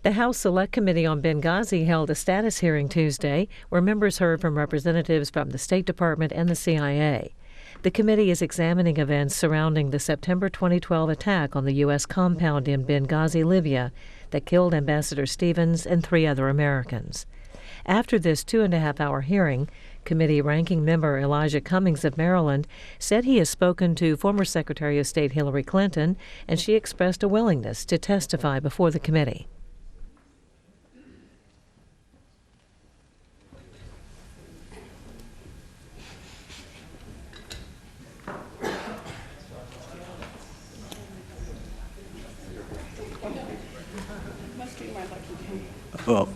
The House Select Committee on Benghazi held a status hearing Tuesday where members heard from representatives from the State Department and the CIA. The committee is examining events surrounding the September 2012 attack on the U.S. compound in Benghazi, Libya, that killed Ambassador Stevens and 3 other Americans. After this 2.5-hour hearing, committee ranking member Elijah Cummings of Maryland said he has spoken to former Secretary of State Hillary Clinton, and she expressed a willingness to testify before the committee.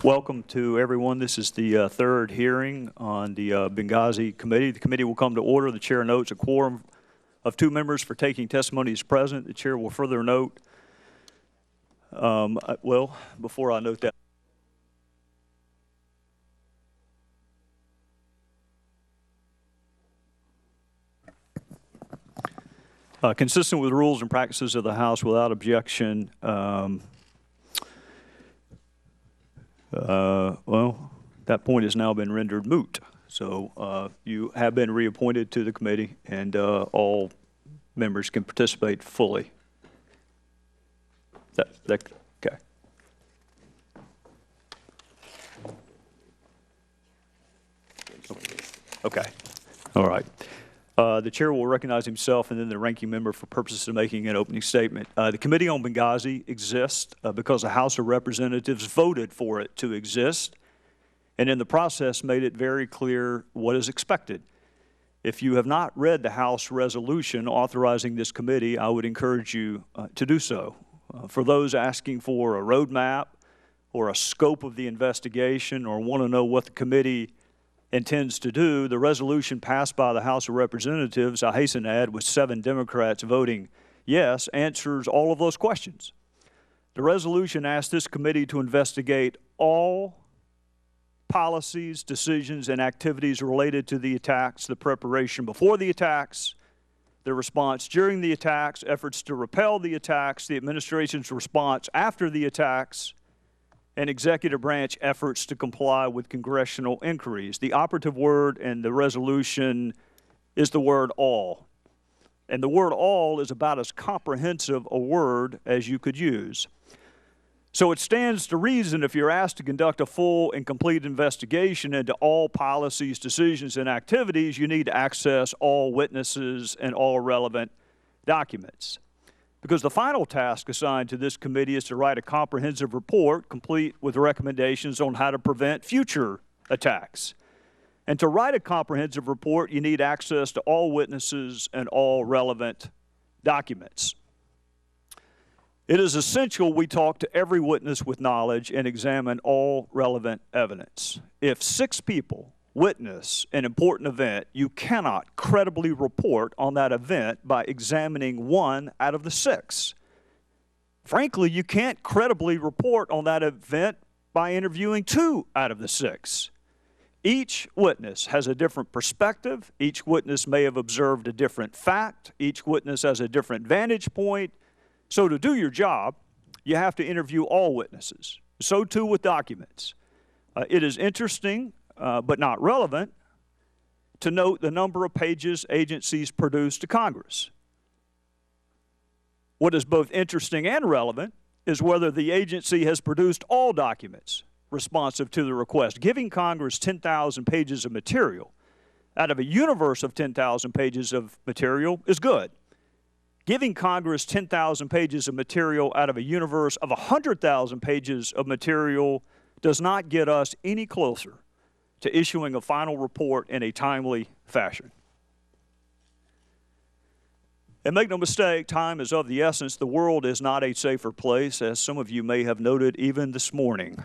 Welcome to everyone. This is the third hearing on the Benghazi committee. The committee will come to order. The chair notes a quorum of 2 members for taking testimony is present. The chair will further note, well, before I note that, consistent with the rules and practices of the House, without objection, well, that point has now been rendered moot. So you have been reappointed to the committee, and all members can participate fully. Okay. Okay. All right. The chair will recognize himself and then the ranking member for purposes of making an opening statement. The Committee on Benghazi exists because the House of Representatives voted for it to exist, and in the process made it very clear what is expected. If you have not read the House resolution authorizing this committee, I would encourage you to do so. For those asking for a roadmap or a scope of the investigation or want to know what the committee intends to do, the resolution passed by the House of Representatives, I hasten to add, with 7 Democrats voting yes, answers all of those questions. The resolution asks this committee to investigate all policies, decisions, and activities related to the attacks, the preparation before the attacks, the response during the attacks, efforts to repel the attacks, the administration's response after the attacks, and executive branch efforts to comply with congressional inquiries. The operative word in the resolution is the word all. And the word all is about as comprehensive a word as you could use. So it stands to reason if you're asked to conduct a full and complete investigation into all policies, decisions, and activities, you need to access all witnesses and all relevant documents. Because the final task assigned to this committee is to write a comprehensive report, complete with recommendations on how to prevent future attacks. And to write a comprehensive report, you need access to all witnesses and all relevant documents. It is essential we talk to every witness with knowledge and examine all relevant evidence. If 6 people witness an important event, you cannot credibly report on that event by examining 1 out of the 6. Frankly, you can't credibly report on that event by interviewing 2 out of the 6. Each witness has a different perspective. Each witness may have observed a different fact. Each witness has a different vantage point. So to do your job, you have to interview all witnesses. So too with documents. It is interesting but not relevant, to note the number of pages agencies produce to Congress. What is both interesting and relevant is whether the agency has produced all documents responsive to the request. Giving Congress 10,000 pages of material out of a universe of 10,000 pages of material is good. Giving Congress 10,000 pages of material out of a universe of 100,000 pages of material does not get us any closer to issuing a final report in a timely fashion. And make no mistake, time is of the essence. The world is not a safer place, as some of you may have noted even this morning.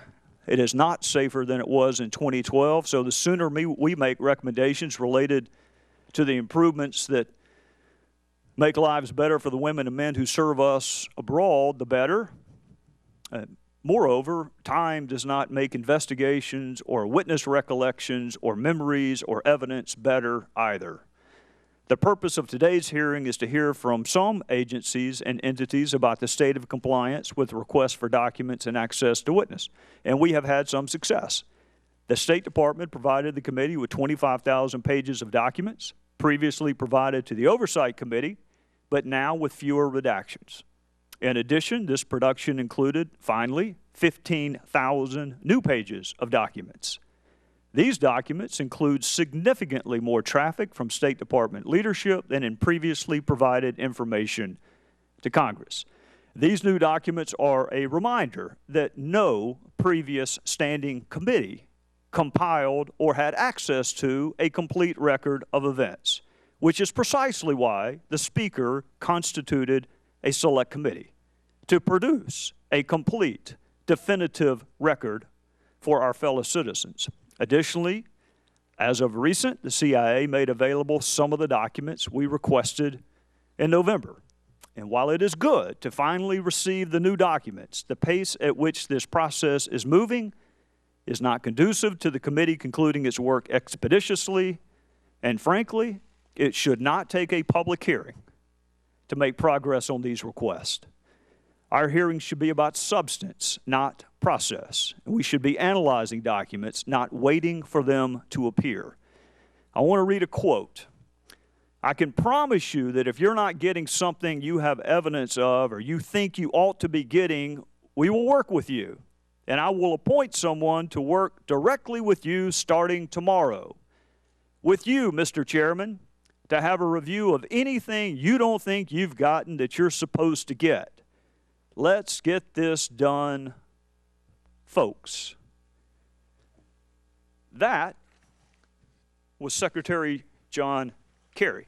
It is not safer than it was in 2012, so the sooner we make recommendations related to the improvements that make lives better for the women and men who serve us abroad, the better. Moreover, time does not make investigations or witness recollections or memories or evidence better either. The purpose of today's hearing is to hear from some agencies and entities about the state of compliance with requests for documents and access to witness, and we have had some success. The State Department provided the committee with 25,000 pages of documents, previously provided to the Oversight Committee, but now with fewer redactions. In addition, this production included, finally, 15,000 new pages of documents. These documents include significantly more traffic from State Department leadership than in previously provided information to Congress. These new documents are a reminder that no previous standing committee compiled or had access to a complete record of events, which is precisely why the Speaker constituted a select committee to produce a complete, definitive record for our fellow citizens. Additionally, as of recent, the CIA made available some of the documents we requested in November. And while it is good to finally receive the new documents, the pace at which this process is moving is not conducive to the committee concluding its work expeditiously, and frankly, it should not take a public hearing to make progress on these requests. Our hearings should be about substance, not process. We should be analyzing documents, not waiting for them to appear. I want to read a quote. I can promise you that if you're not getting something you have evidence of or you think you ought to be getting, we will work with you. And I will appoint someone to work directly with you starting tomorrow. With you, Mr. Chairman, to have a review of anything you don't think you've gotten that you're supposed to get. Let's get this done, folks. That was Secretary John Kerry.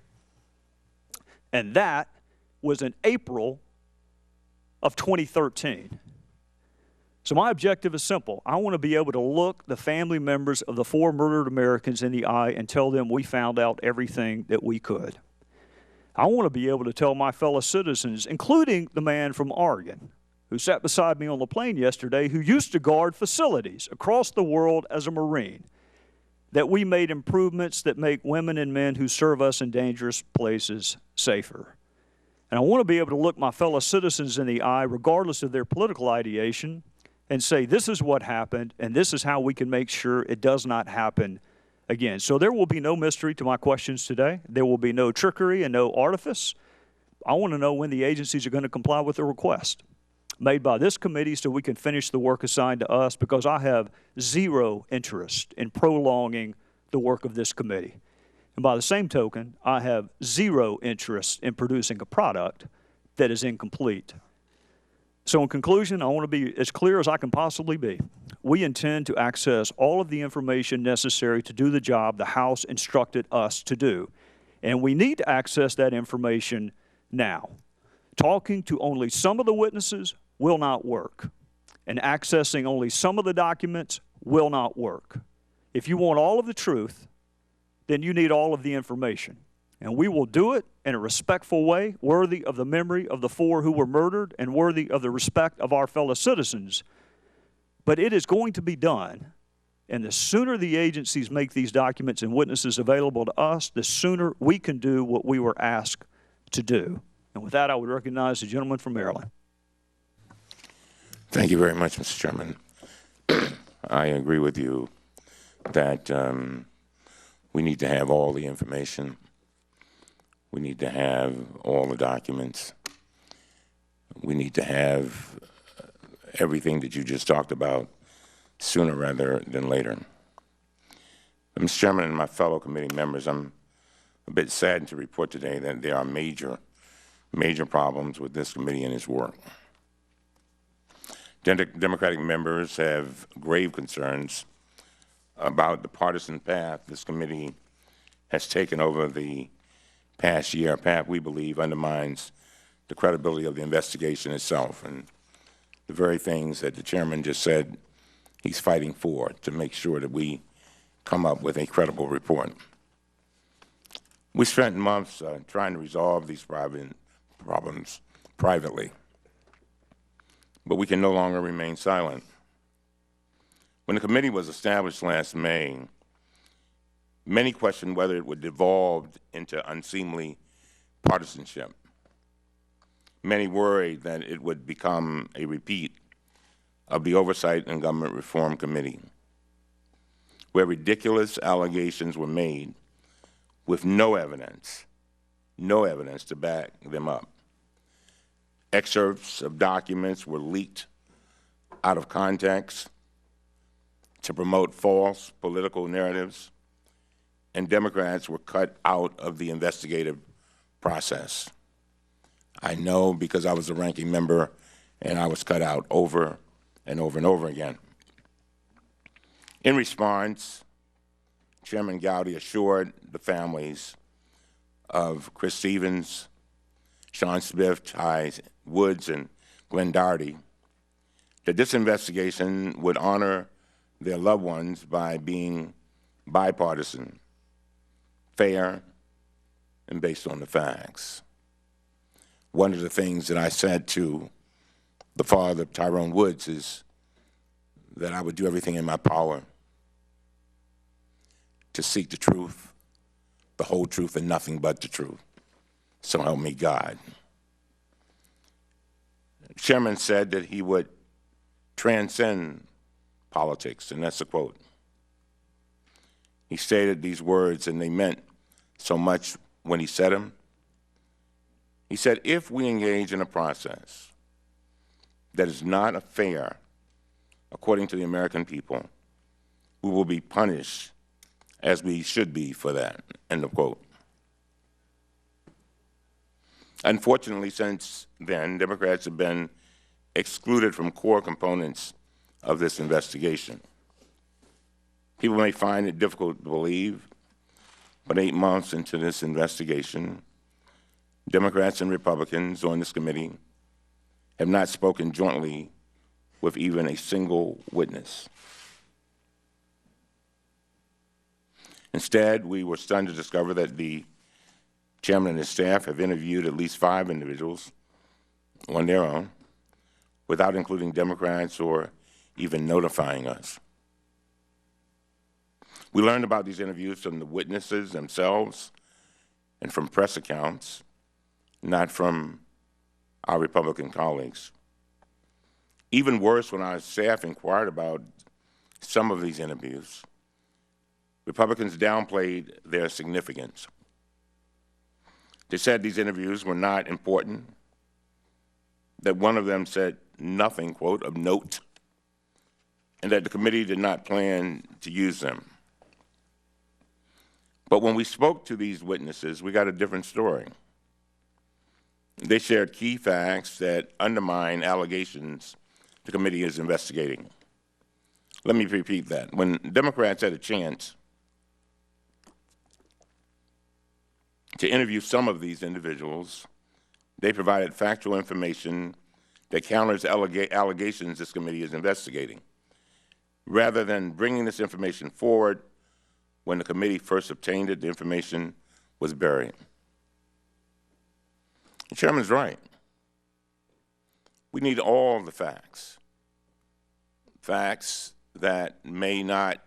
And that was in April of 2013. So my objective is simple. I want to be able to look the family members of the 4 murdered Americans in the eye and tell them we found out everything that we could. I want to be able to tell my fellow citizens, including the man from Oregon who sat beside me on the plane yesterday, who used to guard facilities across the world as a Marine, that we made improvements that make women and men who serve us in dangerous places safer. And I want to be able to look my fellow citizens in the eye, regardless of their political ideation, and say, this is what happened, and this is how we can make sure it does not happen again. So there will be no mystery to my questions today. There will be no trickery and no artifice. I want to know when the agencies are going to comply with the request made by this committee so we can finish the work assigned to us, because I have zero interest in prolonging the work of this committee. And by the same token, I have zero interest in producing a product that is incomplete. So in conclusion, I want to be as clear as I can possibly be. We intend to access all of the information necessary to do the job the House instructed us to do. And we need to access that information now. Talking to only some of the witnesses will not work. And accessing only some of the documents will not work. If you want all of the truth, then you need all of the information. And we will do it in a respectful way, worthy of the memory of the 4 who were murdered and worthy of the respect of our fellow citizens. But it is going to be done, and the sooner the agencies make these documents and witnesses available to us, the sooner we can do what we were asked to do. And with that, I would recognize the gentleman from Maryland. Thank you very much, Mr. Chairman. I agree with you that we need to have all the information. We need to have all the documents. We need to have everything that you just talked about sooner rather than later. Mr. Chairman and my fellow committee members, I'm a bit saddened to report today that there are major problems with this committee and its work. Democratic members have grave concerns about the partisan path this committee has taken over the past year, a path we believe undermines the credibility of the investigation itself and the very things that the chairman just said he's fighting for, to make sure that we come up with a credible report. We spent months trying to resolve these problems privately, but we can no longer remain silent. When the committee was established last May, Many questioned whether it would devolve into unseemly partisanship. Many worried that it would become a repeat of the Oversight and Government Reform Committee, where ridiculous allegations were made with no evidence to back them up. Excerpts of documents were leaked out of context to promote false political narratives, and Democrats were cut out of the investigative process. I know because I was a ranking member and I was cut out over and over and over again. In response, Chairman Gowdy assured the families of Chris Stevens, Sean Smith, Ty Woods, and Glenn Doherty that this investigation would honor their loved ones by being bipartisan, fair, and based on the facts. One of the things that I said to the father of Tyrone Woods is that I would do everything in my power to seek the truth, the whole truth, and nothing but the truth. So help me God. The chairman said that he would transcend politics, and that's a quote. He stated these words, and they meant so much when he said them. He said, if we engage in a process that is not fair, according to the American people, we will be punished as we should be for that, end of quote. Unfortunately, since then, Democrats have been excluded from core components of this investigation. People may find it difficult to believe, but 8 months into this investigation, Democrats and Republicans on this committee have not spoken jointly with even a single witness. Instead, we were stunned to discover that the chairman and his staff have interviewed at least 5 individuals on their own without including Democrats or even notifying us. We learned about these interviews from the witnesses themselves and from press accounts, not from our Republican colleagues. Even worse, when our staff inquired about some of these interviews, Republicans downplayed their significance. They said these interviews were not important, that one of them said nothing, quote, of note, and that the committee did not plan to use them. But when we spoke to these witnesses, we got a different story. They shared key facts that undermine allegations the committee is investigating. Let me repeat that. When Democrats had a chance to interview some of these individuals, they provided factual information that counters allegations this committee is investigating. Rather than bringing this information forward, when the committee first obtained it, the information was buried. The chairman's right. We need all the facts. Facts that may not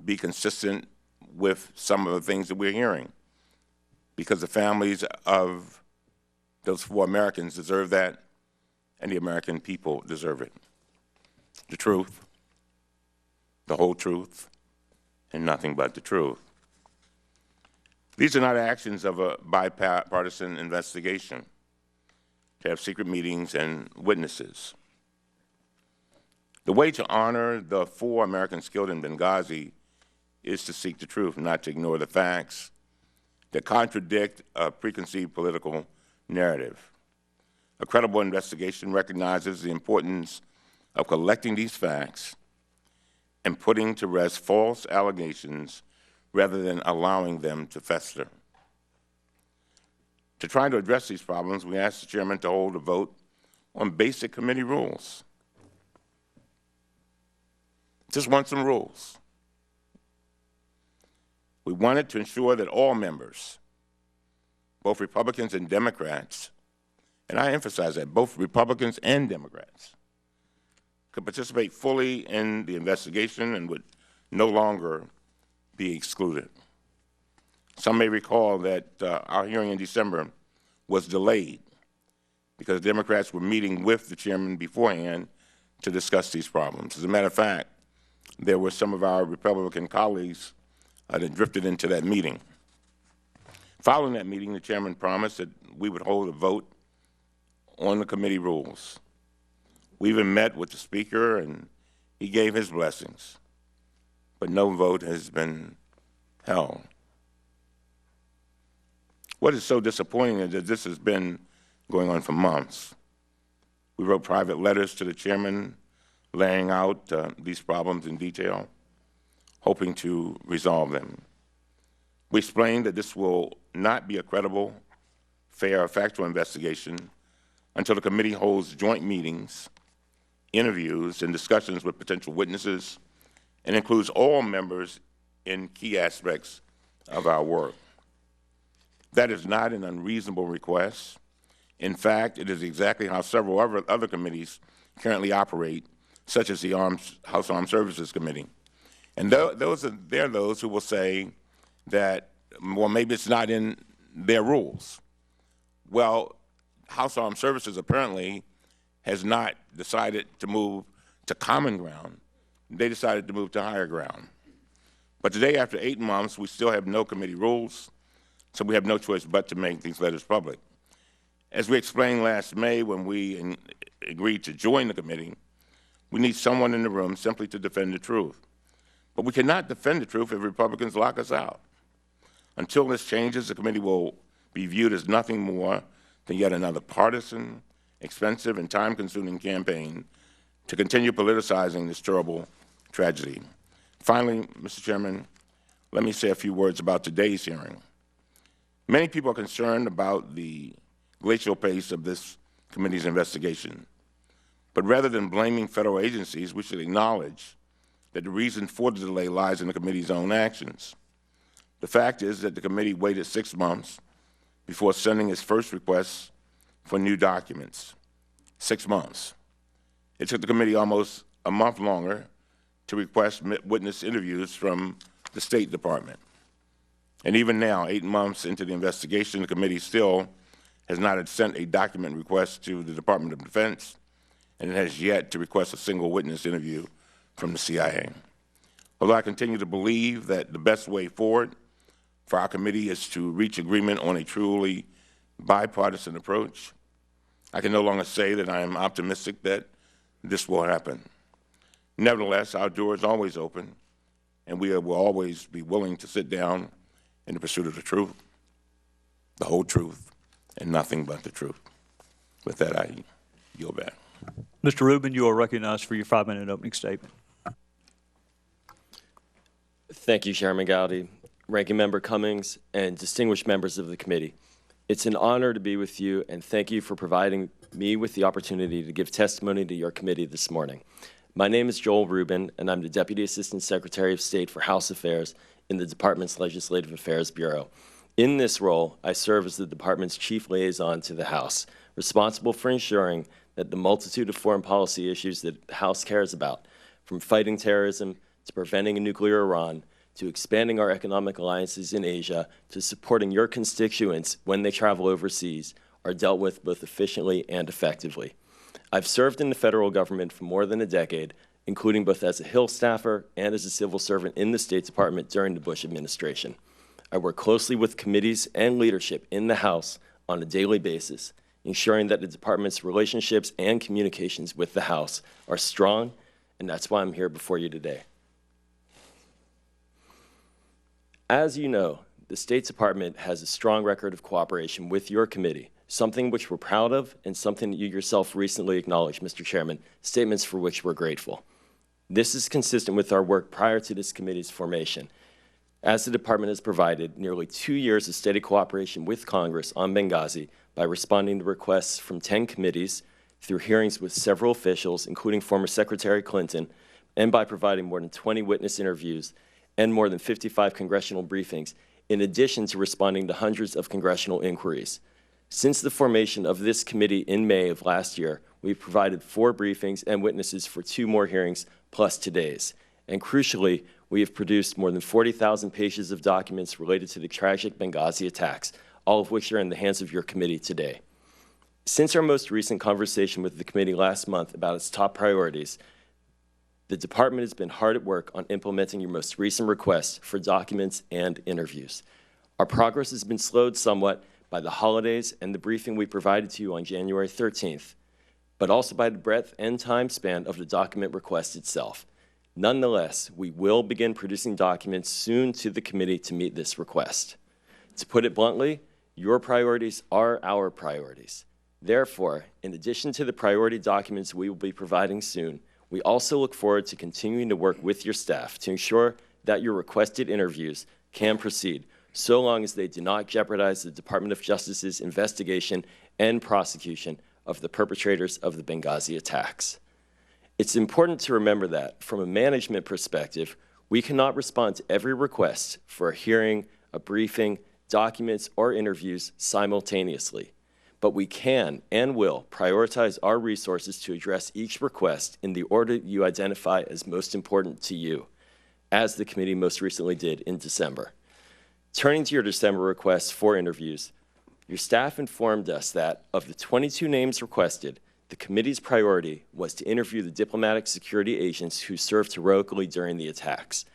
be consistent with some of the things that we're hearing, because the families of those 4 Americans deserve that, and the American people deserve it. The truth, the whole truth, and nothing but the truth. These are not actions of a bipartisan investigation to have secret meetings and witnesses. The way to honor the 4 Americans killed in Benghazi is to seek the truth, not to ignore the facts that contradict a preconceived political narrative. A credible investigation recognizes the importance of collecting these facts and putting to rest false allegations rather than allowing them to fester. To try to address these problems, we asked the chairman to hold a vote on basic committee rules. Just want some rules. We wanted to ensure that all members, both Republicans and Democrats, and I emphasize that, both Republicans and Democrats, could participate fully in the investigation and would no longer be excluded. Some may recall that our hearing in December was delayed because Democrats were meeting with the chairman beforehand to discuss these problems. As a matter of fact, there were some of our Republican colleagues that drifted into that meeting. Following that meeting, the chairman promised that we would hold a vote on the committee rules. We even met with the speaker, and he gave his blessings, but no vote has been held. What is so disappointing is that this has been going on for months. We wrote private letters to the chairman laying out these problems in detail, hoping to resolve them. We explained that this will not be a credible, fair, or factual investigation until the committee holds joint meetings, interviews, and discussions with potential witnesses, and includes all members in key aspects of our work. That is not an unreasonable request. In fact, it is exactly how several other committees currently operate, such as the House Armed Services Committee. And there are those who will say that, well, maybe it's not in their rules. Well, House Armed Services apparently has not decided to move to common ground. They decided to move to higher ground. But today, after 8 months, we still have no committee rules, so we have no choice but to make these letters public. As we explained last May when we agreed to join the committee, we need someone in the room simply to defend the truth. But we cannot defend the truth if Republicans lock us out. Until this changes, the committee will be viewed as nothing more than yet another partisan, expensive, and time-consuming campaign to continue politicizing this terrible tragedy. Finally, Mr. Chairman, let me say a few words about today's hearing. Many people are concerned about the glacial pace of this committee's investigation. But rather than blaming federal agencies, we should acknowledge that the reason for the delay lies in the committee's own actions. The fact is that the committee waited 6 months before sending its first request for new documents. 6 months. It took the committee almost a month longer to request witness interviews from the State Department. And even now, 8 months into the investigation, the committee still has not sent a document request to the Department of Defense, and it has yet to request a single witness interview from the CIA. Although I continue to believe that the best way forward for our committee is to reach agreement on a truly bipartisan approach, I can no longer say that I am optimistic that this will happen. Nevertheless, our door is always open, and we will always be willing to sit down in the pursuit of the truth, the whole truth, and nothing but the truth. With that, I yield back. Mr. Rubin, you are recognized for your 5-minute opening statement. Thank you, Chairman Gowdy, Ranking Member Cummings, and distinguished members of the committee. It's an honor to be with you, and thank you for providing me with the opportunity to give testimony to your committee this morning. My name is Joel Rubin, and I'm the Deputy Assistant Secretary of State for House Affairs in the Department's Legislative Affairs Bureau. In this role, I serve as the Department's chief liaison to the House, responsible for ensuring that the multitude of foreign policy issues that the House cares about, from fighting terrorism to preventing a nuclear Iran, to expanding our economic alliances in Asia, to supporting your constituents when they travel overseas, are dealt with both efficiently and effectively. I've served in the federal government for more than a decade, including both as a Hill staffer and as a civil servant in the State Department during the Bush administration. I work closely with committees and leadership in the House on a daily basis, ensuring that the Department's relationships and communications with the House are strong, and that's why I'm here before you today. As you know, the State Department has a strong record of cooperation with your committee, something which we're proud of and something that you yourself recently acknowledged, Mr. Chairman, statements for which we're grateful. This is consistent with our work prior to this committee's formation, as the Department has provided nearly 2 years of steady cooperation with Congress on Benghazi by responding to requests from 10 committees, through hearings with several officials, including former Secretary Clinton, and by providing more than 20 witness interviews and more than 55 congressional briefings, in addition to responding to hundreds of congressional inquiries. Since the formation of this committee in May of last year, we've provided 4 briefings and witnesses for 2 more hearings, plus today's. And crucially, we have produced more than 40,000 pages of documents related to the tragic Benghazi attacks, all of which are in the hands of your committee today. Since our most recent conversation with the committee last month about its top priorities, the department has been hard at work on implementing your most recent requests for documents and interviews. Our progress has been slowed somewhat by the holidays and the briefing we provided to you on January 13th, but also by the breadth and time span of the document request itself. Nonetheless, we will begin producing documents soon to the committee to meet this request. To put it bluntly, your priorities are our priorities. Therefore, in addition to the priority documents we will be providing soon, we also look forward to continuing to work with your staff to ensure that your requested interviews can proceed, so long as they do not jeopardize the Department of Justice's investigation and prosecution of the perpetrators of the Benghazi attacks. It's important to remember that, from a management perspective, we cannot respond to every request for a hearing, a briefing, documents, or interviews simultaneously. But we can and will prioritize our resources to address each request in the order you identify as most important to you, as the committee most recently did in December. Turning to your December requests for interviews, your staff informed us that of the 22 names requested, the committee's priority was to interview the diplomatic security agents who served heroically during the attacks.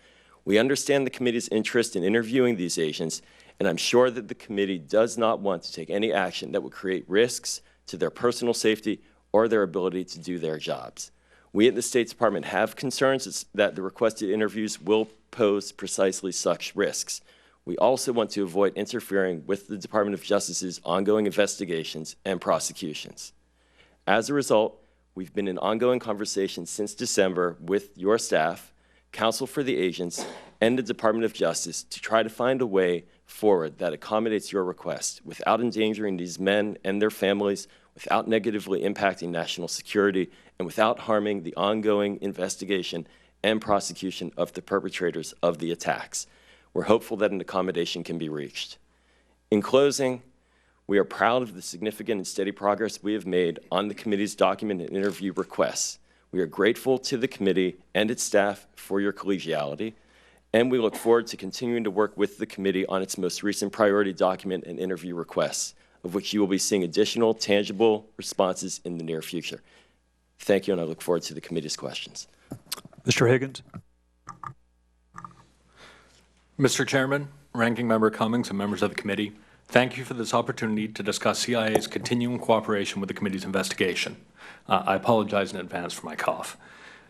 We understand the committee's interest in interviewing these agents, and I'm sure that the committee does not want to take any action that would create risks to their personal safety or their ability to do their jobs. We at the State Department have concerns that the requested interviews will pose precisely such risks. We also want to avoid interfering with the Department of Justice's ongoing investigations and prosecutions. As a result, we've been in ongoing conversations since December with your staff, counsel for the agents, and the Department of Justice to try to find a way forward that accommodates your request without endangering these men and their families, without negatively impacting national security, and without harming the ongoing investigation and prosecution of the perpetrators of the attacks. We're hopeful that an accommodation can be reached. In closing, we are proud of the significant and steady progress we have made on the committee's document and interview requests. We are grateful to the committee and its staff for your collegiality, and we look forward to continuing to work with the committee on its most recent priority document and interview requests, of which you will be seeing additional tangible responses in the near future. Thank you, and I look forward to the committee's questions. Mr. Higgins. Mr. Chairman, Ranking Member Cummings, and members of the committee, thank you for this opportunity to discuss CIA's continuing cooperation with the committee's investigation. I apologize in advance for my cough.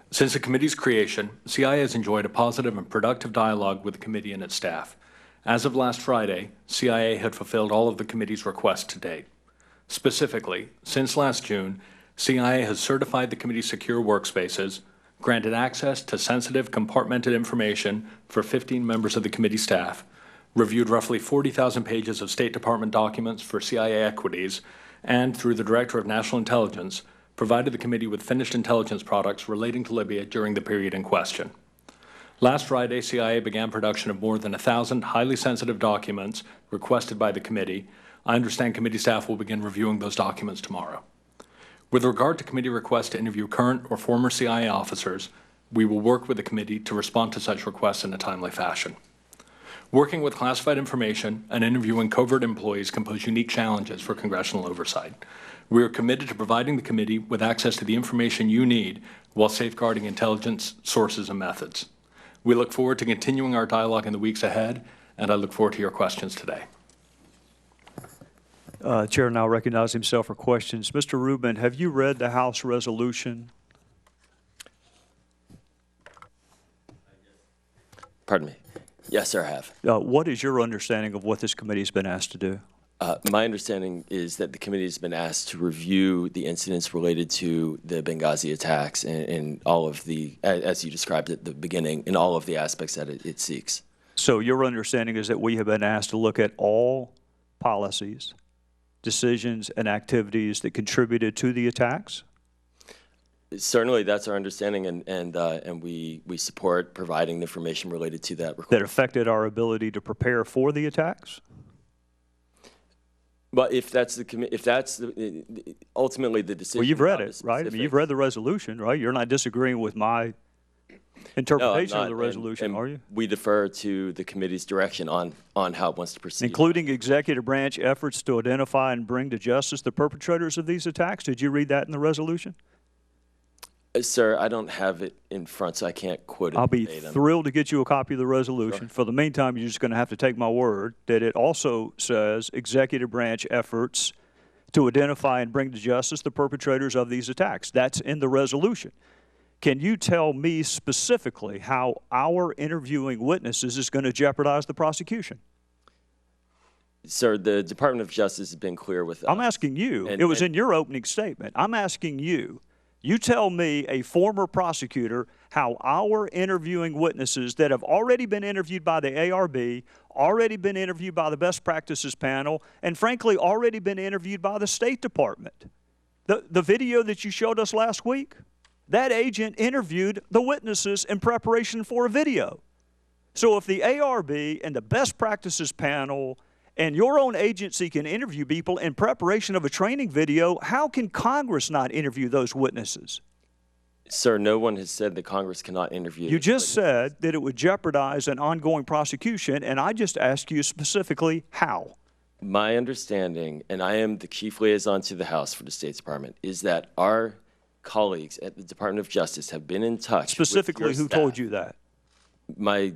Since the committee's creation, CIA has enjoyed a positive and productive dialogue with the committee and its staff. As of last Friday, CIA had fulfilled all of the committee's requests to date. Specifically, since last June, CIA has certified the committee's secure workspaces, granted access to sensitive compartmented information for 15 members of the committee staff, reviewed roughly 40,000 pages of State Department documents for CIA equities, and through the Director of National Intelligence, provided the committee with finished intelligence products relating to Libya during the period in question. Last Friday, CIA began production of more than 1,000 highly sensitive documents requested by the committee. I understand committee staff will begin reviewing those documents tomorrow. With regard to committee requests to interview current or former CIA officers, we will work with the committee to respond to such requests in a timely fashion. Working with classified information and interviewing covert employees can pose unique challenges for congressional oversight. We are committed to providing the committee with access to the information you need while safeguarding intelligence sources and methods. We look forward to continuing our dialogue in the weeks ahead, and I look forward to your questions today. Chair now recognizes himself for questions. Mr. Rubin, have you read the House resolution? Pardon me. Yes, sir, I have. What is your understanding of what this committee has been asked to do? My understanding is that the committee has been asked to review the incidents related to the Benghazi attacks and all of the, as you described at the beginning, in all of the aspects that it seeks. So your understanding is that we have been asked to look at all policies, decisions, and activities that contributed to the attacks? Certainly, that's our understanding, and we support providing the information related to that request. That affected our ability to prepare for the attacks? Well, if that's ultimately the decision. Well, you've read it, right? I mean, you've read the resolution, right? You're not disagreeing with my interpretation No, of the resolution, and are you? We defer to the committee's direction on how it wants to proceed. Including executive branch efforts to identify and bring to justice the perpetrators of these attacks. Did you read that in the resolution? Sir, I don't have it in front, so I can't quote it. I'll be verbatim. thrilled to get you a copy of the resolution. For the meantime, you're just going to have to take my word that it also says executive branch efforts to identify and bring to justice the perpetrators of these attacks. That's in the resolution. Can you tell me specifically how our interviewing witnesses is going to jeopardize the prosecution? Sir, the Department of Justice has been clear with us. I'm asking you. It was in your opening statement. I'm asking you. You tell me, a former prosecutor, how our interviewing witnesses that have already been interviewed by the ARB, already been interviewed by the Best Practices Panel, and frankly, already been interviewed by the State Department. The video that you showed us last week, that agent interviewed the witnesses in preparation for a video. So if the ARB and the Best Practices Panel and your own agency can interview people in preparation of a training video, how can Congress not interview those witnesses? Sir, no one has said that Congress cannot interview. You just said that it would jeopardize an ongoing prosecution, and I just asked you specifically how. My understanding, and I am the chief liaison to the House for the State Department, is that our colleagues at the Department of Justice have been in touch. Specifically, with your who staff. told you that? My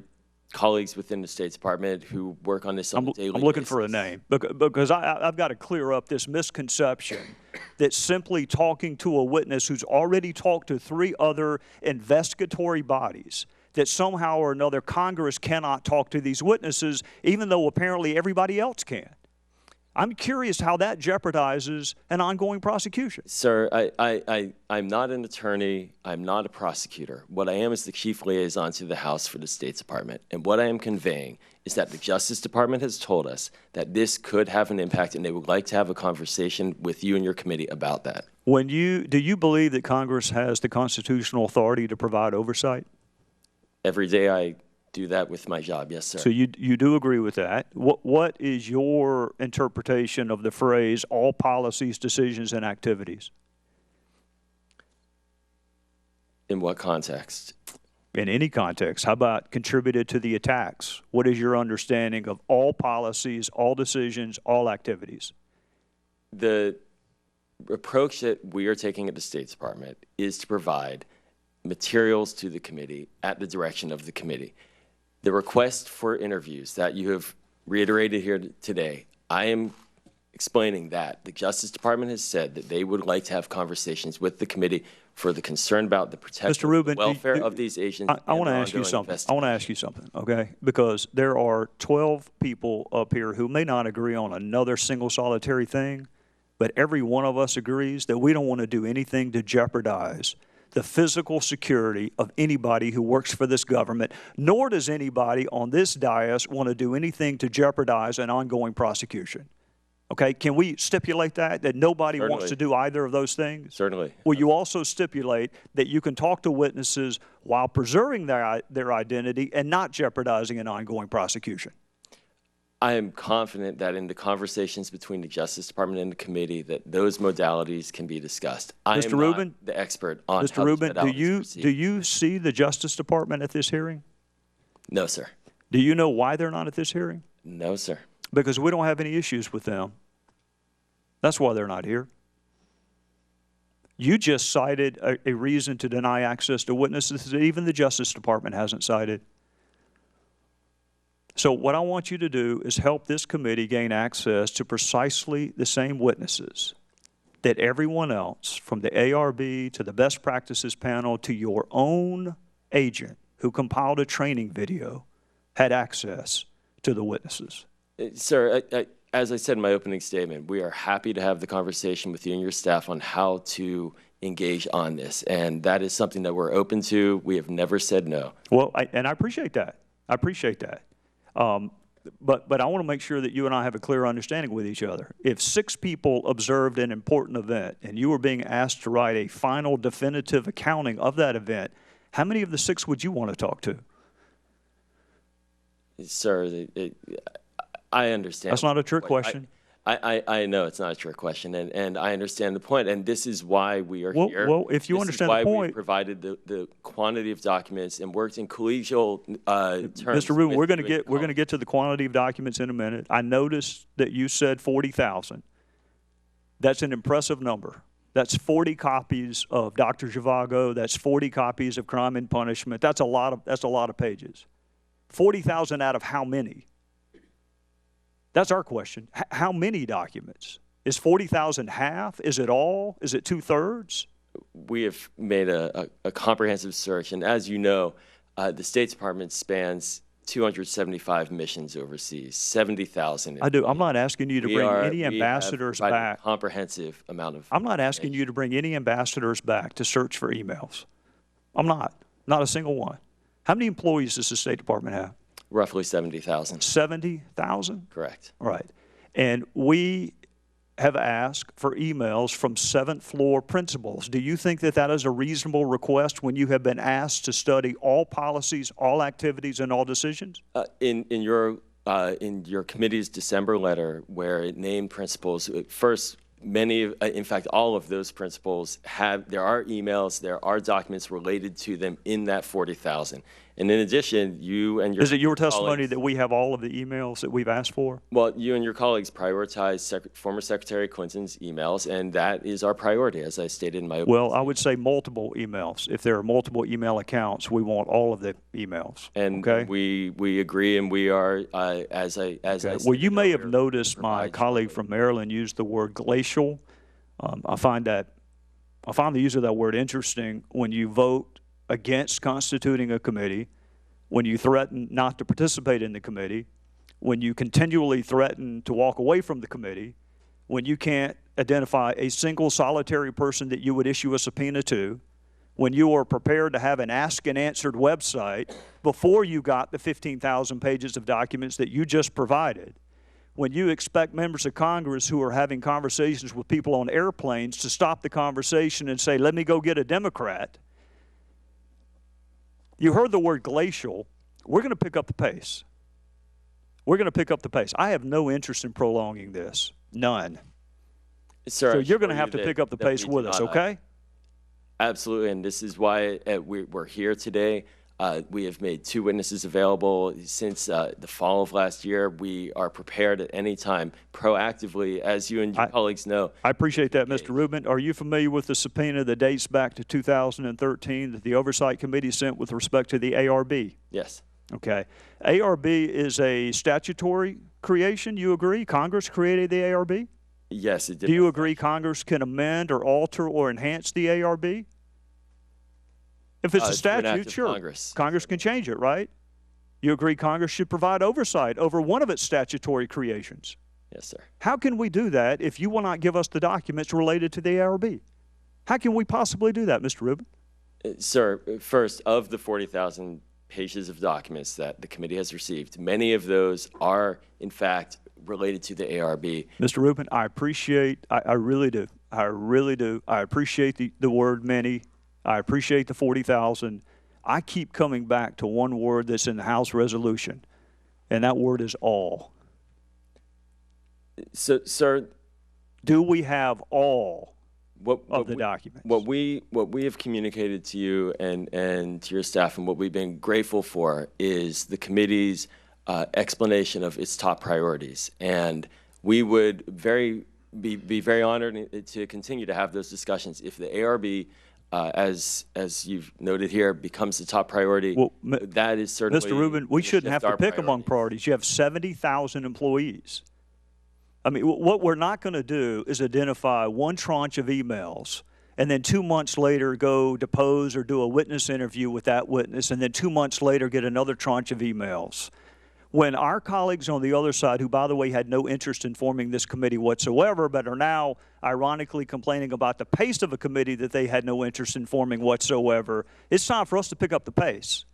colleagues within the State Department who work on this on a daily basis. I'm looking for a name because I've got to clear up this misconception that simply talking to a witness who's already talked to 3 other investigatory bodies, that somehow or another Congress cannot talk to these witnesses, even though apparently everybody else can. I'm curious how that jeopardizes an ongoing prosecution. Sir, I'm not an attorney. I'm not a prosecutor. What I am is the chief liaison to the House for the State Department. And what I am conveying is that the Justice Department has told us that this could have an impact, and they would like to have a conversation with you and your committee about that. Do you believe that Congress has the constitutional authority to provide oversight? Every day I do that with my job, yes, sir. So you do agree with that. What is your interpretation of the phrase, all policies, decisions, and activities? In what context? In any context. How about contributed to the attacks? What is your understanding of all policies, all decisions, all activities? The approach that we are taking at the State Department is to provide materials to the committee at the direction of the committee. The request for interviews that you have reiterated here today, I am explaining that the Justice Department has said that they would like to have conversations with the committee for the concern about the protection Mr. Rubin, of the welfare of these agents. I want to ask you something. I want to ask you something, okay? Because there are 12 people up here who may not agree on another single solitary thing, but every one of us agrees that we don't want to do anything to jeopardize the physical security of anybody who works for this government, nor does anybody on this dais want to do anything to jeopardize an ongoing prosecution. Okay, can we stipulate that nobody Certainly. wants to do either of those things? Certainly. Will you also stipulate that you can talk to witnesses while preserving their identity and not jeopardizing an ongoing prosecution? I am confident that in the conversations between the Justice Department and the committee that those modalities can be discussed. I Mr. am Rubin, not the expert on Mr. how those Rubin, modalities proceed. do you see the Justice Department at this hearing? No, sir. Do you know why they're not at this hearing? No, sir. Because we don't have any issues with them. That's why they're not here. You just cited a reason to deny access to witnesses that even the Justice Department hasn't cited. So what I want you to do is help this committee gain access to precisely the same witnesses that everyone else, from the ARB to the Best Practices Panel to your own agent who compiled a training video, had access to the witnesses. Sir, as I said in my opening statement, we are happy to have the conversation with you and your staff on how to engage on this, and that is something that we're open to. We have never said no. Well, and I appreciate that. I appreciate that. But I want to make sure that you and I have a clear understanding with each other. If 6 people observed an important event and you were being asked to write a final definitive accounting of that event, how many of the 6 would you want to talk to? Sir, I understand. That's not a trick question. I know it's not a trick question, and I understand the point, and this is why we are here. Well, if you understand the this is why point, we provided the quantity of documents and worked in collegial terms. Mr. Rubin, we're going with to get to the quantity of documents in a minute. I noticed that you said 40,000. That's an impressive number. That's 40 copies of Dr. Zhivago. That's 40 copies of Crime and Punishment. That's a lot of pages. 40,000 out of how many? That's our question. How many documents? Is 40,000 half? Is it all? Is it 2/3? We have made a comprehensive search, and as you know, the State Department spans 275 missions overseas, 70,000. I do. I'm not asking you to bring any ambassadors back. A comprehensive amount of. I'm not asking you to bring any ambassadors back to search for emails. I'm not. Not a single one. How many employees does the State Department have? Roughly 70,000. 70,000? Correct. All right. And we have asked for emails from 7th floor principals. Do you think that that is a reasonable request when you have been asked to study all policies, all activities, and all decisions? In your committee's December letter, where it named principals, first, in fact, all of those principals there are emails, there are documents related to them in that 40,000. And in addition, you and your Is it your testimony that we have all of the emails that we've asked for? Well, you and your colleagues prioritize former Secretary Clinton's emails, and that is our priority, as I stated in my opening Well, I would say multiple emails. If there are multiple email accounts, we want all of the emails. And okay? we agree, and we are, as I Well, you may have earlier, noticed my colleague from Maryland used the word glacial. I find the use of that word interesting when you vote against constituting a committee, when you threaten not to participate in the committee, when you continually threaten to walk away from the committee, when you can't identify a single solitary person that you would issue a subpoena to, when you are prepared to have an ask and answered website before you got the 15,000 pages of documents that you just provided, when you expect members of Congress who are having conversations with people on airplanes to stop the conversation and say, let me go get a Democrat. You heard the word glacial. We're going to pick up the pace. We're going to pick up the pace. I have no interest in prolonging this. None. Sir, so you're going to have to pick up the pace with us, okay? Absolutely, and this is why we're here today. We have made 2 witnesses available since the fall of last year. We are prepared at any time, proactively, as you and your colleagues know. I appreciate that, Mr. Rubin. Are you familiar with the subpoena that dates back to 2013 that the Oversight Committee sent with respect to the ARB? Yes. Okay. ARB is a statutory creation, you agree? Congress created the ARB? Yes, it did. Do you agree Congress can amend or alter or enhance the ARB? If it's a statute, sure. Congress can change it, right? You agree Congress should provide oversight over one of its statutory creations? Yes, sir. How can we do that if you will not give us the documents related to the ARB? How can we possibly do that, Mr. Rubin? Sir, first, of the 40,000 pages of documents that the committee has received, many of those are, in fact, related to the ARB. Mr. Rubin, I appreciate, I really do. I really do. I appreciate the word many. I appreciate the 40,000. I keep coming back to one word that's in the House resolution, and that word is all. So, sir, do we have all of the documents? What we have communicated to you and to your staff, and what we've been grateful for, is the committee's explanation of its top priorities, and we would be very honored to continue to have those discussions if the ARB. As you've noted here, becomes the top priority. Well, that is certainly. Mr. Rubin, we shouldn't have to pick among priorities. You have 70,000 employees. I mean, what we're not going to do is identify one tranche of emails and then 2 months later go depose or do a witness interview with that witness, and then 2 months later get another tranche of emails. When our colleagues on the other side, who, by the way, had no interest in forming this committee whatsoever, but are now ironically complaining about the pace of a committee that they had no interest in forming whatsoever, it's time for us to pick up the pace.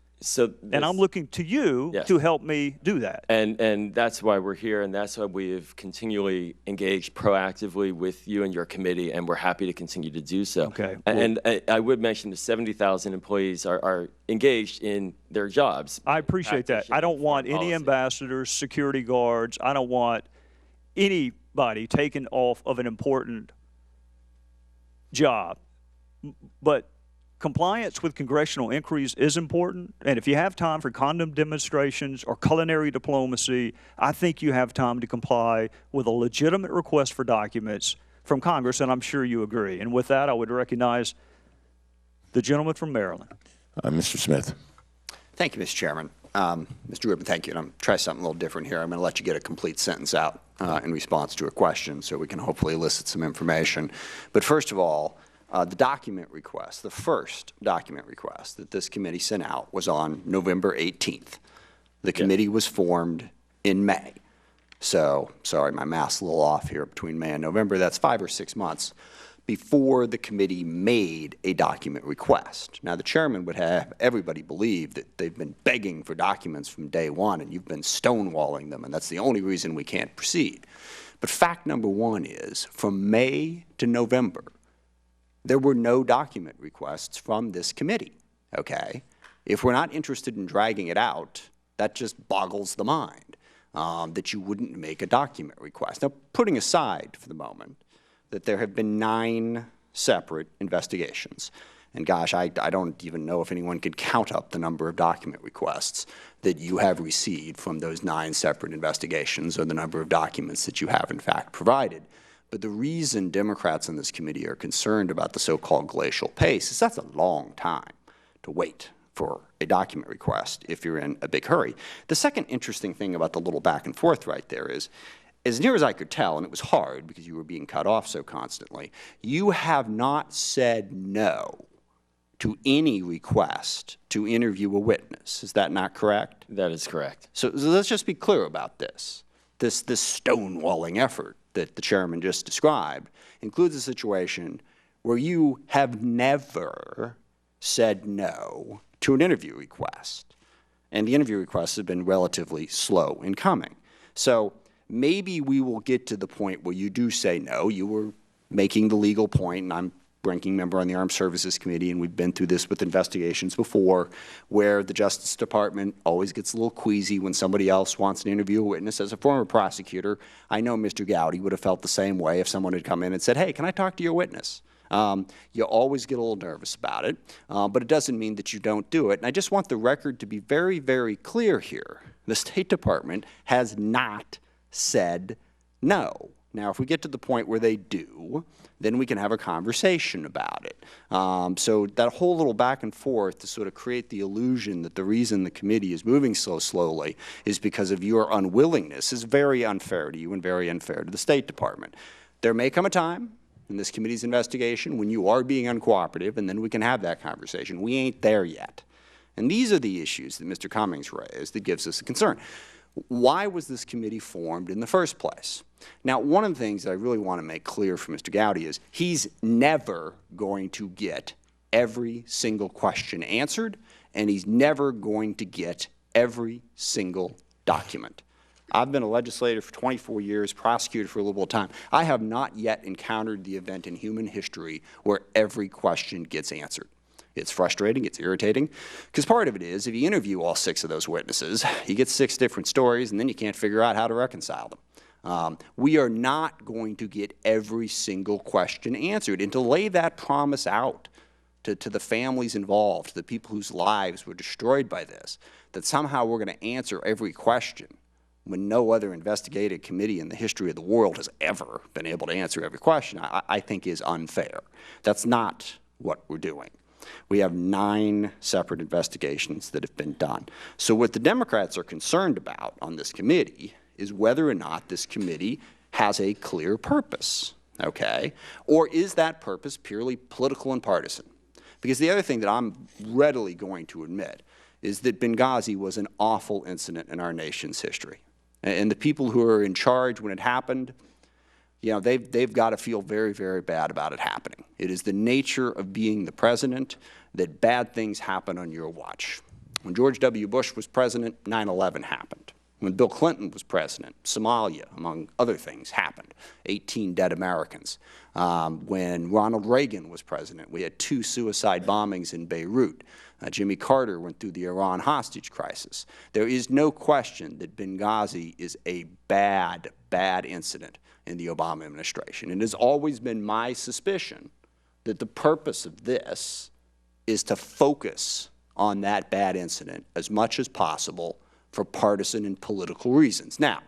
And I'm looking to you to help me do that. And that's why we're here, and that's why we have continually engaged proactively with you and your committee, and we're happy to continue to do so. Okay. And I would mention the 70,000 employees are engaged in their jobs. I appreciate that. I don't want any ambassadors, security guards. I don't want any anybody taken off of an important job. But compliance with congressional inquiries is important, and if you have time for condom demonstrations or culinary diplomacy, I think you have time to comply with a legitimate request for documents from Congress, and I'm sure you agree. And with that, I would recognize the gentleman from Maryland. Mr. Smith. Thank you, Mr. Chairman. Mr. Rubin, thank you. And I'm trying something a little different here. I'm going to let you get a complete sentence out in response to a question so we can hopefully elicit some information. But first of all, the document request, the first document request that this committee sent out was on November 18th. The committee was formed in May. So, sorry, my math's a little off here between May and November. That's 5 or 6 months before the committee made a document request. Now, the chairman would have everybody believe that they've been begging for documents from day one and you've been stonewalling them, and that's the only reason we can't proceed. But fact number one is, from May to November, there were no document requests from this committee, okay? If we're not interested in dragging it out, that just boggles the mind that you wouldn't make a document request. Now, putting aside for the moment that there have been 9 separate investigations, and gosh, I don't even know if anyone could count up the number of document requests that you have received from those 9 separate investigations or the number of documents that you have in fact provided. But the reason Democrats on this committee are concerned about the so-called glacial pace is that's a long time to wait for a document request if you're in a big hurry. The second interesting thing about the little back and forth right there is, as near as I could tell, and it was hard because you were being cut off so constantly, you have not said no to any request to interview a witness. Is that not correct? That is correct. So let's just be clear about this. This stonewalling effort that the chairman just described includes a situation where you have never said no to an interview request. And the interview requests have been relatively slow in coming. So maybe we will get to the point where you do say no. You were making the legal point, and I'm ranking member on the Armed Services Committee, and we've been through this with investigations before, where the Justice Department always gets a little queasy when somebody else wants to interview a witness. As a former prosecutor, I know Mr. Gowdy would have felt the same way if someone had come in and said, hey, can I talk to your witness? You always get a little nervous about it, but it doesn't mean that you don't do it. And I just want the record to be very, very clear here. The State Department has not said no. Now, if we get to the point where they do, then we can have a conversation about it. So that whole little back and forth to sort of create the illusion that the reason the committee is moving so slowly is because of your unwillingness is very unfair to you and very unfair to the State Department. There may come a time in this committee's investigation when you are being uncooperative, and then we can have that conversation. We ain't there yet. And these are the issues that Mr. Cummings raised that gives us a concern. Why was this committee formed in the first place? Now, one of the things that I really want to make clear for Mr. Gowdy is he's never going to get every single question answered, and he's never going to get every single document. I've been a legislator for 24 years, prosecutor for a little bit of time. I have not yet encountered the event in human history where every question gets answered. It's frustrating, it's irritating, because part of it is if you interview all 6 of those witnesses, you get 6 different stories, and then you can't figure out how to reconcile them. We are not going to get every single question answered. And to lay that promise out to the families involved, to the people whose lives were destroyed by this, that somehow we're going to answer every question when no other investigative committee in the history of the world has ever been able to answer every question, I think is unfair. That's not what we're doing. We have 9 separate investigations that have been done. So what the Democrats are concerned about on this committee is whether or not this committee has a clear purpose, okay? Or is that purpose purely political and partisan? Because the other thing that I'm readily going to admit is that Benghazi was an awful incident in our nation's history. And the people who are in charge when it happened, you know, they've got to feel very, very bad about it happening. It is the nature of being the president that bad things happen on your watch. When George W. Bush was president, 9/11 happened. When Bill Clinton was president, Somalia, among other things, happened. 18 dead Americans. When Ronald Reagan was president, we had 2 suicide bombings in Beirut. Jimmy Carter went through the Iran hostage crisis. There is no question that Benghazi is a bad, bad incident in the Obama administration. It has always been my suspicion that the purpose of this is to focus on that bad incident as much as possible for partisan and political reasons. Now,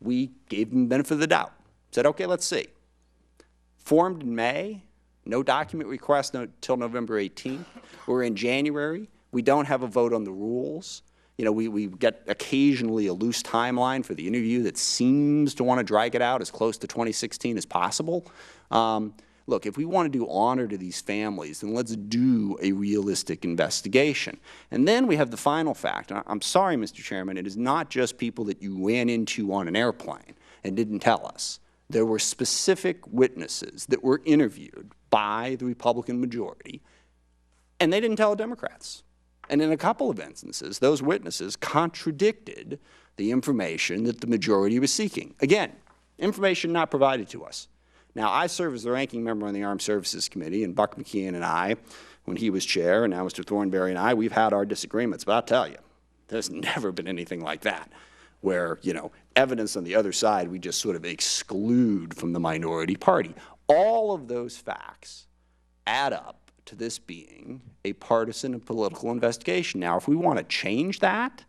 we gave them the benefit of the doubt, said, okay, let's see. Formed in May, no document request until November 18th. We're in January. We don't have a vote on the rules. You know, we get occasionally a loose timeline for the interview that seems to want to drag it out as close to 2016 as possible. Look, if we want to do honor to these families, then let's do a realistic investigation. And then we have the final fact. And I'm sorry, Mr. Chairman, it is not just people that you ran into on an airplane and didn't tell us. There were specific witnesses that were interviewed by the Republican majority, and they didn't tell the Democrats. And in a couple of instances, those witnesses contradicted the information that the majority was seeking. Again, information not provided to us. Now, I serve as the ranking member on the Armed Services Committee, and Buck McKeon and I, when he was chair, and now Mr. Thornberry and I, we've had our disagreements. But I'll tell you, there's never been anything like that, where, you know, evidence on the other side we just sort of exclude from the minority party. All of those facts add up to this being a partisan and political investigation. Now, if we want to change that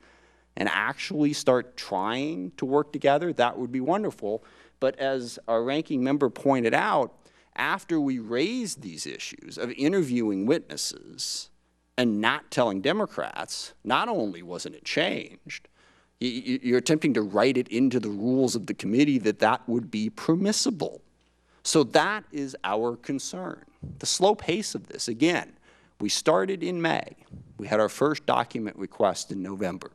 and actually start trying to work together, that would be wonderful. But as our ranking member pointed out, after we raised these issues of interviewing witnesses and not telling Democrats, not only wasn't it changed, you're attempting to write it into the rules of the committee that that would be permissible. So that is our concern. The slow pace of this, again, we started in May. We had our first document request in November,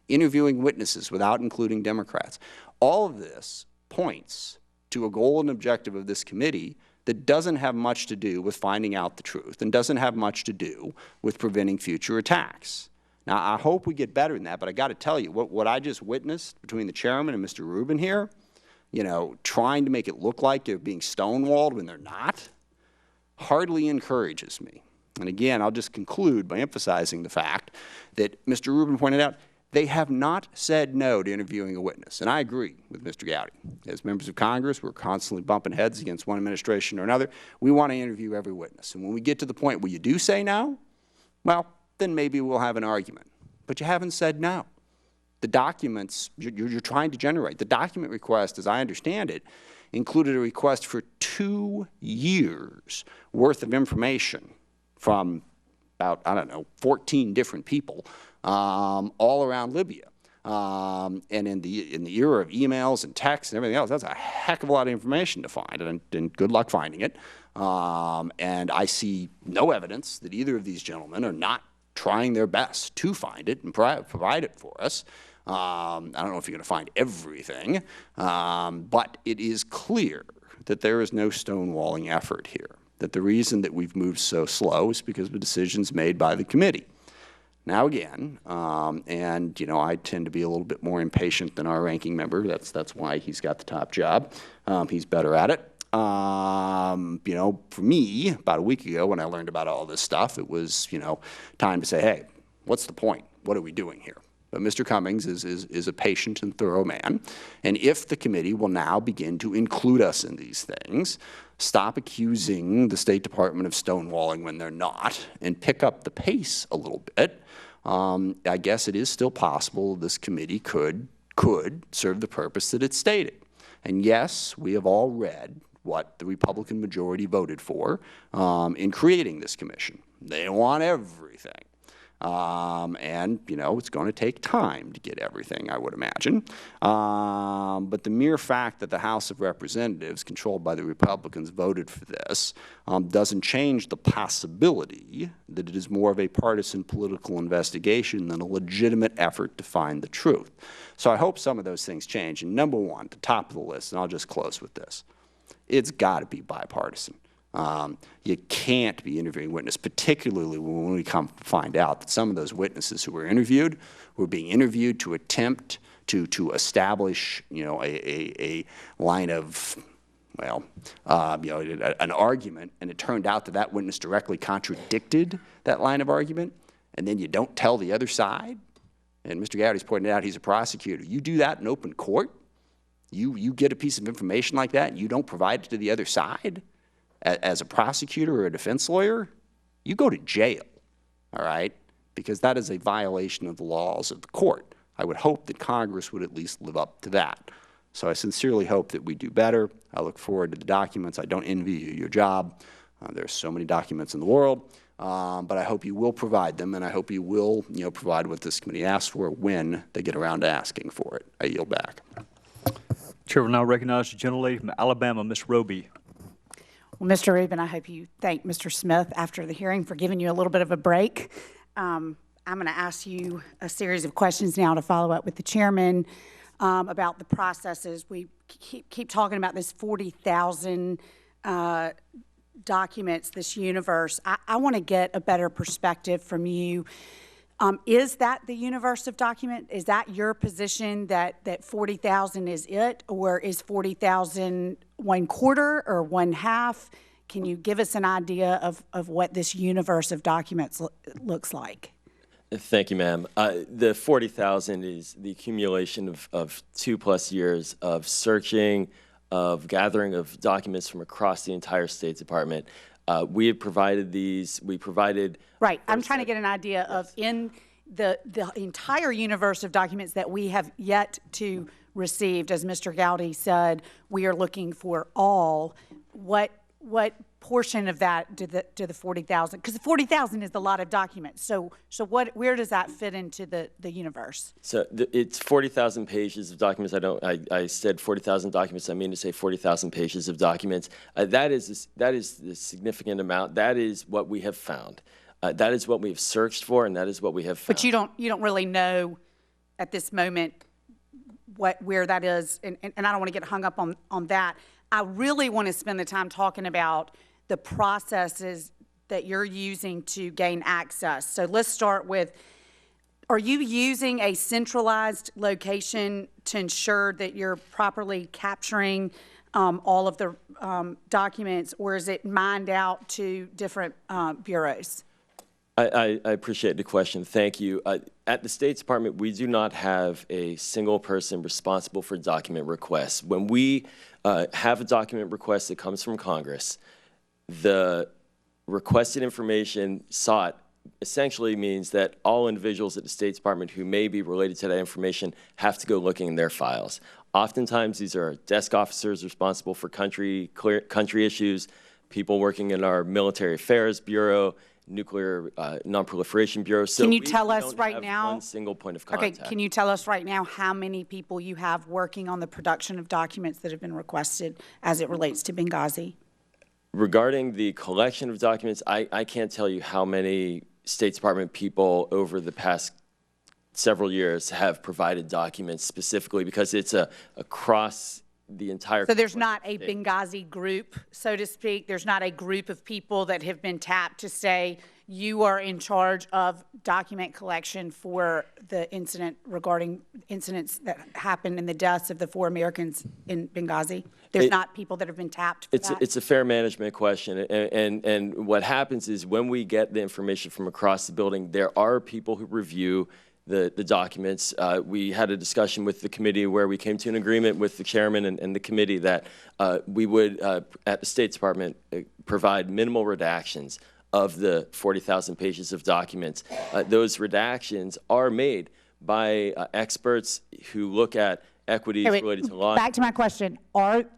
interviewing witnesses without including Democrats. All of this points to a goal and objective of this committee that doesn't have much to do with finding out the truth and doesn't have much to do with preventing future attacks. Now, I hope we get better than that, but I got to tell you, what I just witnessed between the chairman and Mr. Rubin here, you know, trying to make it look like they're being stonewalled when they're not, hardly encourages me. And again, I'll just conclude by emphasizing the fact that Mr. Rubin pointed out, they have not said no to interviewing a witness. And I agree with Mr. Gowdy. As members of Congress, we're constantly bumping heads against one administration or another. We want to interview every witness. And when we get to the point where you do say no, well, then maybe we'll have an argument. But you haven't said no. The documents you're trying to generate, the document request, as I understand it, included a request for 2 years' worth of information from about, I don't know, 14 different people all around Libya. And in the era of emails and texts and everything else, that's a heck of a lot of information to find, and good luck finding it. And I see no evidence that either of these gentlemen are not trying their best to find it and provide it for us. I don't know if you're going to find everything, but it is clear that there is no stonewalling effort here, that the reason that we've moved so slow is because of the decisions made by the committee. Now again, and you know, I tend to be a little bit more impatient than our ranking member. That's why he's got the top job. He's better at it. You know, for me, about a week ago when I learned about all this stuff, it was, you know, time to say, hey, what's the point? What are we doing here? But Mr. Cummings is a patient and thorough man, and if the committee will now begin to include us in these things, stop accusing the State Department of stonewalling when they're not, and pick up the pace a little bit, I guess it is still possible this committee could serve the purpose that it stated. And yes, we have all read what the Republican majority voted for in creating this commission. They want everything. And, you know, it's going to take time to get everything, I would imagine. But the mere fact that the House of Representatives, controlled by the Republicans, voted for this doesn't change the possibility that it is more of a partisan political investigation than a legitimate effort to find the truth. So I hope some of those things change. And number one, at the top of the list, and I'll just close with this, it's got to be bipartisan. You can't be interviewing witnesses, particularly when we come to find out that some of those witnesses who were interviewed were being interviewed to attempt to establish, you know, a line of, well, you know, an argument, and it turned out that that witness directly contradicted that line of argument. and then you don't tell the other side, and Mr. Gowdy's pointed out he's a prosecutor, you do that in open court, you get a piece of information like that and you don't provide it to the other side as a prosecutor or a defense lawyer, you go to jail, all right? Because that is a violation of the laws of the court. I would hope that Congress would at least live up to that. So I sincerely hope that we do better. I look forward to the documents. I don't envy you your job. There's so many documents in the world, but I hope you will provide them, and I hope you will, provide what this committee asks for when they get around to asking for it. I yield back. Chair will now recognize the gentlelady from Alabama, Ms. Roby. Well, Mr. Rubin, I hope you thank Mr. Smith after the hearing for giving you a little bit of a break. I'm going to ask you a series of questions now to follow up with the chairman about the processes. We keep talking about this 40,000 documents, this universe. I want to get a better perspective from you. Is that the universe of document? Is that your position that 40,000 is it, or is 40,000 one quarter or one half? Can you give us an idea of what this universe of documents looks like? Thank you, ma'am. The 40,000 is the accumulation of 2+ years of searching, of gathering of documents from across the entire State Department. We have provided these. We provided. Right. I'm trying to get an idea of in the entire universe of documents that we have yet to receive. As Mr. Gowdy said, we are looking for all. What portion of that do the 40,000? Because the 40,000 is a lot of documents. So where does that fit into the universe? So it's 40,000 pages of documents. I said 40,000 documents. I mean to say 40,000 pages of documents. That is the significant amount. That is what we have found. That is what we have searched for, and that is what we have found. But you don't really know at this moment where that is, and I don't want to get hung up on that. I really want to spend the time talking about the processes that you're using to gain access. So let's start with, are you using a centralized location to ensure that you're properly capturing all of the documents, or is it mined out to different bureaus? I appreciate the question. Thank you. At the State Department, we do not have a single person responsible for document requests. When we have a document request that comes from Congress, the requested information sought essentially means that all individuals at the State Department who may be related to that information have to go looking in their files. Oftentimes, these are desk officers responsible for country issues, people working in our Military Affairs Bureau, Nuclear Non-Proliferation Bureau. So can you tell us right now? One single point of contact. Okay, can you tell us right now how many people you have working on the production of documents that have been requested as it relates to Benghazi? Regarding the collection of documents, I can't tell you how many State Department people over the past several years have provided documents specifically, because it's across the entire. So there's not a Benghazi group, so to speak. There's not a group of people that have been tapped to say you are in charge of document collection for the incident regarding incidents that happened in the deaths of the 4 Americans in Benghazi. There's not people that have been tapped for that? It's a fair management question. And what happens is when we get the information from across the building, there are people who review the documents. We had a discussion with the committee where we came to an agreement with the chairman and the committee that we would, at the State Department, provide minimal redactions of the 40,000 pages of documents. Those redactions are made by experts who look at equities related to law. Back to my question.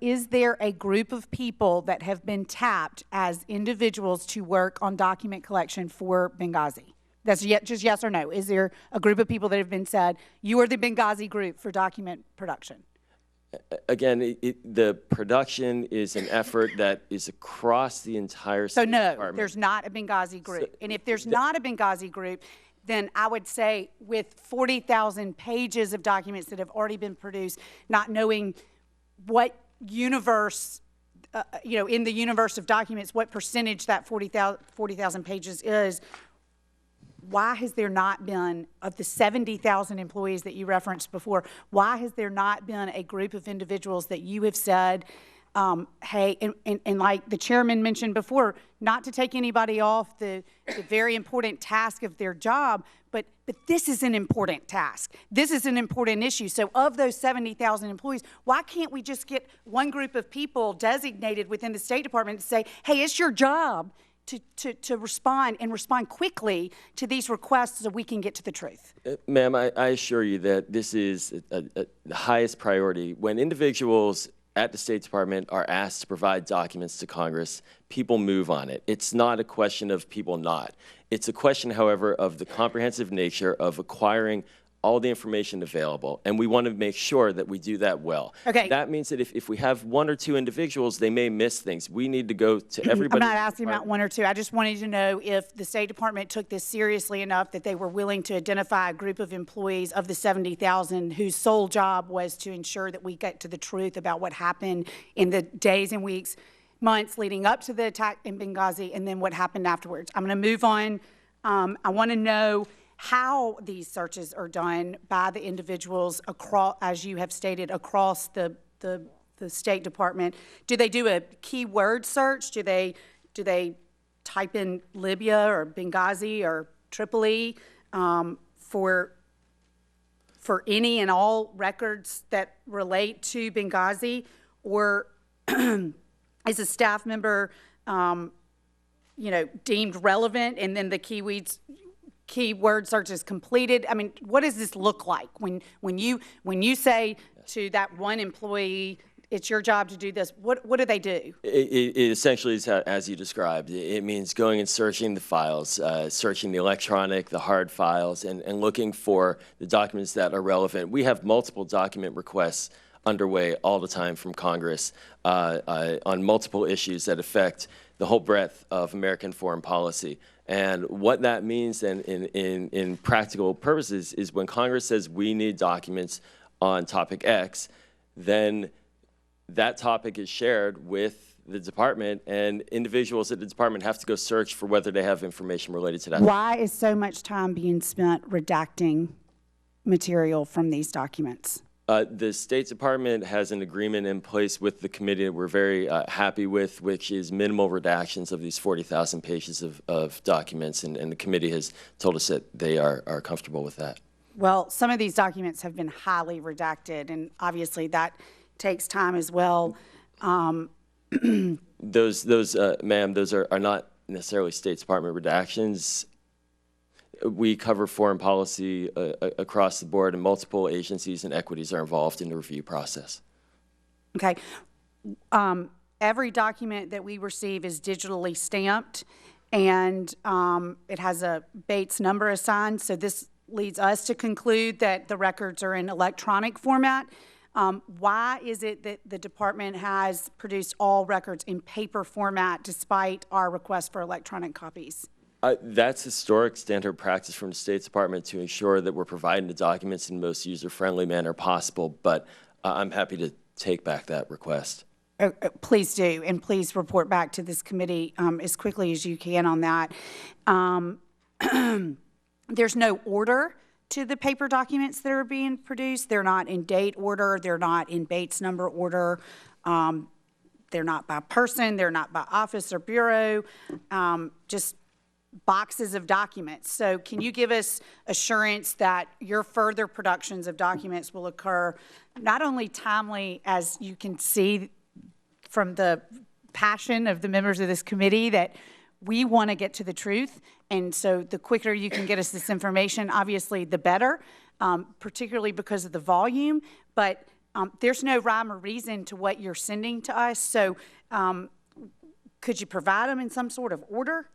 Is there a group of people that have been tapped as individuals to work on document collection for Benghazi? That's just yes or no. Is there a group of people that have been said, you are the Benghazi group for document production? Again, the production is an effort that is across the entire State Department. So no, there's not a Benghazi group. And if there's not a Benghazi group, then I would say with 40,000 pages of documents that have already been produced, not knowing what universe, in the universe of documents, what percentage that 40,000 pages is, why has there not been, of the 70,000 employees that you referenced before, why has there not been a group of individuals that you have said, hey, and like the chairman mentioned before, not to take anybody off the very important task of their job, but this is an important task. This is an important issue. So of those 70,000 employees, why can't we just get one group of people designated within the State Department to say, hey, it's your job to respond and respond quickly to these requests so we can get to the truth? Ma'am, I assure you that this is the highest priority. When individuals at the State Department are asked to provide documents to Congress, people move on it. It's not a question of people not. It's a question, however, of the comprehensive nature of acquiring all the information available, and we want to make sure that we do that well. Okay. That means that if we have one or two individuals, they may miss things. We need to go to everybody. I'm not asking about one or two. I just wanted to know if the State Department took this seriously enough that they were willing to identify a group of employees of the 70,000 whose sole job was to ensure that we get to the truth about what happened in the days and weeks, months leading up to the attack in Benghazi, and then what happened afterwards. I'm going to move on. I want to know how these searches are done by the individuals across, as you have stated, across the State Department. Do they do a keyword search? Do they type in Libya or Benghazi or Tripoli for any and all records that relate to Benghazi? Or is a staff member, deemed relevant, and then the keyword search is completed? I mean, what does this look like when you say to that one employee, it's your job to do this? What do they do? It essentially is as you described. It means going and searching the files, searching the electronic, the hard files, and looking for the documents that are relevant. We have multiple document requests underway all the time from Congress on multiple issues that affect the whole breadth of American foreign policy. And what that means in practical purposes is when Congress says we need documents on topic X, then that topic is shared with the department, and individuals at the department have to go search for whether they have information related to that. Why is so much time being spent redacting material from these documents? The State Department has an agreement in place with the committee that we're very happy with, which is minimal redactions of these 40,000 pages of documents, and the committee has told us that they are comfortable with that. Well, some of these documents have been highly redacted, and obviously that takes time as well. Ma'am, those are not necessarily State Department redactions. We cover foreign policy across the board, and multiple agencies and equities are involved in the review process. Okay. Every document that we receive is digitally stamped, and it has a Bates number assigned, so this leads us to conclude that the records are in electronic format. Why is it that the department has produced all records in paper format despite our request for electronic copies? That's historic standard practice from the State Department to ensure that we're providing the documents in the most user-friendly manner possible, but I'm happy to take back that request. Please do, and please report back to this committee as quickly as you can on that. There's no order to the paper documents that are being produced. They're not in date order. They're not in Bates number order. They're not by person. They're not by office or bureau. Just boxes of documents. So can you give us assurance that your further productions of documents will occur not only timely, as you can see from the passion of the members of this committee, that we want to get to the truth, and so the quicker you can get us this information, obviously the better, particularly because of the volume, but there's no rhyme or reason to what you're sending to us, so could you provide them in some sort of order?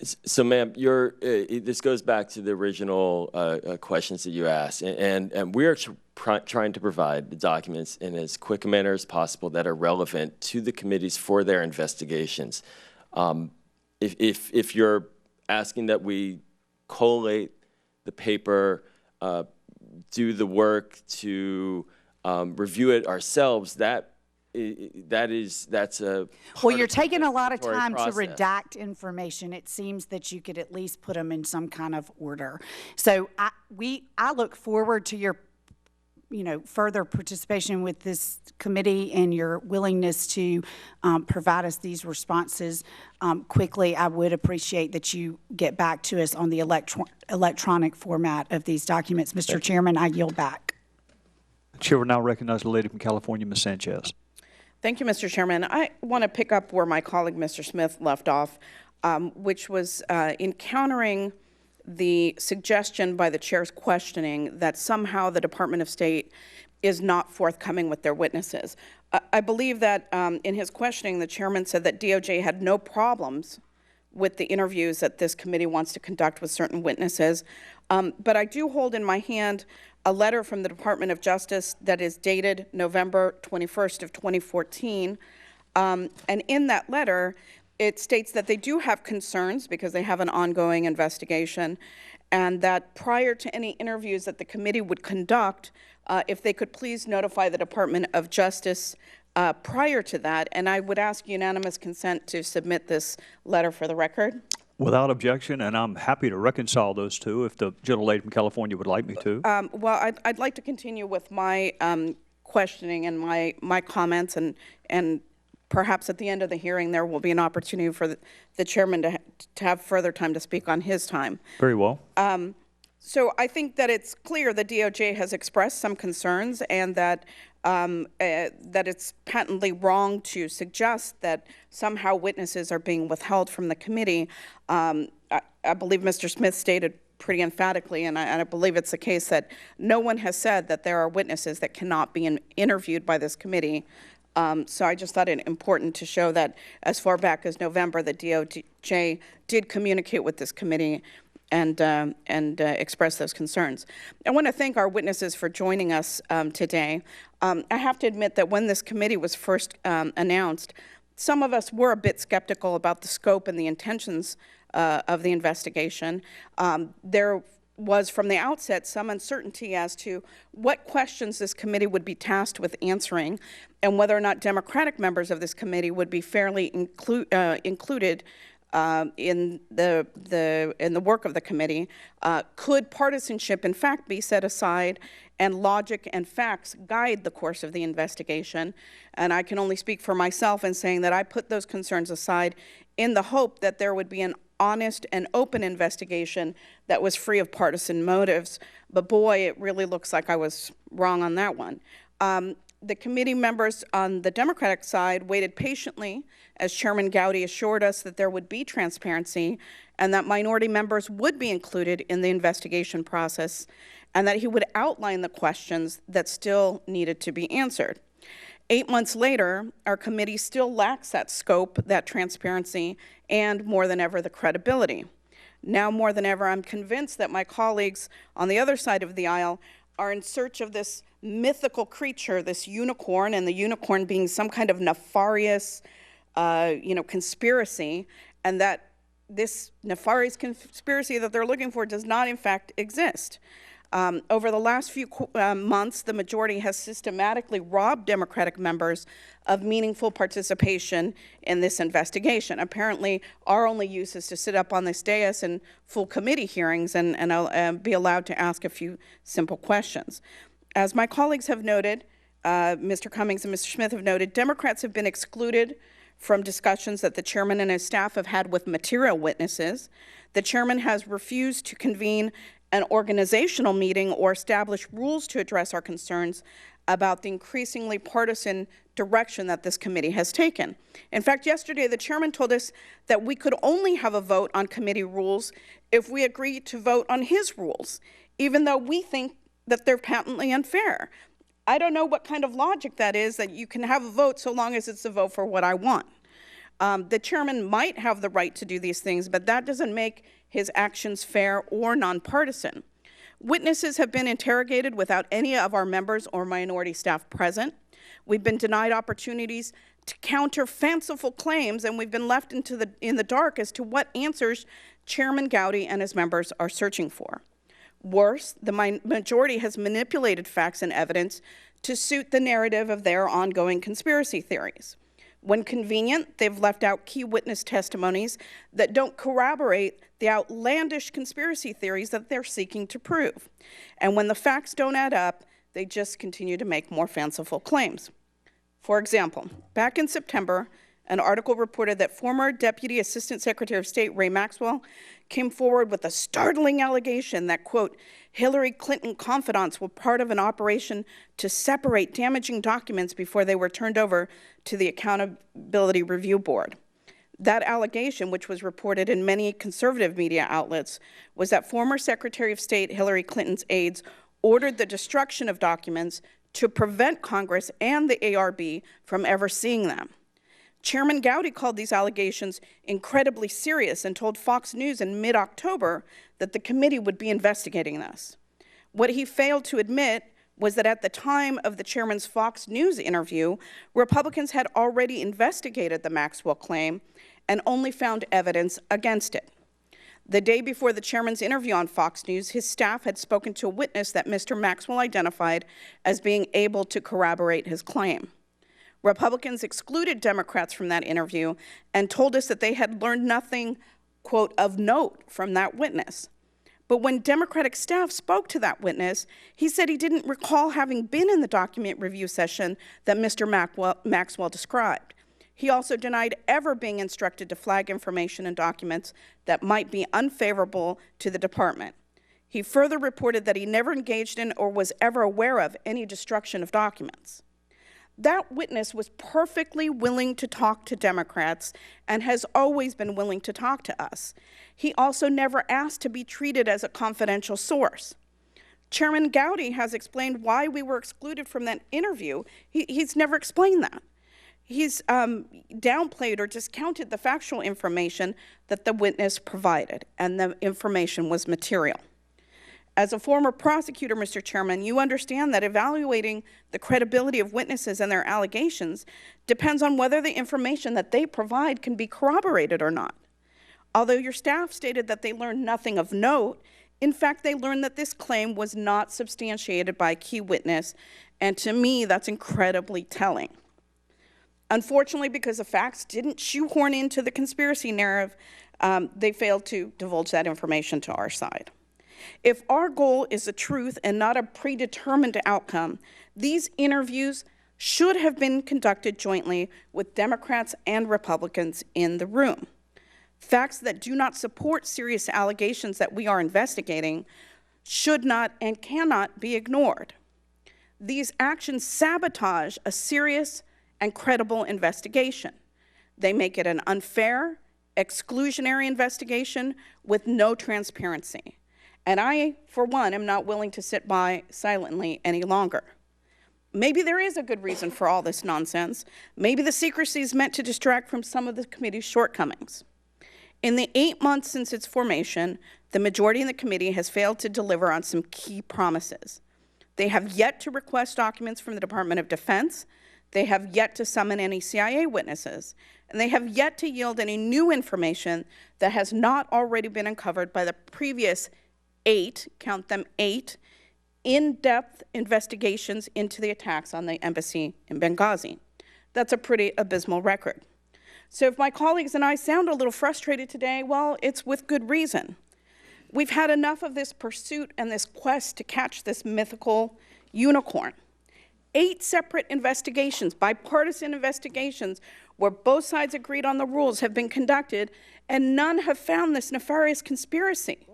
So, ma'am, this goes back to the original questions that you asked, and we are trying to provide the documents in as quick a manner as possible that are relevant to the committees for their investigations. If you're asking that we collate the paper, do the work to review it ourselves, that's a well, you're taking a lot of time to redact information. It seems that you could at least put them in some kind of order. So I look forward to your further participation with this committee and your willingness to provide us these responses quickly. I would appreciate that you get back to us on the electronic format of these documents. Mr. Chairman, I yield back. The chair will now recognize the lady from California, Ms. Sanchez. Thank you, Mr. Chairman. I want to pick up where my colleague, Mr. Smith, left off, which was in countering the suggestion by the chair's questioning that somehow the Department of State is not forthcoming with their witnesses. I believe that in his questioning, the chairman said that DOJ had no problems with the interviews that this committee wants to conduct with certain witnesses. But I do hold in my hand a letter from the Department of Justice that is dated November 21st of 2014. And in that letter, it states that they do have concerns because they have an ongoing investigation, and that prior to any interviews that the committee would conduct, if they could please notify the Department of Justice prior to that. And I would ask unanimous consent to submit this letter for the record. Without objection, and I'm happy to reconcile those two if the gentlelady from California would like me to. Well, I'd like to continue with my questioning and my comments, and perhaps at the end of the hearing there will be an opportunity for the chairman to have further time to speak on his time. Very well. So I think that it's clear that DOJ has expressed some concerns, and that that it's patently wrong to suggest that somehow witnesses are being withheld from the committee. I believe Mr. Smith stated pretty emphatically, and I believe it's the case, that no one has said that there are witnesses that cannot be interviewed by this committee. So I just thought it important to show that as far back as November, the DOJ did communicate with this committee and express those concerns. I want to thank our witnesses for joining us today. I have to admit that when this committee was first announced, some of us were a bit skeptical about the scope and the intentions of the investigation. There was from the outset some uncertainty as to what questions this committee would be tasked with answering, and whether or not Democratic members of this committee would be fairly included in the work of the committee. Could partisanship in fact be set aside and logic and facts guide the course of the investigation? And I can only speak for myself in saying that I put those concerns aside in the hope that there would be an honest and open investigation that was free of partisan motives. But boy, it really looks like I was wrong on that one. The committee members on the Democratic side waited patiently as Chairman Gowdy assured us that there would be transparency and that minority members would be included in the investigation process, and that he would outline the questions that still needed to be answered. 8 months later, our committee still lacks that scope, that transparency, and more than ever, the credibility. Now more than ever, I'm convinced that my colleagues on the other side of the aisle are in search of this mythical creature, this unicorn, and the unicorn being some kind of nefarious, conspiracy, and that this nefarious conspiracy that they're looking for does not, in fact, exist. Over the last few months, the majority has systematically robbed Democratic members of meaningful participation in this investigation. Apparently, our only use is to sit up on this dais in full committee hearings and be allowed to ask a few simple questions. As my colleagues have noted, Mr. Cummings and Mr. Smith have noted, Democrats have been excluded from discussions that the chairman and his staff have had with material witnesses. The chairman has refused to convene an organizational meeting or establish rules to address our concerns about the increasingly partisan direction that this committee has taken. In fact, yesterday the chairman told us that we could only have a vote on committee rules if we agreed to vote on his rules, even though we think that they're patently unfair. I don't know what kind of logic that is, that you can have a vote so long as it's a vote for what I want. The chairman might have the right to do these things, but that doesn't make his actions fair or nonpartisan. Witnesses have been interrogated without any of our members or minority staff present. We've been denied opportunities to counter fanciful claims, and we've been left in the dark as to what answers Chairman Gowdy and his members are searching for. Worse, the majority has manipulated facts and evidence to suit the narrative of their ongoing conspiracy theories. When convenient, they've left out key witness testimonies that don't corroborate the outlandish conspiracy theories that they're seeking to prove. And when the facts don't add up, They just continue to make more fanciful claims. For example, back in September, an article reported that former Deputy Assistant Secretary of State Ray Maxwell came forward with a startling allegation that, quote, Hillary Clinton confidants were part of an operation to separate damaging documents before they were turned over to the Accountability Review Board. That allegation, which was reported in many conservative media outlets, was that former Secretary of State Hillary Clinton's aides ordered the destruction of documents to prevent Congress and the ARB from ever seeing them. Chairman Gowdy called these allegations incredibly serious and told Fox News in mid-October that the committee would be investigating this. What he failed to admit was that at the time of the chairman's Fox News interview, Republicans had already investigated the Maxwell claim and only found evidence against it. The day before the chairman's interview on Fox News, his staff had spoken to a witness that Mr. Maxwell identified as being able to corroborate his claim. Republicans excluded Democrats from that interview and told us that they had learned nothing, quote, of note from that witness. But when Democratic staff spoke to that witness, he said he didn't recall having been in the document review session that Mr. Maxwell described. He also denied ever being instructed to flag information in documents that might be unfavorable to the department. He further reported that he never engaged in or was ever aware of any destruction of documents. That witness was perfectly willing to talk to Democrats and has always been willing to talk to us. He also never asked to be treated as a confidential source. Chairman Gowdy has explained why we were excluded from that interview. He's never explained that. He's downplayed or discounted the factual information that the witness provided, and the information was material. As a former prosecutor, Mr. Chairman, you understand that evaluating the credibility of witnesses and their allegations depends on whether the information that they provide can be corroborated or not. Although your staff stated that they learned nothing of note, in fact, they learned that this claim was not substantiated by a key witness, and to me, that's incredibly telling. Unfortunately, because the facts didn't shoehorn into the conspiracy narrative, they failed to divulge that information to our side. If our goal is the truth and not a predetermined outcome, these interviews should have been conducted jointly with Democrats and Republicans in the room. Facts that do not support serious allegations that we are investigating should not and cannot be ignored. These actions sabotage a serious and credible investigation. They make it an unfair, exclusionary investigation with no transparency. And I, for one, am not willing to sit by silently any longer. Maybe there is a good reason for all this nonsense. Maybe the secrecy is meant to distract from some of the committee's shortcomings. In the 8 months since its formation, the majority in the committee has failed to deliver on some key promises. They have yet to request documents from the Department of Defense. They have yet to summon any CIA witnesses. And they have yet to yield any new information that has not already been uncovered by the previous 8, count them 8, in-depth investigations into the attacks on the embassy in Benghazi. That's a pretty abysmal record. So if my colleagues and I sound a little frustrated today, well, it's with good reason. We've had enough of this pursuit and this quest to catch this mythical unicorn. 8 separate investigations, bipartisan investigations, where both sides agreed on the rules have been conducted, and none have found this nefarious conspiracy.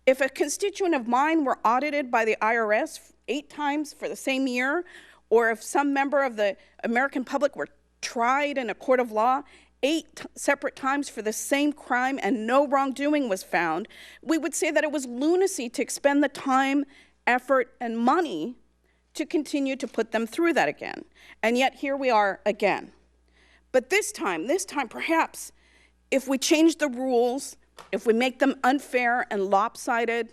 If a constituent of mine were audited by the IRS 8 times for the same year, or if some member of the American public were tried in a court of law 8 separate times for the same crime and no wrongdoing was found, we would say that it was lunacy to expend the time, effort, and money to continue to put them through that again. And yet here we are again. But this time, perhaps, if we change the rules, if we make them unfair and lopsided,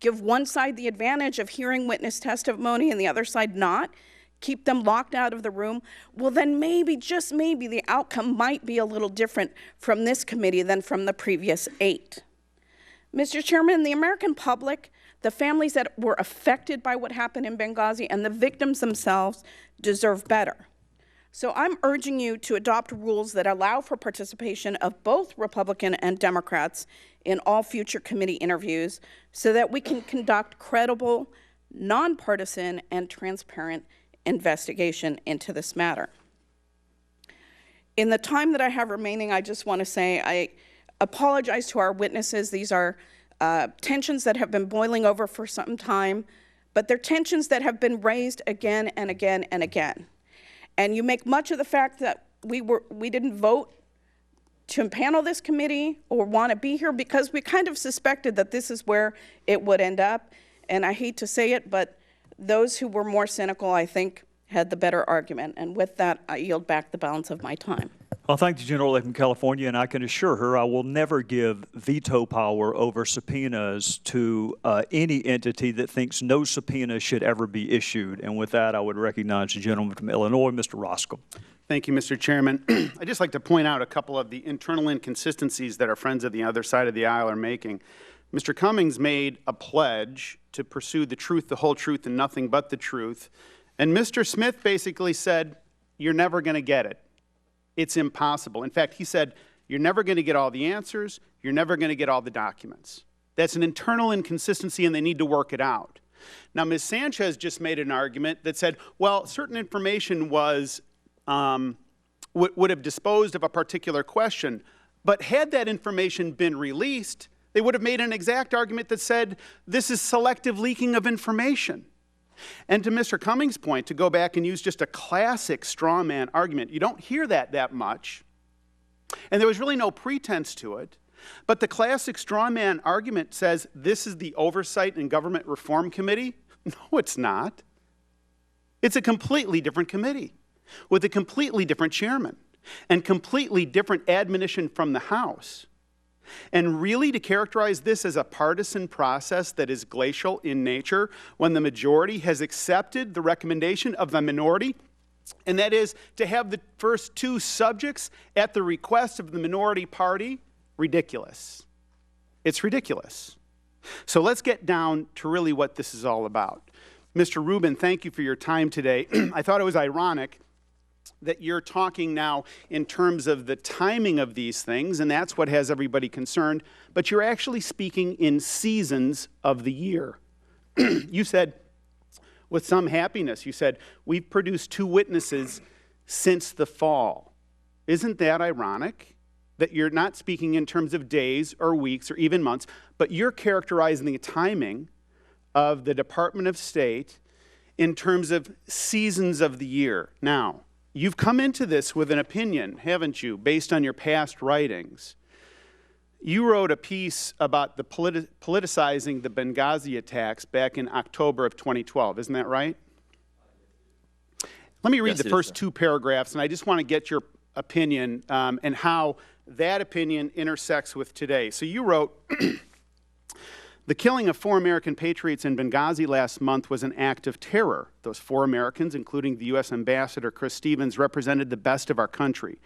give one side the advantage of hearing witness testimony and the other side not, keep them locked out of the room, well then maybe, just maybe, the outcome might be a little different from this committee than from the previous 8. Mr. Chairman, the American public, the families that were affected by what happened in Benghazi, and the victims themselves deserve better. So I'm urging you to adopt rules that allow for participation of both Republican and Democrats in all future committee interviews so that we can conduct credible, nonpartisan, and transparent investigation into this matter. In the time that I have remaining, I just want to say I apologize to our witnesses. These are tensions that have been boiling over for some time, but they're tensions that have been raised again and again and again. And you make much of the fact that we didn't vote to impanel this committee or want to be here because we kind of suspected that this is where it would end up. And I hate to say it, but those who were more cynical, I think, had the better argument. And with that, I yield back the balance of my time. Well, thank the General from California, and I can assure her I will never give veto power over subpoenas to any entity that thinks no subpoena should ever be issued. And with that, I would recognize the gentleman from Illinois, Mr. Roscoe. Thank you, Mr. Chairman. I'd just like to point out a couple of the internal inconsistencies that our friends at the other side of the aisle are making. Mr. Cummings made a pledge to pursue the truth, the whole truth, and nothing but the truth. And Mr. Smith basically said, you're never going to get it. It's impossible. In fact, he said, you're never going to get all the answers. You're never going to get all the documents. That's an internal inconsistency, and they need to work it out. Now, Ms. Sanchez just made an argument that said, well, certain information was would have disposed of a particular question. But had that information been released, they would have made an exact argument that said, this is selective leaking of information. And to Mr. Cummings' point, to go back and use just a classic straw man argument, you don't hear that much. And there was really no pretense to it. But the classic straw man argument says, this is the Oversight and Government Reform Committee. No, it's not. It's a completely different committee with a completely different chairman and completely different admonition from the House. And really to characterize this as a partisan process that is glacial in nature when the majority has accepted the recommendation of the minority, and that is to have the first two subjects at the request of the minority party, ridiculous. It's ridiculous. So let's get down to really what this is all about. Mr. Rubin, thank you for your time today. I thought it was ironic that you're talking now in terms of the timing of these things, and that's what has everybody concerned, but you're actually speaking in seasons of the year. You said, with some happiness, you said, we've produced 2 witnesses since the fall. Isn't that ironic? That you're not speaking in terms of days or weeks or even months, but you're characterizing the timing of the Department of State in terms of seasons of the year. Now, you've come into this with an opinion, haven't you, based on your past writings. You wrote a piece about the politicizing the Benghazi attacks back in October of 2012. Isn't that right? Let me read the first 2 paragraphs, and I just want to get your opinion and how that opinion intersects with today. So you wrote, the killing of 4 American patriots in Benghazi last month was an act of terror. Those 4 Americans, including the U.S. Ambassador Chris Stevens, represented the best of our country.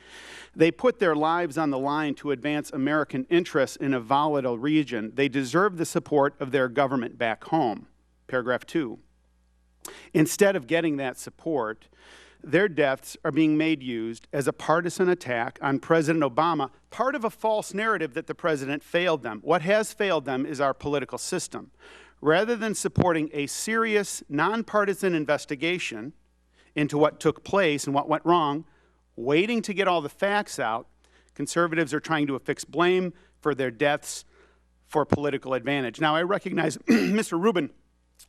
They put their lives on the line to advance American interests in a volatile region. They deserve the support of their government back home. Paragraph 2. Instead of getting that support, their deaths are being made used as a partisan attack on President Obama, part of a false narrative that the president failed them. What has failed them is our political system. Rather than supporting a serious, nonpartisan investigation into what took place and what went wrong, waiting to get all the facts out, conservatives are trying to affix blame for their deaths for political advantage. Now, I recognize, Mr. Rubin,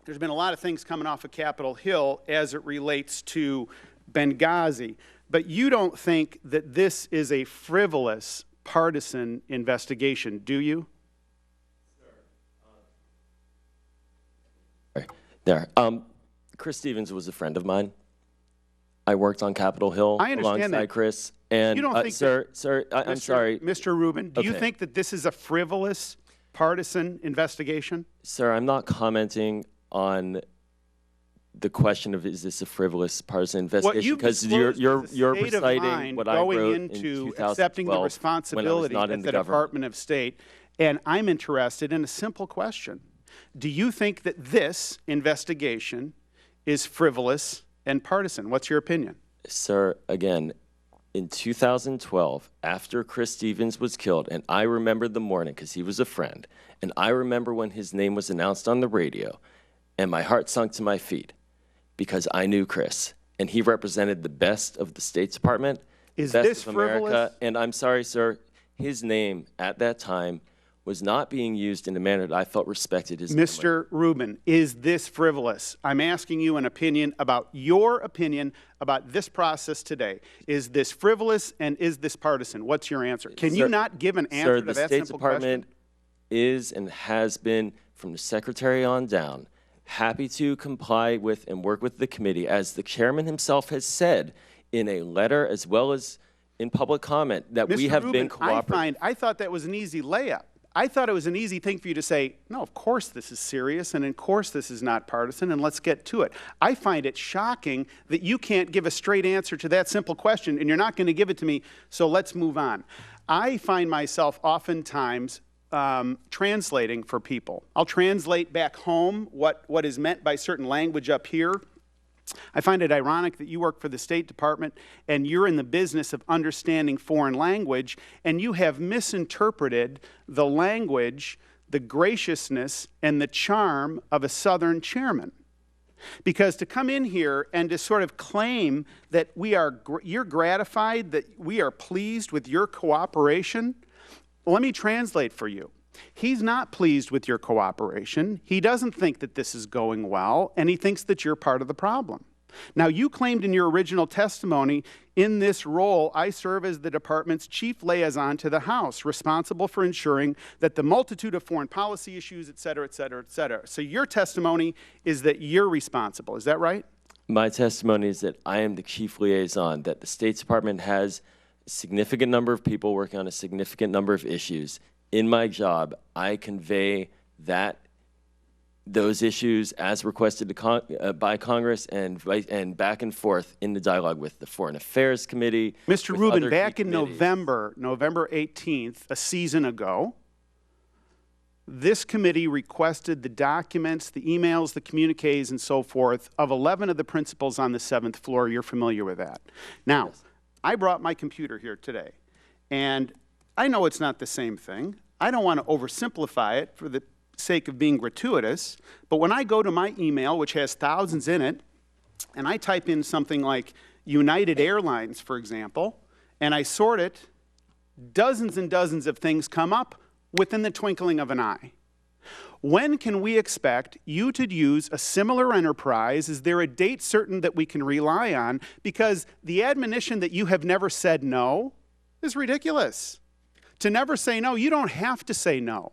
there's been a lot of things coming off of Capitol Hill as it relates to Benghazi, but you don't think that this is a frivolous partisan investigation, do you? There. Chris Stevens was a friend of mine. I worked on Capitol Hill alongside Chris. And you don't think I'm sorry. Mr. Rubin, do you think that this is a frivolous partisan investigation? Sir, I'm not commenting on the question of is this a frivolous partisan investigation, because you're reciting what I wrote in 2012 accepting the responsibility at the Department of State, and I'm interested in a simple question. Do you think that this investigation is frivolous and partisan? What's your opinion? Sir, again, in 2012, after Chris Stevens was killed, and I remember the morning because he was a friend, and I remember when his name was announced on the radio, and my heart sunk to my feet because I knew Chris, and he represented the best of the State Department, Is best this of America. frivolous? And I'm sorry, sir, his name at that time was not being used in a manner that I felt respected his memory. Mr. Rubin, is this frivolous? I'm asking you an opinion about your opinion about this process today. Is this frivolous and is this partisan? What's your answer? Can you not give an answer Sir, to the that State simple Department question? is and has been, from the Secretary on down, happy to comply with and work with the committee, as the chairman himself has said in a letter as well as in public comment, that we Mr. have Rubin, been cooperative. I thought that was an easy layup. I thought it was an easy thing for you to say, no, of course this is serious, and of course this is not partisan, and let's get to it. I find it shocking that you can't give a straight answer to that simple question, and you're not going to give it to me, so let's move on. I find myself oftentimes translating for people. I'll translate back home what is meant by certain language up here. I find it ironic that you work for the State Department and you're in the business of understanding foreign language, and you have misinterpreted the language, the graciousness, and the charm of a Southern chairman. Because to come in here and to sort of claim that you're gratified, that we are pleased with your cooperation, let me translate for you. He's not pleased with your cooperation. He doesn't think that this is going well, and he thinks that you're part of the problem. Now, you claimed in your original testimony, in this role, I serve as the department's chief liaison to the House, responsible for ensuring that the multitude of foreign policy issues, et cetera, et cetera, et cetera. So your testimony is that you're responsible. Is that right? My testimony is that I am the chief liaison, that the State Department has a significant number of people working on a significant number of issues. In my job, I convey those issues as requested by Congress and back and forth in the dialogue with the Foreign Affairs Committee. Mr. Rubin, back in November 18th, a season ago, this committee requested the documents, the emails, the communiques, and so forth of 11 of the principals on the 7th floor. You're familiar with that. Now, yes. I brought my computer here today, and I know it's not the same thing. I don't want to oversimplify it for the sake of being gratuitous, but when I go to my email, which has thousands in it, and I type in something like United Airlines, for example, and I sort it, dozens and dozens of things come up within the twinkling of an eye. When can we expect you to use a similar enterprise? Is there a date certain that we can rely on? Because the admonition that you have never said no is ridiculous. To never say no, you don't have to say no.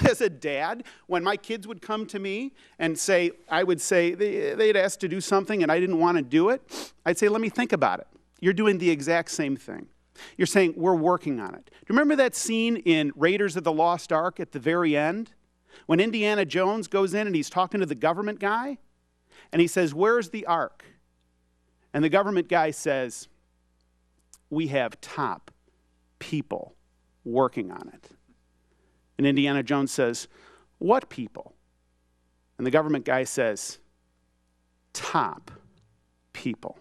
As a dad, when my kids would come to me and say, I would say, they'd ask to do something and I didn't want to do it, I'd say, let me think about it. You're doing the exact same thing. You're saying, we're working on it. Do you remember that scene in Raiders of the Lost Ark at the very end? When Indiana Jones goes in and he's talking to the government guy, and he says, where's the Ark? And the government guy says, we have top people working on it. And Indiana Jones says, what people? And the government guy says, top people.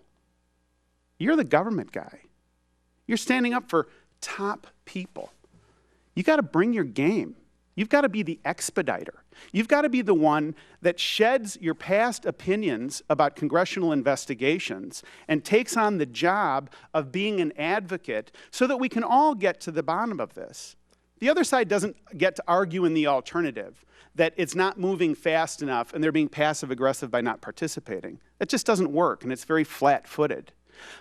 You're the government guy. You're standing up for top people. You got to bring your game. You've got to be the expediter. You've got to be the one that sheds your past opinions about congressional investigations and takes on the job of being an advocate so that we can all get to the bottom of this. The other side doesn't get to argue in the alternative, that it's not moving fast enough and they're being passive-aggressive by not participating. That just doesn't work, and it's very flat-footed.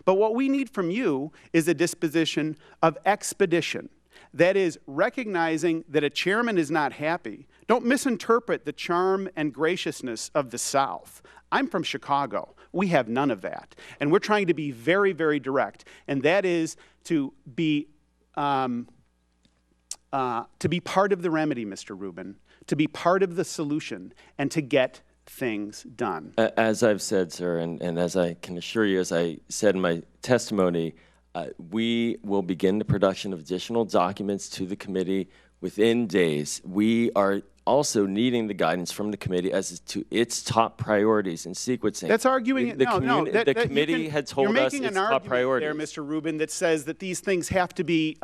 But what we need from you is a disposition of expedition. That is, recognizing that a chairman is not happy. Don't misinterpret the charm and graciousness of the South. I'm from Chicago. We have none of that. And we're trying to be very, very direct. And that is to be part of the remedy, Mr. Rubin, to be part of the solution, and to get things done. As I've said, sir, and as I can assure you, as I said in my testimony, we will begin the production of additional documents to the committee within days. We are also needing the guidance from the committee as to its top priorities and sequencing. That's arguing. The committee had told us its top priorities. You're making an argument there, Mr. Rubin, that says that these things have to be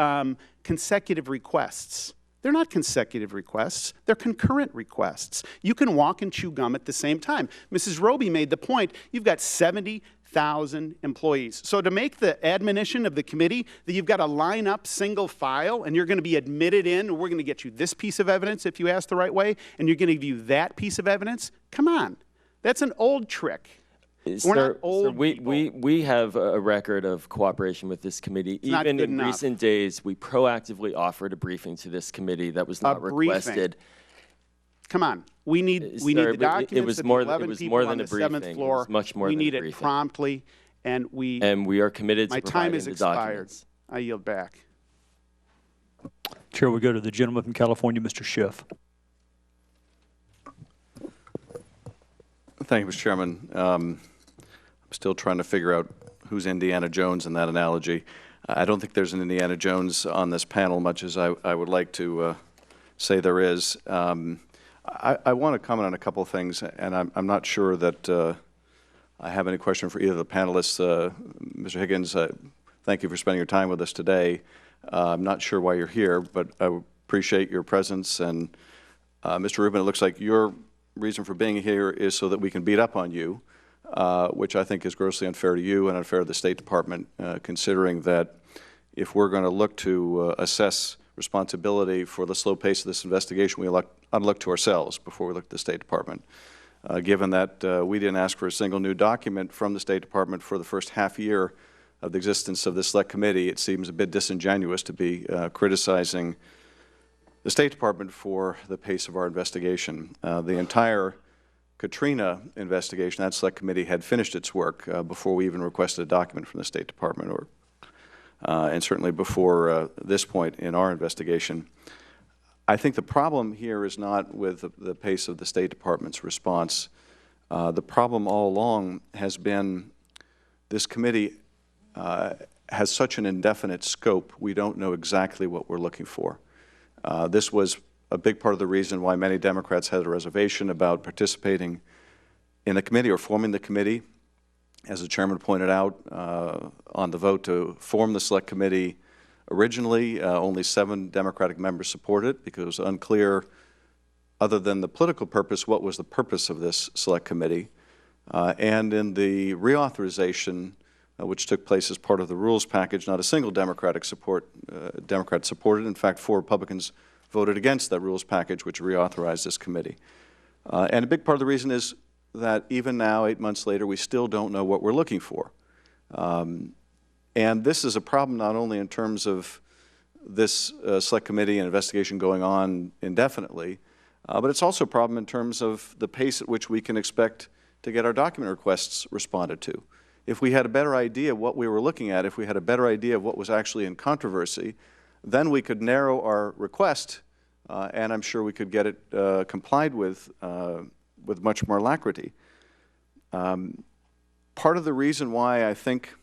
consecutive requests. They're not consecutive requests. They're concurrent requests. You can walk and chew gum at the same time. Mrs. Roby made the point, you've got 70,000 employees. So to make the admonition of the committee that you've got to line up single file and you're going to be admitted in, and we're going to get you this piece of evidence if you ask the right way, and you're going to give you that piece of evidence, come on. That's an old trick. We're not old people. We have a record of cooperation with this committee. Even in recent days, we proactively offered a briefing to this committee that was not requested. Come on, we need the documents. It was more than a briefing. It was much more than a briefing. We need it promptly, and we are committed to providing the documents. My time has expired. I yield back. Chair, we go to the gentleman from California, Mr. Schiff. Thank you, Mr. Chairman. I'm still trying to figure out who's Indiana Jones in that analogy. I don't think there's an Indiana Jones on this panel, much as I would like to say there is. I want to comment on a couple of things, and I'm not sure that I have any question for either of the panelists. Mr. Higgins, thank you for spending your time with us today. I'm not sure why you're here, but I appreciate your presence. And Mr. Rubin, it looks like your reason for being here is so that we can beat up on you, which I think is grossly unfair to you and unfair to the State Department, considering that if we're going to look to assess responsibility for the slow pace of this investigation, we ought to look to ourselves before we look at the State Department. Given that we didn't ask for a single new document from the State Department for the first half year of the existence of this select committee, it seems a bit disingenuous to be criticizing the State Department for the pace of our investigation. The entire Katrina investigation, that select committee had finished its work before we even requested a document from the State Department, and certainly before this point in our investigation. I think the problem here is not with the pace of the State Department's response. The problem all along has been this committee has such an indefinite scope, we don't know exactly what we're looking for. This was a big part of the reason why many Democrats had a reservation about participating in the committee or forming the committee. As the chairman pointed out, on the vote to form the select committee, originally only 7 Democratic members supported it because it was unclear, other than the political purpose, what was the purpose of this select committee. And in the reauthorization, which took place as part of the rules package, not a single Democrat supported. In fact, 4 Republicans voted against that rules package, which reauthorized this committee. And a big part of the reason is that even now, 8 months later, we still don't know what we're looking for. And this is a problem not only in terms of this select committee and investigation going on indefinitely, but it's also a problem in terms of the pace at which we can expect to get our document requests responded to. If we had a better idea of what we were looking at, if we had a better idea of what was actually in controversy, then we could narrow our request, and I'm sure we could get it complied with much more alacrity. Part of the reason why I think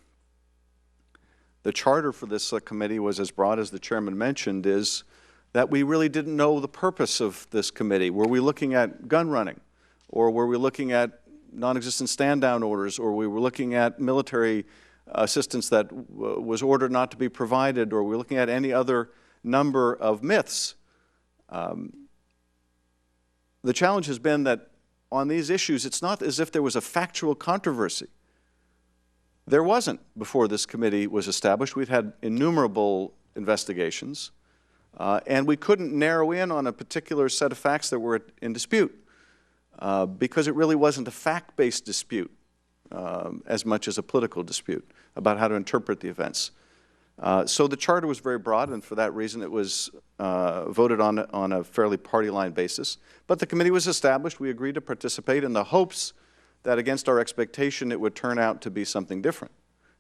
the charter for this select committee was as broad as the chairman mentioned is that we really didn't know the purpose of this committee. Were we looking at gun running, or were we looking at non-existent stand-down orders, or we were looking at military assistance that was ordered not to be provided, or we were looking at any other number of myths. The challenge has been that on these issues, it's not as if there was a factual controversy. There wasn't before this committee was established. We'd had innumerable investigations, and we couldn't narrow in on a particular set of facts that were in dispute. Because it really wasn't a fact-based dispute as much as a political dispute about how to interpret the events. So the charter was very broad, and for that reason it was voted on a fairly party-line basis. But the committee was established. We agreed to participate in the hopes that against our expectation it would turn out to be something different.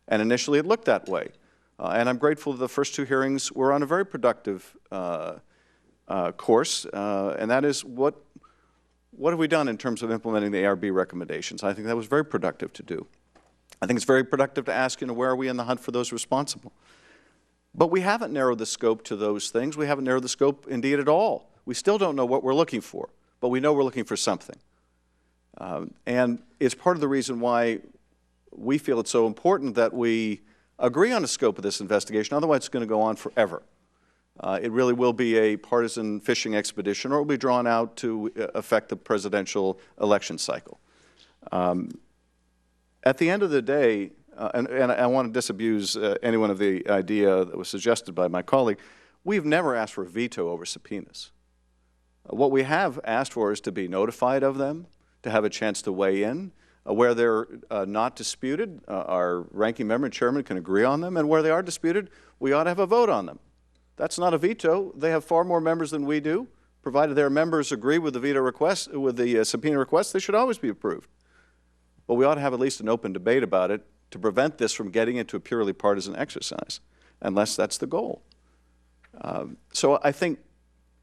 And initially it looked that way. And I'm grateful that the first 2 hearings were on a very productive course, and that is what have we done in terms of implementing the ARB recommendations? I think that was very productive to do. I think it's very productive to ask, where are we in the hunt for those responsible? But we haven't narrowed the scope to those things. We haven't narrowed the scope, indeed, at all. We still don't know what we're looking for, but we know we're looking for something. And it's part of the reason why we feel it's so important that we agree on the scope of this investigation. Otherwise, it's going to go on forever. It really will be a partisan fishing expedition, or it will be drawn out to affect the presidential election cycle. At the end of the day, and I want to disabuse anyone of the idea that was suggested by my colleague, we've never asked for a veto over subpoenas. What we have asked for is to be notified of them, to have a chance to weigh in. Where they're not disputed, our ranking member and chairman can agree on them, and where they are disputed, we ought to have a vote on them. That's not a veto. They have far more members than we do. Provided their members agree with the veto request, with the subpoena request, they should always be approved. But we ought to have at least an open debate about it to prevent this from getting into a purely partisan exercise, unless that's the goal. So I think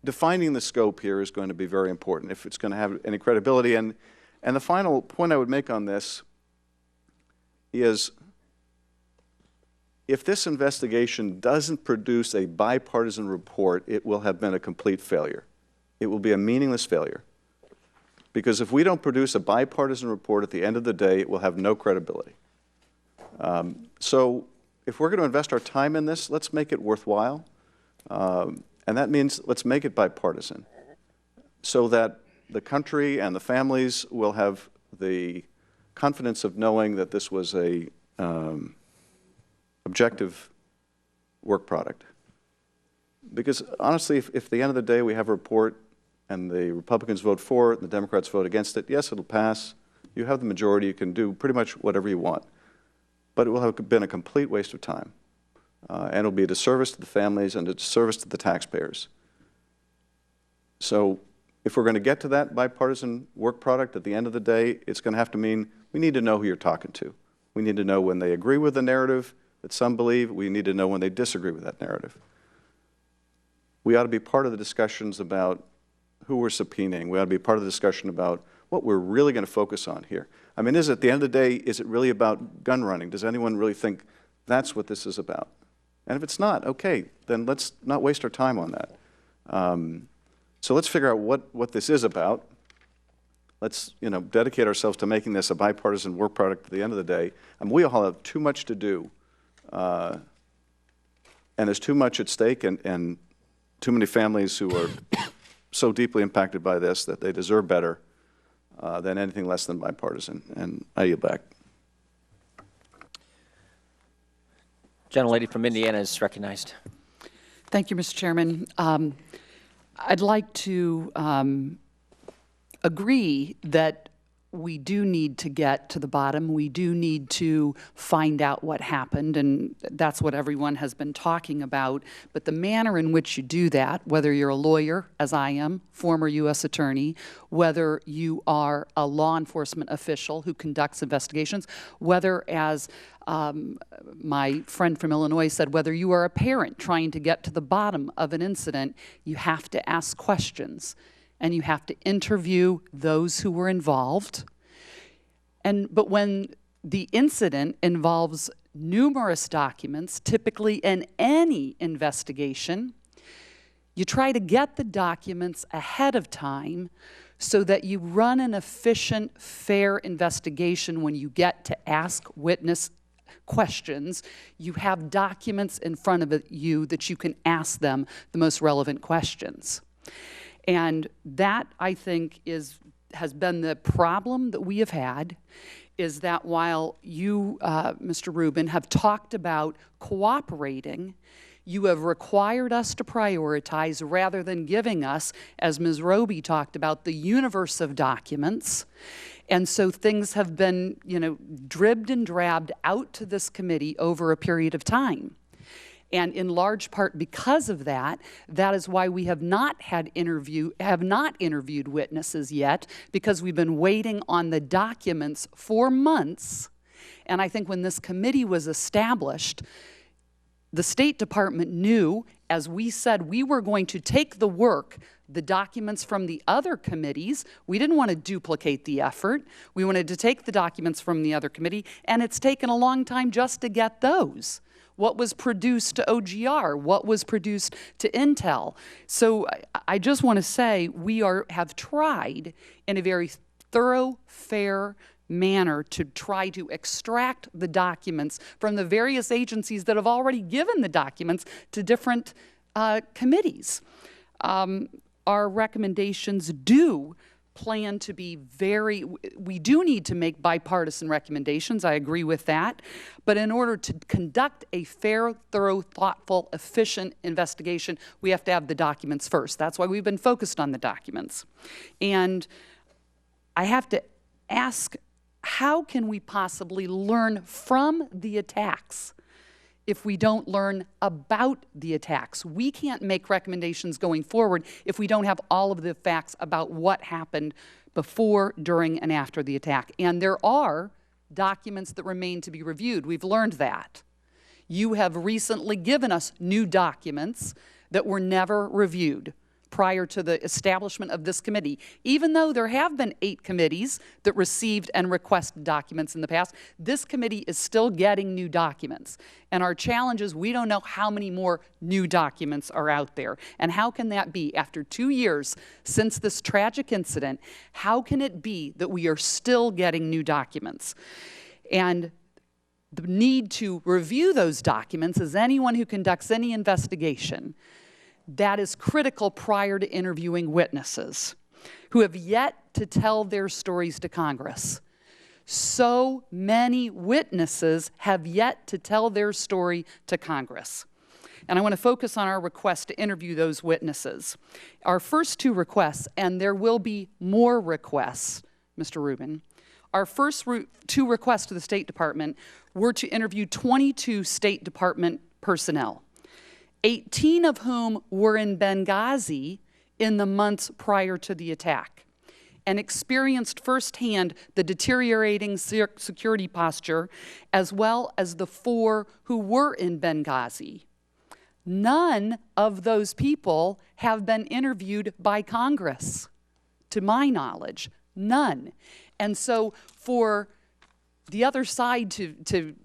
defining the scope here is going to be very important if it's going to have any credibility. And the final point I would make on this is, if this investigation doesn't produce a bipartisan report, it will have been a complete failure. It will be a meaningless failure. Because if we don't produce a bipartisan report at the end of the day, it will have no credibility. So if we're going to invest our time in this, let's make it worthwhile. And that means let's make it bipartisan so that the country and the families will have the confidence of knowing that this was a objective work product. Because honestly, if at the end of the day we have a report and the Republicans vote for it and the Democrats vote against it, yes, it'll pass. You have the majority. You can do pretty much whatever you want. But it will have been a complete waste of time. And it'll be a disservice to the families and a disservice to the taxpayers. So if we're going to get to that bipartisan work product at the end of the day, it's going to have to mean we need to know who you're talking to. We need to know when they agree with the narrative that some believe. We need to know when they disagree with that narrative. We ought to be part of the discussions about who we're subpoenaing. We ought to be part of the discussion about what we're really going to focus on here. I mean, at the end of the day, is it really about gun running? Does anyone really think that's what this is about? And if it's not, okay, then let's not waste our time on that. So let's figure out what this is about. Let's dedicate ourselves to making this a bipartisan work product at the end of the day. And we all have too much to do. And there's too much at stake and too many families who are so deeply impacted by this that they deserve better than anything less than bipartisan. And I yield back. Gentlelady from Indiana is recognized. Thank you, Mr. Chairman. I'd like to agree that we do need to get to the bottom. We do need to find out what happened, and that's what everyone has been talking about. But the manner in which you do that, whether you're a lawyer, as I am, former U.S. attorney, whether you are a law enforcement official who conducts investigations, whether, as my friend from Illinois said, whether you are a parent trying to get to the bottom of an incident, you have to ask questions. And you have to interview those who were involved. But when the incident involves numerous documents, typically in any investigation, you try to get the documents ahead of time so that you run an efficient, fair investigation. When you get to ask witness questions, you have documents in front of you that you can ask them the most relevant questions. And that, I think, has been the problem that we have had, is that while you, Mr. Rubin, have talked about cooperating, you have required us to prioritize rather than giving us, as Ms. Roby talked about, the universe of documents. And so things have been, dribbed and drabbed out to this committee over a period of time. And in large part because of that, that is why we have not interviewed witnesses yet, because we've been waiting on the documents for months. And I think when this committee was established, the State Department knew, as we said, we were going to take the work, the documents from the other committees. We didn't want to duplicate the effort. We wanted to take the documents from the other committee, and it's taken a long time just to get those. What was produced to OGR, what was produced to Intel. So I just want to say we have tried in a very thorough, fair manner to try to extract the documents from the various agencies that have already given the documents to different committees. Our recommendations do plan to be we do need to make bipartisan recommendations, I agree with that, but in order to conduct a fair, thorough, thoughtful, efficient investigation, we have to have the documents first. That's why we've been focused on the documents. And I have to ask, how can we possibly learn from the attacks if we don't learn about the attacks? We can't make recommendations going forward if we don't have all of the facts about what happened before, during, and after the attack. And there are documents that remain to be reviewed. We've learned that. You have recently given us new documents that were never reviewed prior to the establishment of this committee. Even though there have been 8 committees that received and requested documents in the past, this committee is still getting new documents. And our challenge is we don't know how many more new documents are out there. And how can that be? After 2 years since this tragic incident, how can it be that we are still getting new documents? And the need to review those documents, as anyone who conducts any investigation, that is critical prior to interviewing witnesses who have yet to tell their stories to Congress. So many witnesses have yet to tell their story to Congress. And I want to focus on our request to interview those witnesses. Our first 2 requests, and there will be more requests, Mr. Rubin, our first 2 requests to the State Department were to interview 22 State Department personnel, 18 of whom were in Benghazi in the months prior to the attack and experienced firsthand the deteriorating security posture, as well as the 4 who were in Benghazi. None of those people have been interviewed by Congress, to my knowledge, none. And so for the other side to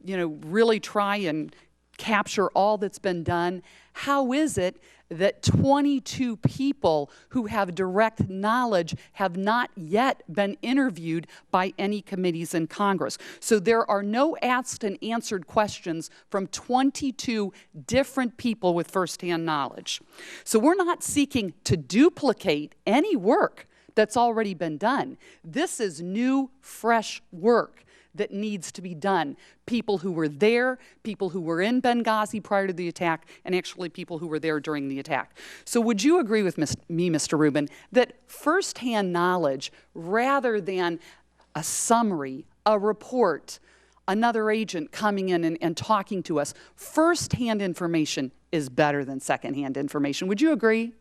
really try and capture all that's been done, how is it that 22 people who have direct knowledge have not yet been interviewed by any committees in Congress? So there are no asked and answered questions from 22 different people with firsthand knowledge. So we're not seeking to duplicate any work that's already been done. This is new, fresh work that needs to be done. People who were there, people who were in Benghazi prior to the attack, and actually people who were there during the attack. So would you agree with me, Mr. Rubin, that firsthand knowledge, rather than a summary, a report, another agent coming in and talking to us, firsthand information is better than secondhand information? Would you agree?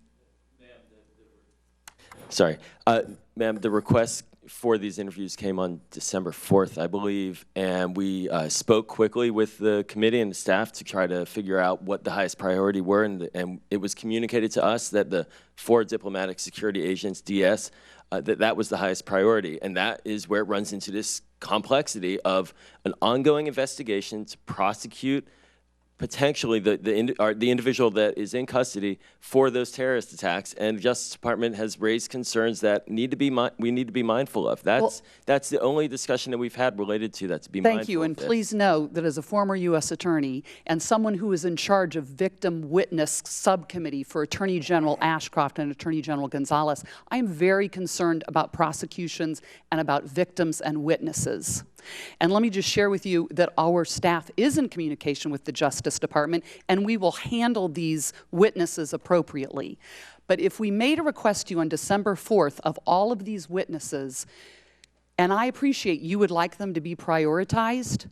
Sorry. Ma'am, the request for these interviews came on December 4th, I believe, and we spoke quickly with the committee and the staff to try to figure out what the highest priority were, and it was communicated to us that the 4 diplomatic security agents, DS, that was the highest priority, and that is where it runs into this complexity of an ongoing investigation to prosecute potentially the individual that is in custody for those terrorist attacks, and the Justice Department has raised concerns that we need to be mindful of. That's the only discussion that we've had related to that, to be mindful of. Thank you, and please know that as a former U.S. attorney and someone who is in charge of victim witness subcommittee for Attorney General Ashcroft and Attorney General Gonzalez, I am very concerned about prosecutions and about victims and witnesses. And let me just share with you that our staff is in communication with the Justice Department, and we will handle these witnesses appropriately. But if we made a request to you on December 4th of all of these witnesses, and I appreciate you would like them to be prioritized,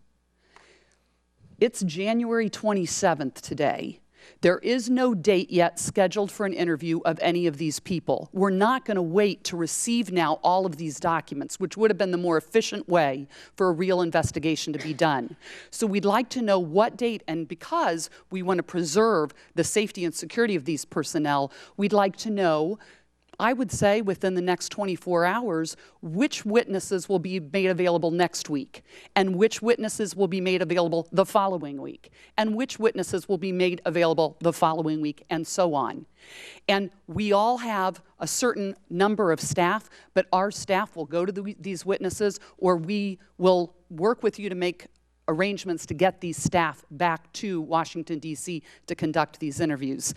it's January 27th today. There is no date yet scheduled for an interview of any of these people. We're not going to wait to receive now all of these documents, which would have been the more efficient way for a real investigation to be done. So we'd like to know what date, and because we want to preserve the safety and security of these personnel, we'd like to know, I would say within the next 24 hours, which witnesses will be made available next week, and which witnesses will be made available the following week, and which witnesses will be made available the following week, and so on. And we all have a certain number of staff, but our staff will go to these witnesses, or we will work with you to make arrangements to get these staff back to Washington, D.C. to conduct these interviews.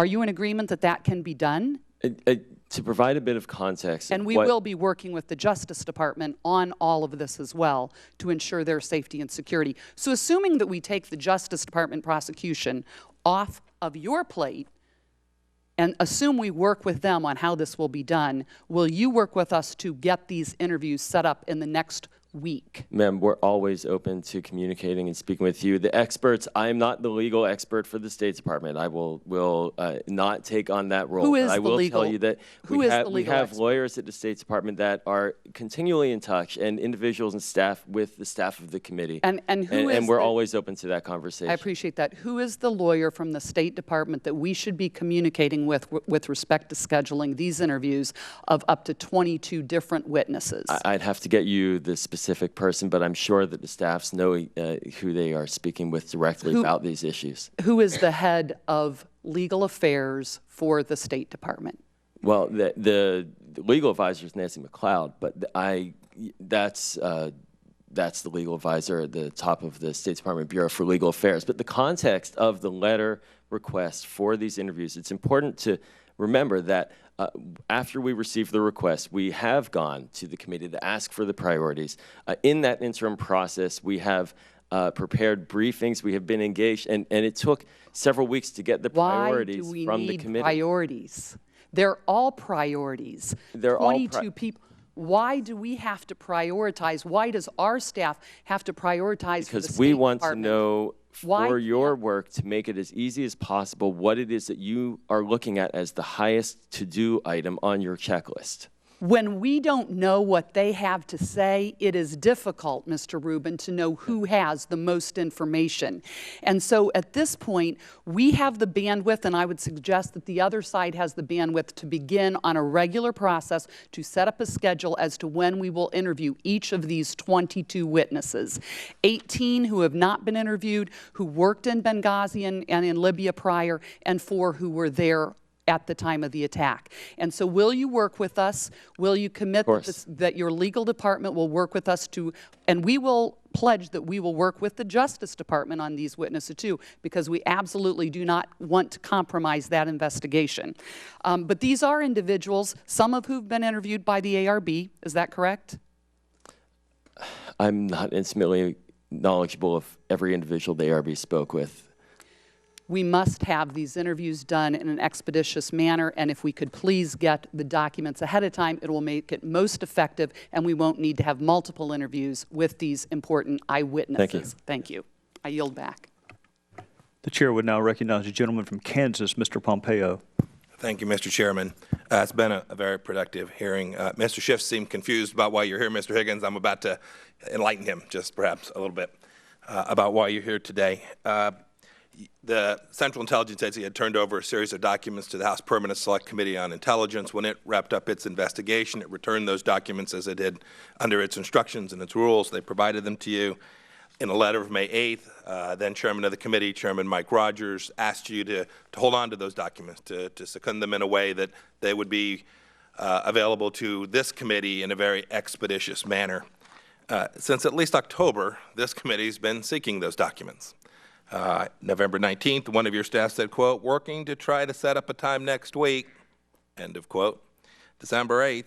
Are you in agreement that that can be done? To provide a bit of context. And we will be working with the Justice Department on all of this as well to ensure their safety and security. So assuming that we take the Justice Department prosecution off of your plate and assume we work with them on how this will be done, will you work with us to get these interviews set up in the next week? Ma'am, we're always open to communicating and speaking with you. The experts, I am not the legal expert for the State Department. I will not take on that role. Who is I will tell you that we have lawyers at the State Department that are continually in touch, and individuals and staff with the staff of the committee. And we're always open to that conversation. I appreciate that. Who is the lawyer from the State Department that we should be communicating with respect to scheduling these interviews of up to 22 different witnesses? I'd have to get you the specific person, but I'm sure that the staffs know who they are speaking with directly about these issues. Who is the head of legal affairs for the State Department? Well, the legal advisor is Nancy McLeod, but that's the legal advisor at the top of the State Department Bureau for Legal Affairs. But the context of the letter request for these interviews, it's important to remember that after we received the request, we have gone to the committee to ask for the priorities. In that interim process, we have prepared briefings. We have been engaged, and it took several weeks to get the priorities from the committee. Why do we need priorities? They're all priorities. They're 22 people. Why do we have to prioritize? Why does our staff have to prioritize for the State Department? Because we want to know for your work to make it as easy as possible what it is that you are looking at as the highest to-do item on your checklist. When we don't know what they have to say, it is difficult, Mr. Rubin, to know who has the most information. And so at this point, we have the bandwidth, and I would suggest that the other side has the bandwidth to begin on a regular process to set up a schedule as to when we will interview each of these 22 witnesses. 18 who have not been interviewed, who worked in Benghazi and in Libya prior, and 4 who were there at the time of the attack. And so will you work with us? Will you commit that your legal department will work with us to, and we will pledge that we will work with the Justice Department on these witnesses too, because we absolutely do not want to compromise that investigation. But these are individuals, some of who've been interviewed by the ARB, is that correct? I'm not intimately knowledgeable of every individual the ARB spoke with. We must have these interviews done in an expeditious manner, and if we could please get the documents ahead of time, it will make it most effective, and we won't need to have multiple interviews with these important eyewitnesses. Thank you. Thank you. I yield back. The chair would now recognize the gentleman from Kansas, Mr. Pompeo. Thank you, Mr. Chairman. It's been a very productive hearing. Mr. Schiff seemed confused about why you're here, Mr. Higgins. I'm about to enlighten him just perhaps a little bit about why you're here today. The Central Intelligence Agency had turned over a series of documents to the House Permanent Select Committee on Intelligence. When it wrapped up its investigation, it returned those documents as it did under its instructions and its rules. They provided them to you in a letter of May 8th. Then Chairman of the committee, Chairman Mike Rogers, asked you to hold on to those documents, to second them in a way that they would be available to this committee in a very expeditious manner. Since at least October, this committee's been seeking those documents. November 19th, one of your staff said, quote, working to try to set up a time next week, end of quote. December 8th,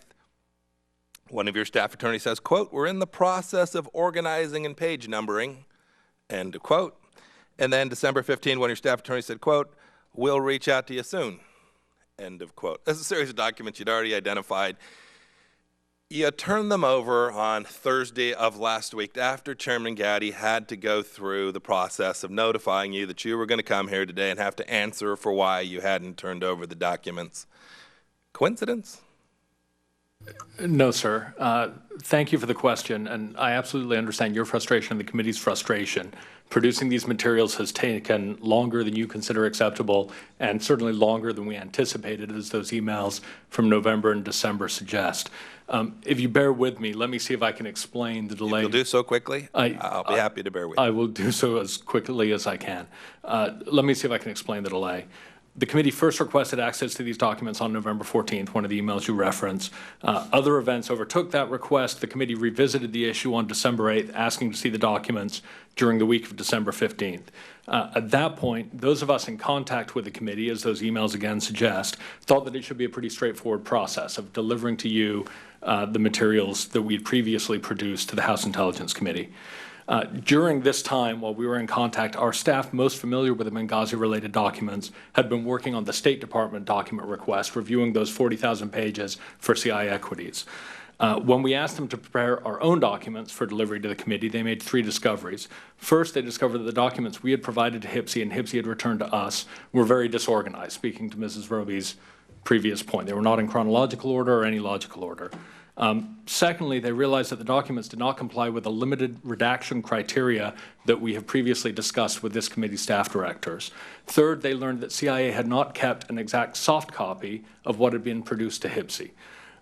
one of your staff attorneys says, quote, we're in the process of organizing and page numbering, end of quote. And then December 15th, one of your staff attorneys said, quote, we'll reach out to you soon, end of quote. That's a series of documents you'd already identified. You turned them over on Thursday of last week after Chairman Gowdy had to go through the process of notifying you that you were going to come here today and have to answer for why you hadn't turned over the documents. Coincidence? No, sir. Thank you for the question, and I absolutely understand your frustration and the committee's frustration. Producing these materials has taken longer than you consider acceptable, and certainly longer than we anticipated, as those emails from November and December suggest. If you bear with me, let me see if I can explain the delay. You'll do so quickly? I'll be happy to bear with you. I will do so as quickly as I can. Let me see if I can explain the delay. The committee first requested access to these documents on November 14th, one of the emails you reference. Other events overtook that request. The committee revisited the issue on December 8th, asking to see the documents during the week of December 15th. At that point, those of us in contact with the committee, as those emails again suggest, thought that it should be a pretty straightforward process of delivering to you the materials that we had previously produced to the House Intelligence Committee. During this time, while we were in contact, our staff most familiar with the Benghazi-related documents had been working on the State Department document request, reviewing those 40,000 pages for CIA equities. When we asked them to prepare our own documents for delivery to the committee, they made 3 discoveries. First, they discovered that the documents we had provided to HPSI and HPSI had returned to us were very disorganized, speaking to Mrs. Roby's previous point. They were not in chronological order or any logical order. Secondly, they realized that the documents did not comply with the limited redaction criteria that we have previously discussed with this committee's staff directors. Third, they learned that CIA had not kept an exact soft copy of what had been produced to HPSI.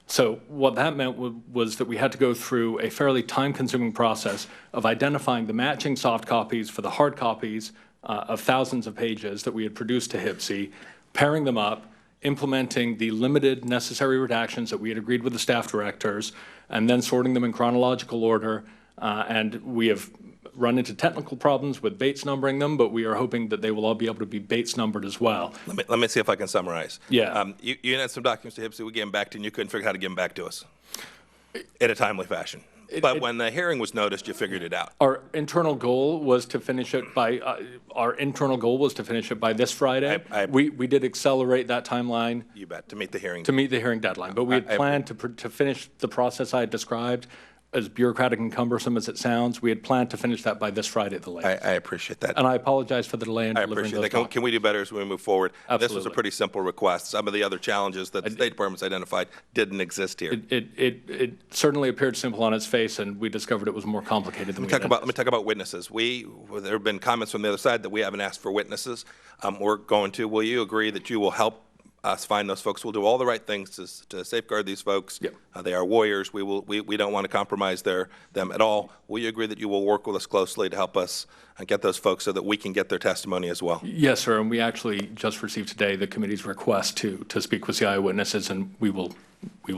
So what that meant was that we had to go through a fairly time-consuming process of identifying the matching soft copies for the hard copies of thousands of pages that we had produced to HPSI, pairing them up, implementing the limited necessary redactions that we had agreed with the staff directors, and then sorting them in chronological order. And we have run into technical problems with Bates numbering them, but we are hoping that they will all be able to be Bates numbered as well. Let me see if I can summarize. Yeah. You had some documents to HPSI, we gave them back to you, and you couldn't figure out how to give them back to us in a timely fashion. But when the hearing was noticed, you figured it out. Our internal goal was to finish it by this Friday. We did accelerate that timeline. You bet, to meet the hearing. To meet the hearing deadline. But we had planned to finish the process I had described. As bureaucratic and cumbersome as it sounds, we had planned to finish that by this Friday at the latest. I appreciate that. And I apologize for the delay in delivering those documents. Can we do better as we move forward? Absolutely. This was a pretty simple request. Some of the other challenges that the State Department's identified didn't exist here. It certainly appeared simple on its face, and we discovered it was more complicated than we had. Let me talk about witnesses. There have been comments from the other side that we haven't asked for witnesses. We're going to. Will you agree that you will help us find those folks? We'll do all the right things to safeguard these folks. Yep. They are warriors. We don't want to compromise them at all. Will you agree that you will work with us closely to help us get those folks so that we can get their testimony as well? Yes, sir. And we actually just received today the committee's request to speak with CIA witnesses, and we will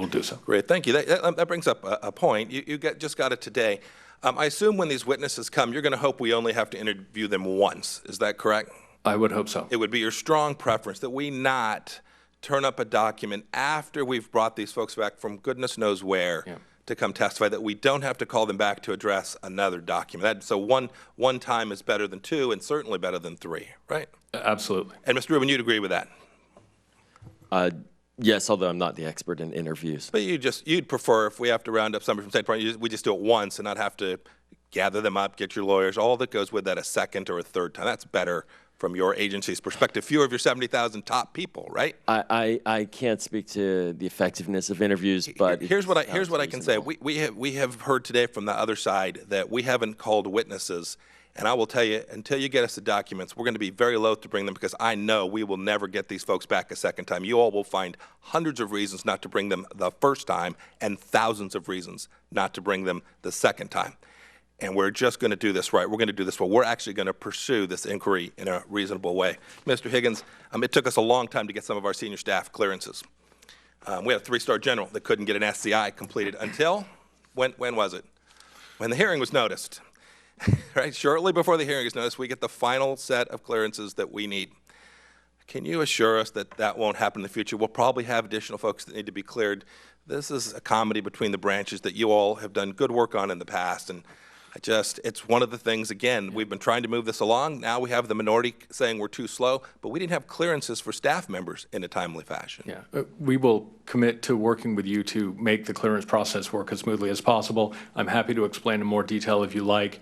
do so. Great. Thank you. That brings up a point. You just got it today. I assume when these witnesses come, you're going to hope we only have to interview them once. Is that correct? I would hope so. It would be your strong preference that we not turn up a document after we've brought these folks back from goodness knows where to come testify, that we don't have to call them back to address another document. So one time is better than 2 and certainly better than 3, right? Absolutely. And Mr. Rubin, you'd agree with that? Yes, although I'm not the expert in interviews. But you'd prefer, if we have to round up somebody from State Department, we just do it once and not have to gather them up, get your lawyers, all that goes with that a second or a third time. That's better from your agency's perspective. Fewer of your 70,000 top people, right? I can't speak to the effectiveness of interviews, but here's what I can say. We have heard today from the other side that we haven't called witnesses, and I will tell you, until you get us the documents, we're going to be very loath to bring them, because I know we will never get these folks back a second time. You all will find hundreds of reasons not to bring them the first time and thousands of reasons not to bring them the second time. And we're just going to do this right. We're going to do this well. We're actually going to pursue this inquiry in a reasonable way. Mr. Higgins, it took us a long time to get some of our senior staff clearances. We had a 3-star general that couldn't get an SCI completed until, when was it? When the hearing was noticed. Right? Shortly before the hearing is noticed, we get the final set of clearances that we need. Can you assure us that that won't happen in the future? We'll probably have additional folks that need to be cleared. This is a comedy between the branches that you all have done good work on in the past, and it's one of the things, again, we've been trying to move this along. Now we have the minority saying we're too slow, but we didn't have clearances for staff members in a timely fashion. Yeah, we will commit to working with you to make the clearance process work as smoothly as possible. I'm happy to explain in more detail, if you like,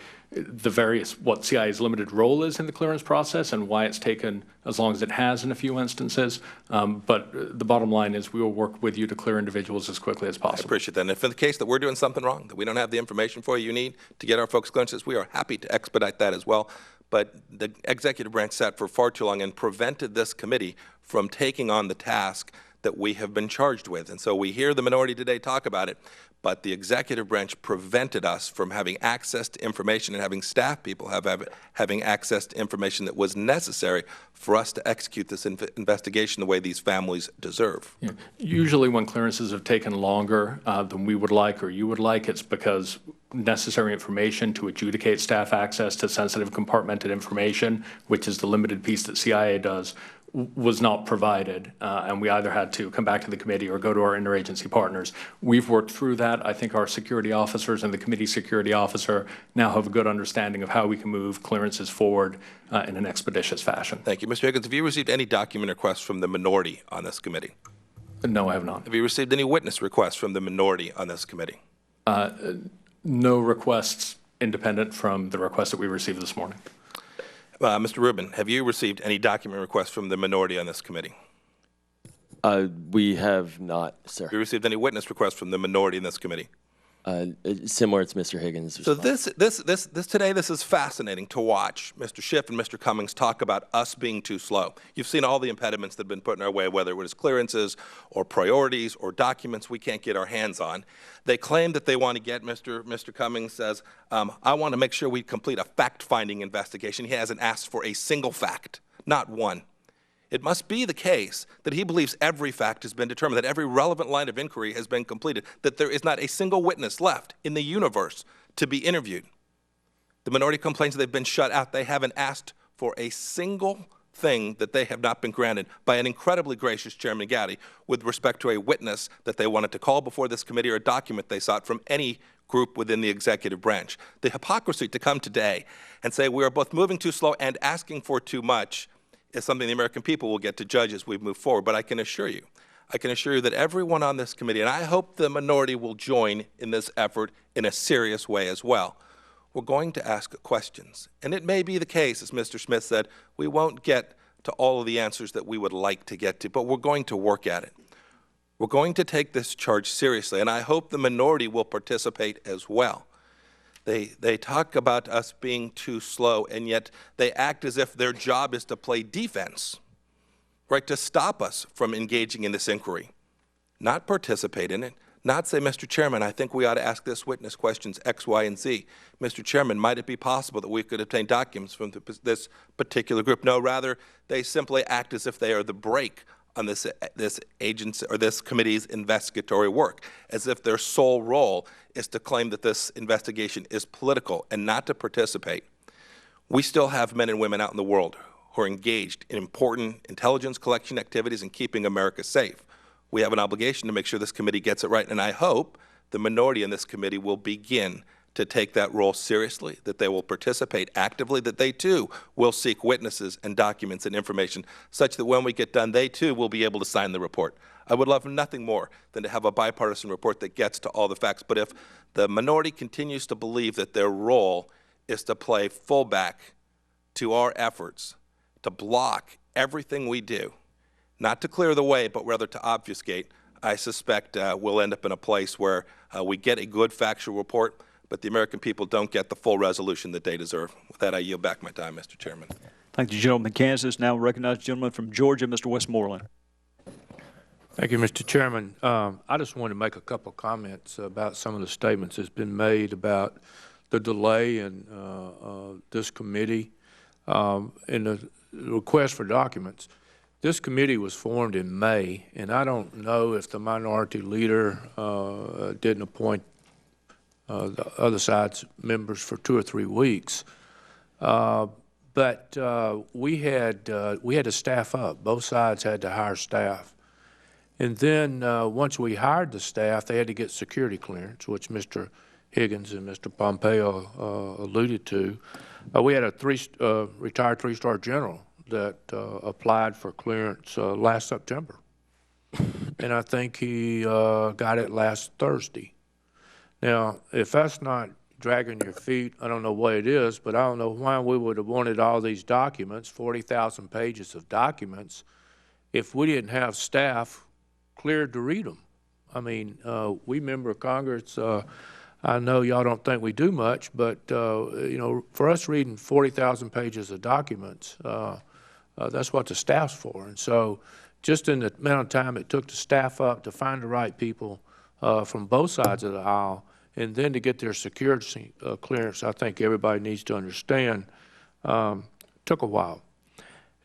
what CIA's limited role is in the clearance process and why it's taken as long as it has in a few instances. But the bottom line is we will work with you to clear individuals as quickly as possible. I appreciate that. And if in the case that we're doing something wrong, that we don't have the information for you need to get our folks clearances, we are happy to expedite that as well. But the executive branch sat for far too long and prevented this committee from taking on the task that we have been charged with. And so we hear the minority today talk about it, but the executive branch prevented us from having access to information and having staff people having access to information that was necessary for us to execute this investigation the way these families deserve. Yeah. Usually when clearances have taken longer than we would like or you would like, it's because necessary information to adjudicate staff access to sensitive compartmented information, which is the limited piece that CIA does, was not provided, and we either had to come back to the committee or go to our interagency partners. We've worked through that. I think our security officers and the committee security officer now have a good understanding of how we can move clearances forward in an expeditious fashion. Thank you. Mr. Higgins, have you received any document requests from the minority on this committee? No, I have not. Have you received any witness requests from the minority on this committee? No requests independent from the request that we received this morning. Mr. Rubin, have you received any document requests from the minority on this committee? We have not, sir. Have you received any witness requests from the minority in this committee? Similar to Mr. Higgins' So response. this is fascinating to watch Mr. Schiff and Mr. Cummings talk about us being too slow. You've seen all the impediments that have been put in our way, whether it was clearances or priorities or documents we can't get our hands on. They claim that they want to get, Mr. Cummings says, I want to make sure we complete a fact-finding investigation. He hasn't asked for a single fact, not one. It must be the case that he believes every fact has been determined, that every relevant line of inquiry has been completed, that there is not a single witness left in the universe to be interviewed. The minority complains they've been shut out. They haven't asked for a single thing that they have not been granted by an incredibly gracious Chairman Gowdy with respect to a witness that they wanted to call before this committee or a document they sought from any group within the executive branch. The hypocrisy to come today and say we are both moving too slow and asking for too much is something the American people will get to judge as we move forward. But I can assure you that everyone on this committee, and I hope the minority will join in this effort in a serious way as well, we're going to ask questions. And it may be the case, as Mr. Smith said, we won't get to all of the answers that we would like to get to, but we're going to work at it. We're going to take this charge seriously, and I hope the minority will participate as well. They talk about us being too slow, and yet they act as if their job is to play defense, right, to stop us from engaging in this inquiry, not participate in it, not say, Mr. Chairman, I think we ought to ask this witness questions X, Y, and Z. Mr. Chairman, might it be possible that we could obtain documents from this particular group? No, rather, they simply act as if they are the brake on this agency or this committee's investigatory work, as if their sole role is to claim that this investigation is political and not to participate. We still have men and women out in the world who are engaged in important intelligence collection activities and keeping America safe. We have an obligation to make sure this committee gets it right, and I hope the minority in this committee will begin to take that role seriously, that they will participate actively, that they too will seek witnesses and documents and information such that when we get done, they too will be able to sign the report. I would love nothing more than to have a bipartisan report that gets to all the facts. But if the minority continues to believe that their role is to play fullback to our efforts, to block everything we do, not to clear the way, but rather to obfuscate, I suspect we'll end up in a place where we get a good factual report, but the American people don't get the full resolution that they deserve. With that, I yield back my time, Mr. Chairman. Thank you, gentleman. Kansas. Now recognize the gentleman from Georgia, Mr. Westmoreland. Thank you, Mr. Chairman. I just wanted to make a couple comments about some of the statements that's been made about the delay in this committee and the request for documents. This committee was formed in May, and I don't know if the minority leader didn't appoint the other side's members for 2 or 3 weeks. But we had to staff up. Both sides had to hire staff. And then once we hired the staff, they had to get security clearance, which Mr. Higgins and Mr. Pompeo alluded to. We had a retired 3-star general that applied for clearance last September. And I think he got it last Thursday. Now, if that's not dragging your feet, I don't know what it is, but I don't know why we would have wanted all these documents, 40,000 pages of documents, if we didn't have staff cleared to read them. I mean, we member of Congress, I know y'all don't think we do much, but, you know, for us reading 40,000 pages of documents, that's what the staff's for. And so just in the amount of time it took to staff up to find the right people from both sides of the aisle, and then to get their security clearance, I think everybody needs to understand, took a while.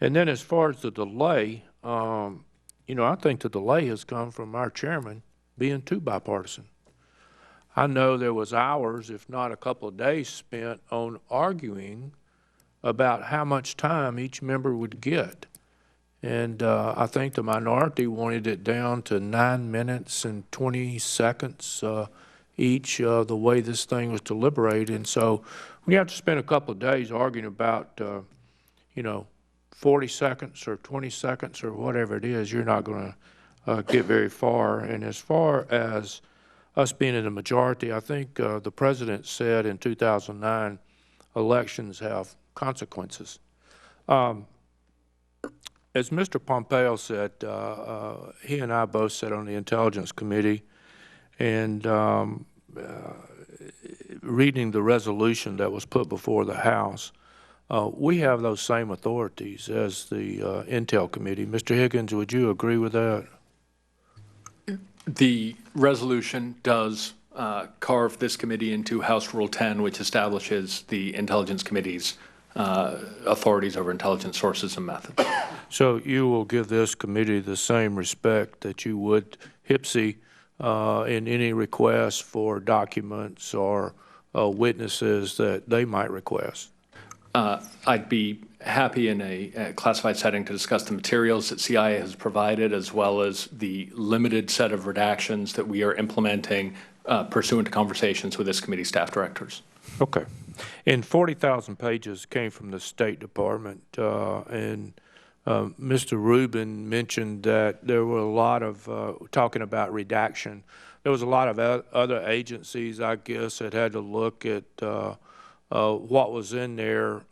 And then as far as the delay, you know, I think the delay has come from our chairman being too bipartisan. I know there was hours, if not a couple of days, spent on arguing about how much time each member would get. And I think the minority wanted it down to 9 minutes and 20 seconds each, the way this thing was deliberated. And so when you have to spend a couple of days arguing about, you know, 40 seconds or 20 seconds or whatever it is, you're not going to get very far. And as far as us being in the majority, I think the president said in 2009, elections have consequences. As Mr. Pompeo said, he and I both sat on the Intelligence Committee, and reading the resolution that was put before the House, we have those same authorities as the Intel Committee. Mr. Higgins, would you agree with that? The resolution does carve this committee into House Rule 10, which establishes the Intelligence Committee's authorities over intelligence sources and methods. So you will give this committee the same respect that you would HPSI in any request for documents or witnesses that they might request? I'd be happy in a classified setting to discuss the materials that CIA has provided, as well as the limited set of redactions that we are implementing pursuant to conversations with this committee staff directors. Okay. And 40,000 pages came from the State Department, and Mr. Rubin mentioned that there were a lot of, talking about redaction, there was a lot of other agencies, I guess, that had to look at what was in there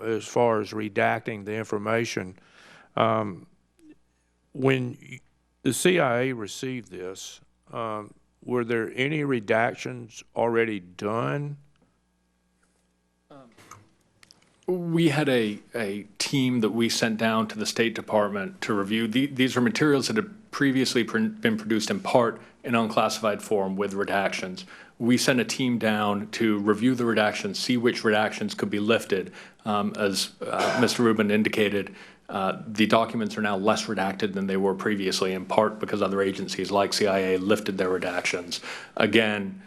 as far as redacting the information. When the CIA received this, were there any redactions already done? We had a team that we sent down to the State Department to review. These are materials that had previously been produced in part in unclassified form with redactions. We sent a team down to review the redactions, see which redactions could be lifted. As Mr. Rubin indicated, the documents are now less redacted than they were previously, in part because other agencies like CIA lifted their redactions. Again,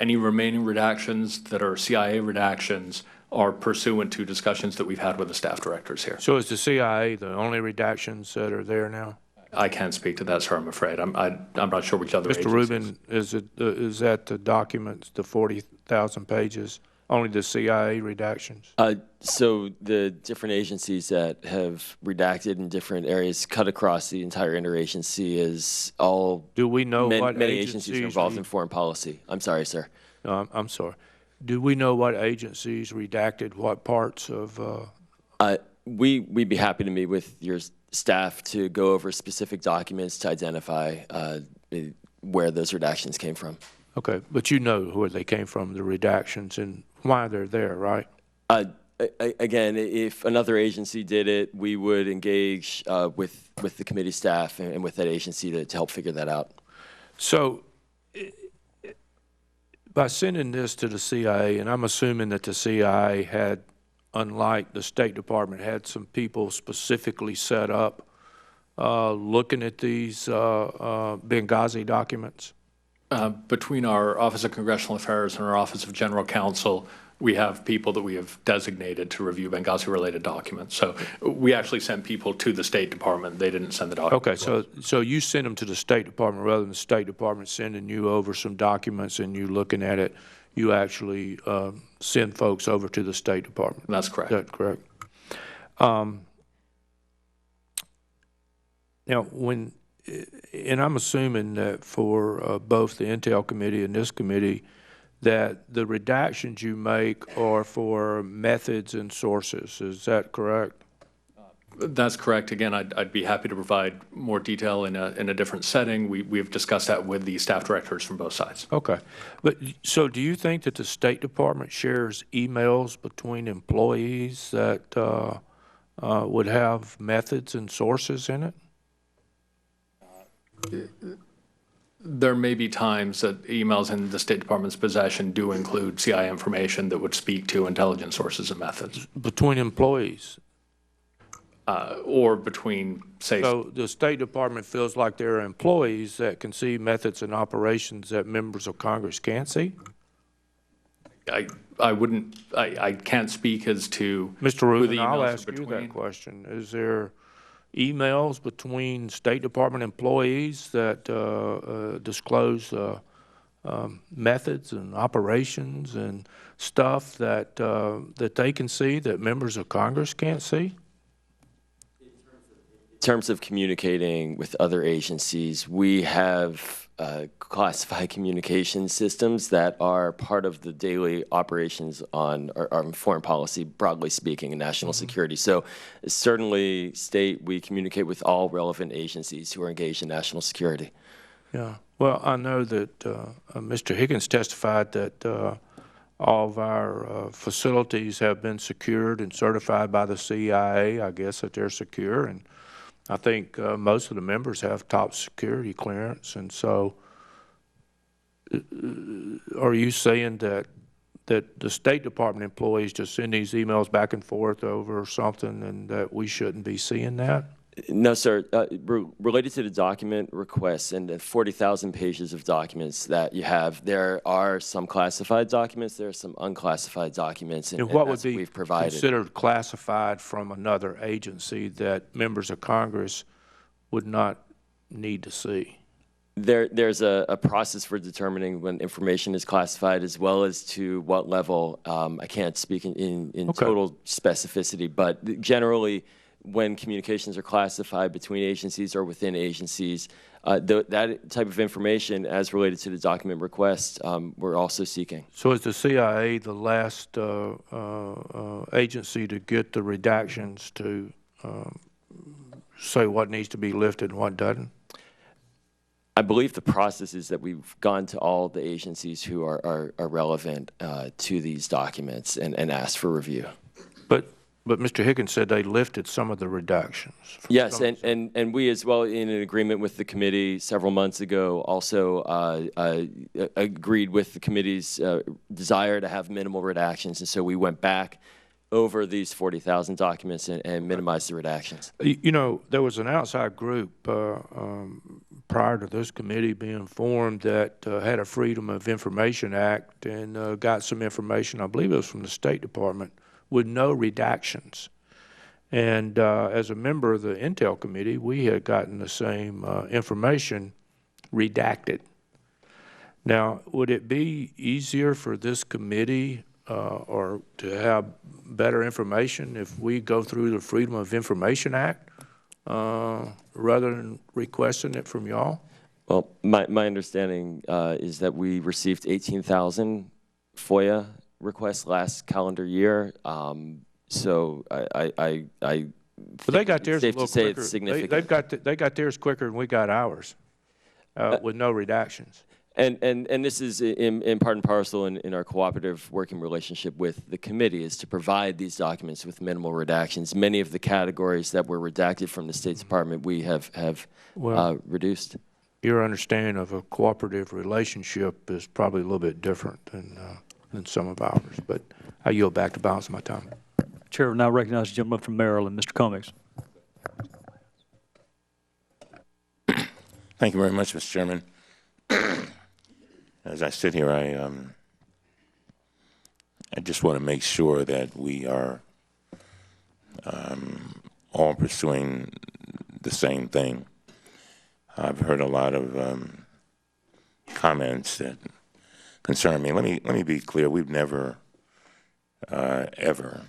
any remaining redactions that are CIA redactions are pursuant to discussions that we've had with the staff directors here. So is the CIA the only redactions that are there now? I can't speak to that, sir, I'm afraid. I'm not sure which other Mr. agencies. Rubin, is that the documents, the 40,000 pages, only the CIA redactions? So the different agencies that have redacted in different areas cut across the entire interagency is all. Do we know what many agencies are involved in foreign policy? I'm sorry, sir. No, I'm sorry. Do we know what agencies redacted what parts of? We'd be happy to meet with your staff to go over specific documents to identify where those redactions came from. Okay, but you know where they came from, the redactions, and why they're there, right? Again, if another agency did it, we would engage with the committee staff and with that agency to help figure that out. So by sending this to the CIA, and I'm assuming that the CIA had, unlike the State Department, had some people specifically set up looking at these Benghazi documents? Between our Office of Congressional Affairs and our Office of General Counsel, we have people that we have designated to review Benghazi-related documents. So we actually sent people to the State Department. They didn't send the documents. Okay, so you send them to the State Department rather than the State Department sending you over some documents and you looking at it. You actually send folks over to the State Department. That's correct. Is that correct? Now, and I'm assuming that for both the Intel Committee and this committee, that the redactions you make are for methods and sources. Is that correct? That's correct. Again, I'd be happy to provide more detail in a different setting. We've discussed that with the staff directors from both sides. Okay. But so do you think that the State Department shares emails between employees that would have methods and sources in it? There may be times that emails in the State Department's possession do include CIA information that would speak to intelligence sources and methods, Between employees. or between, say, So the State Department feels like there are employees that can see methods and operations that members of Congress can't see? I can't speak as to Mr. who the Rubin, I'll emails are ask you between. that question. Is there emails between State Department employees that disclose methods and operations and stuff that that they can see that members of Congress can't see? In terms of communicating with other agencies, we have classified communication systems that are part of the daily operations on our foreign policy, broadly speaking, and national security. So certainly, state, we communicate with all relevant agencies who are engaged in national security. Yeah. Well, I know that Mr. Higgins testified that all of our facilities have been secured and certified by the CIA. I guess that they're secure, and I think most of the members have top security clearance. And so are you saying that the State Department employees just send these emails back and forth over something and that we shouldn't be seeing that? No, sir. Related to the document requests and the 40,000 pages of documents that you have, there are some classified documents, there are some unclassified documents, and what would be we've provided. Considered classified from another agency that members of Congress would not need to see? There's a process for determining when information is classified, as well as to what level. I can't speak in Okay. total specificity, but generally, when communications are classified between agencies or within agencies, that type of information, as related to the document request, we're also seeking. So is the CIA the last agency to get the redactions to say what needs to be lifted and what doesn't? I believe the process is that we've gone to all the agencies who are relevant to these documents and asked for review. But Mr. Higgins said they lifted some of the redactions. Yes, and we as well, in an agreement with the committee several months ago, also agreed with the committee's desire to have minimal redactions, and so we went back over these 40,000 documents and minimized the redactions. You know, there was an outside group prior to this committee being formed that had a Freedom of Information Act and got some information, I believe it was from the State Department, with no redactions. And as a member of the Intel Committee, we had gotten the same information redacted. Now, would it be easier for this committee or to have better information if we go through the Freedom of Information Act rather than requesting it from y'all? Well, my understanding is that we received 18,000 FOIA requests last calendar year. So I but they got theirs safe a little to say quicker. it's significant. They got theirs quicker than we got ours with no redactions. And this is in part and parcel in our cooperative working relationship with the committee, is to provide these documents with minimal redactions. Many of the categories that were redacted from the State Department we have reduced. Your understanding of a cooperative relationship is probably a little bit different than some of ours, but I yield back to balance my time. Chair will now recognize the gentleman from Maryland, Mr. Cummings. Thank you very much, Mr. Chairman. As I sit here, I just want to make sure that we are all pursuing the same thing. I've heard a lot of comments that concern me. Let me be clear. We've never, ever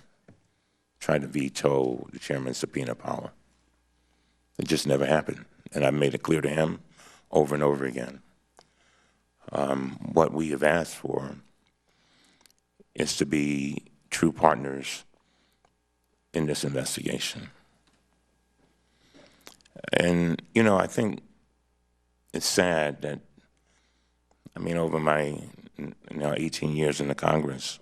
tried to veto the chairman's subpoena power. It just never happened, and I've made it clear to him over and over again. What we have asked for is to be true partners in this investigation. And, you know, I think it's sad that, I mean, over my now 18 years in the Congress,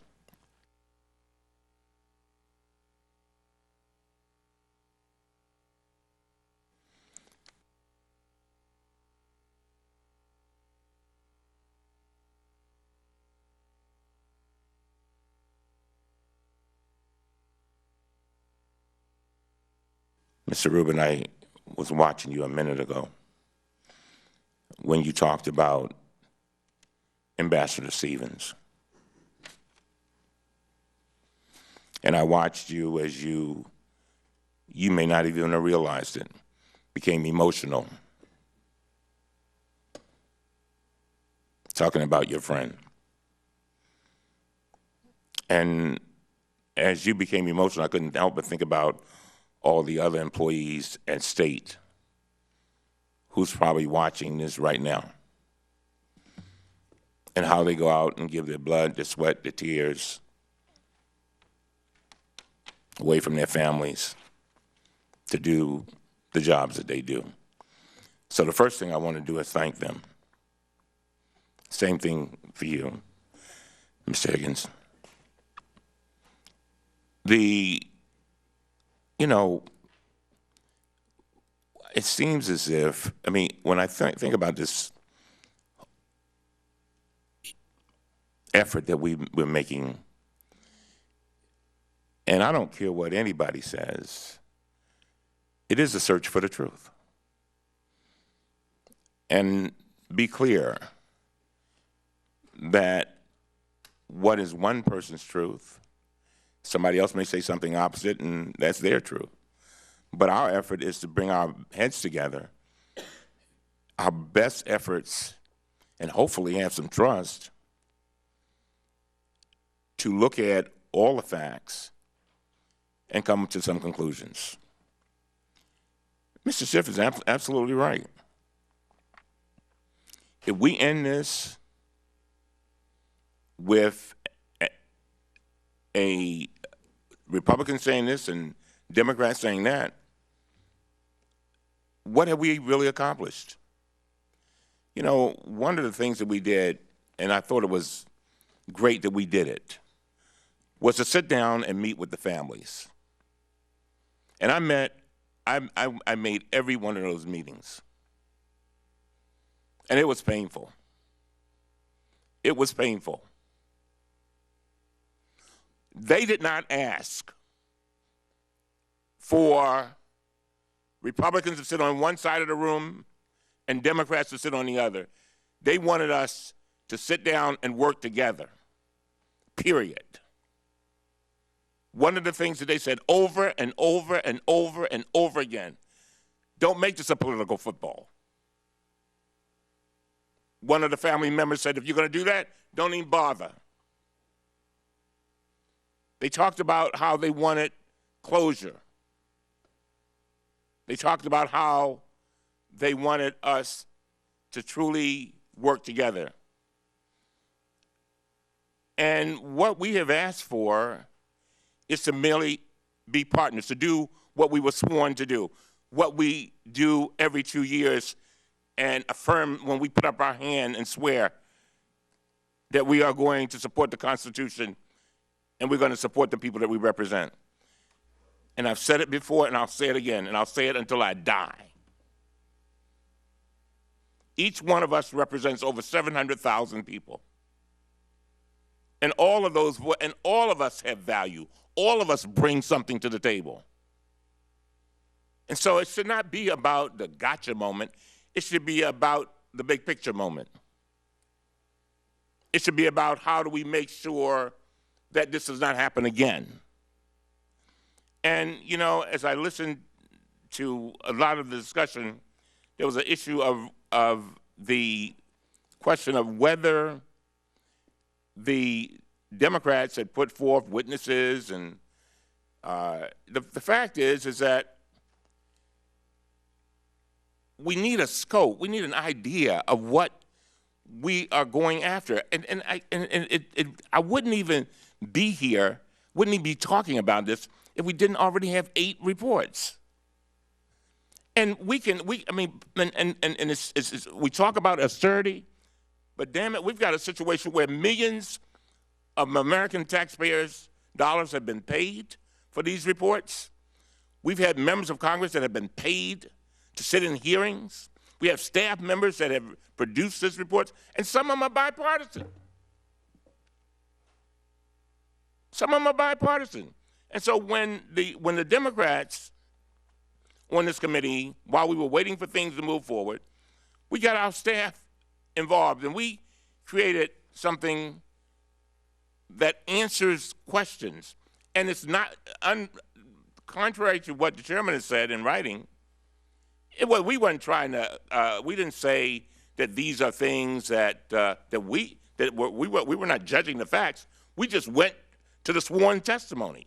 Mr. Rubin, I was watching you a minute ago when you talked about Ambassador Stevens. And I watched you as you may not even have realized it, became emotional, talking about your friend. And as you became emotional, I couldn't help but think about all the other employees at State who's probably watching this right now, and how they go out and give their blood, their sweat, their tears away from their families to do the jobs that they do. So the first thing I want to do is thank them. Same thing for you, Mr. Higgins. It seems as if, when I think about this effort that we're making, and I don't care what anybody says, it is a search for the truth. And be clear that what is one person's truth, somebody else may say something opposite, and that's their truth. But our effort is to bring our heads together, our best efforts, and hopefully have some trust to look at all the facts and come to some conclusions. Mr. Schiff is absolutely right. If we end this with a Republican saying this and Democrats saying that, what have we really accomplished? One of the things that we did, and I thought it was great that we did it, was to sit down and meet with the families. And I made every one of those meetings. And it was painful. It was painful. They did not ask for Republicans to sit on one side of the room and Democrats to sit on the other. They wanted us to sit down and work together, period. One of the things that they said over and over and over and over again, don't make this a political football. One of the family members said, if you're going to do that, don't even bother. They talked about how they wanted closure. They talked about how they wanted us to truly work together. And what we have asked for is to merely be partners, to do what we were sworn to do, what we do every 2 years and affirm when we put up our hand and swear that we are going to support the Constitution and we're going to support the people that we represent. And I've said it before, and I'll say it again, and I'll say it until I die. Each one of us represents over 700,000 people. And all of us have value. All of us bring something to the table. And so it should not be about the gotcha moment. It should be about the big picture moment. It should be about how do we make sure that this does not happen again. And, as I listened to a lot of the discussion, there was an issue of the question of whether the Democrats had put forth witnesses, and the fact is that we need a scope, we need an idea of what we are going after, and I wouldn't even be here, wouldn't even be talking about this if we didn't already have 8 reports. And we talk about austerity, but damn it, we've got a situation where millions of American taxpayers' dollars have been paid for these reports. We've had members of Congress that have been paid to sit in hearings. We have staff members that have produced these reports, and some of them are bipartisan. Some of them are bipartisan. And so when the Democrats on this committee, while we were waiting for things to move forward, we got our staff involved, and we created something that answers questions. And it's not, contrary to what the chairman has said in writing, we weren't trying to, we didn't say that these are things that, we were not judging the facts. We just went to the sworn testimony.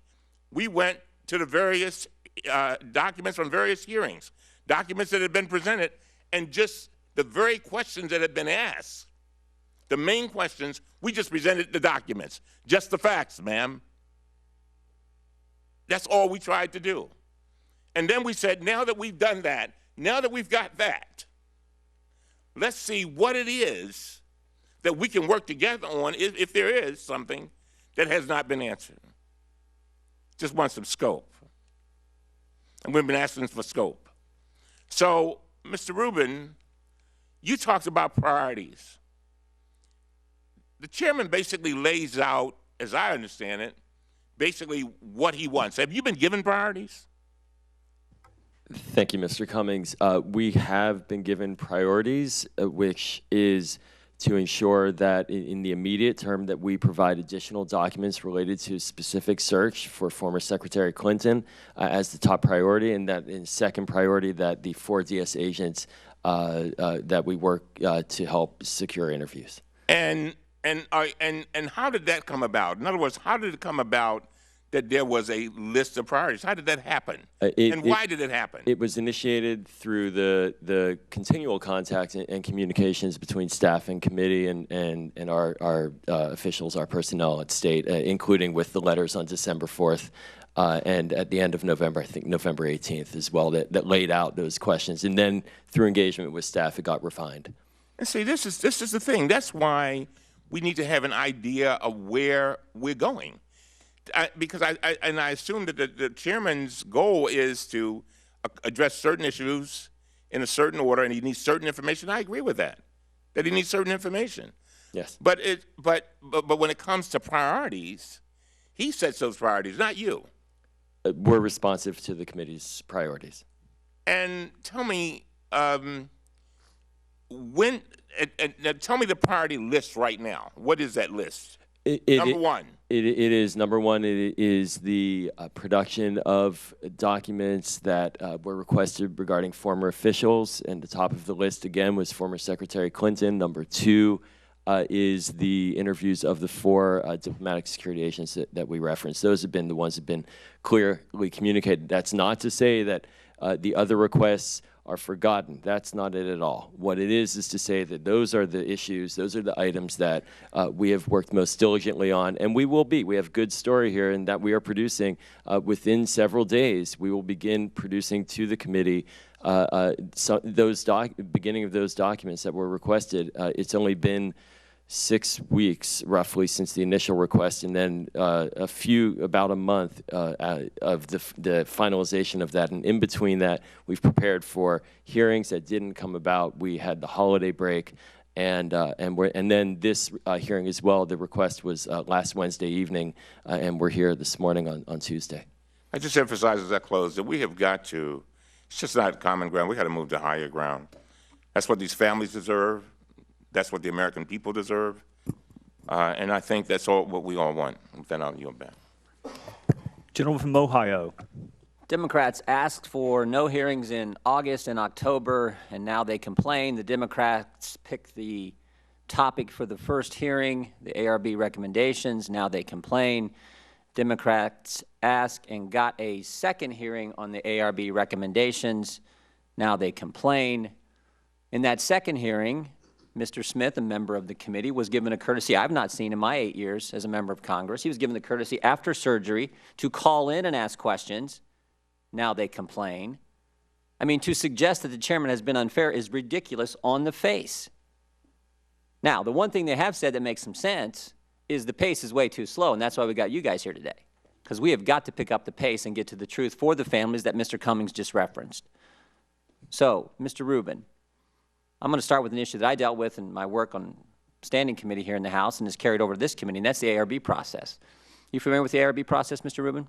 We went to the various documents from various hearings, documents that had been presented, and just the very questions that had been asked. The main questions, we just presented the documents, just the facts, ma'am. That's all we tried to do. And then we said, now that we've done that, now that we've got that, let's see what it is that we can work together on if there is something that has not been answered. Just want some scope. And we've been asking for scope. So, Mr. Rubin, you talked about priorities. The chairman basically lays out, as I understand it, basically what he wants. Have you been given priorities? Thank you, Mr. Cummings. We have been given priorities, which is to ensure that in the immediate term that we provide additional documents related to specific search for former Secretary Clinton as the top priority, and that in second priority that the 4 DS agents that we work to help secure interviews. And how did that come about? In other words, how did it come about that there was a list of priorities? How did that happen? And why did it happen? It was initiated through the continual contact and communications between staff and committee and our officials, our personnel at State, including with the letters on December 4th and at the end of November, I think November 18th as well, that laid out those questions. And then through engagement with staff, it got refined. And see, this is the thing. That's why we need to have an idea of where we're going. Because I assume that the chairman's goal is to address certain issues in a certain order, and he needs certain information. I agree with that he needs certain information. Yes. But when it comes to priorities, he sets those priorities, not you. We're responsive to the committee's priorities. And tell me tell me the priority list right now. What is that list? Number one. It is number one. It is the production of documents that were requested regarding former officials, and the top of the list again was former Secretary Clinton. Number two is the interviews of the 4 diplomatic security agents that we referenced. Those have been the ones that have been clearly communicated. That's not to say that the other requests are forgotten. That's not it at all. What it is to say that those are the issues, those are the items that we have worked most diligently on, and we will be. We have good story here, and that we are producing within several days. We will begin producing to the committee beginning of those documents that were requested. It's only been 6 weeks roughly since the initial request, and then about a month of the finalization of that. And in between that, we've prepared for hearings that didn't come about. We had the holiday break, and then this hearing as well. The request was last Wednesday evening, and we're here this morning on Tuesday. I just emphasize as I close that we have got to, it's just not common ground. We got to move to higher ground. That's what these families deserve. That's what the American people deserve, and I think that's all what we all want. With that, I'll yield back. Gentleman from Ohio. Democrats asked for no hearings in August and October, and now they complain. The Democrats picked the topic for the first hearing, the ARB recommendations. Now they complain. Democrats asked and got a second hearing on the ARB recommendations. Now they complain. In that second hearing, Mr. Smith, a member of the committee, was given a courtesy I've not seen in my 8 years as a member of Congress. He was given the courtesy after surgery to call in and ask questions. Now they complain. I mean, to suggest that the chairman has been unfair is ridiculous on the face. Now, the one thing they have said that makes some sense is the pace is way too slow, and that's why we got you guys here today, because we have got to pick up the pace and get to the truth for the families that Mr. Cummings just referenced. So, Mr. Rubin, I'm going to start with an issue that I dealt with in my work on standing committee here in the House and is carried over to this committee, and that's the ARB process. You familiar with the ARB process, Mr. Rubin?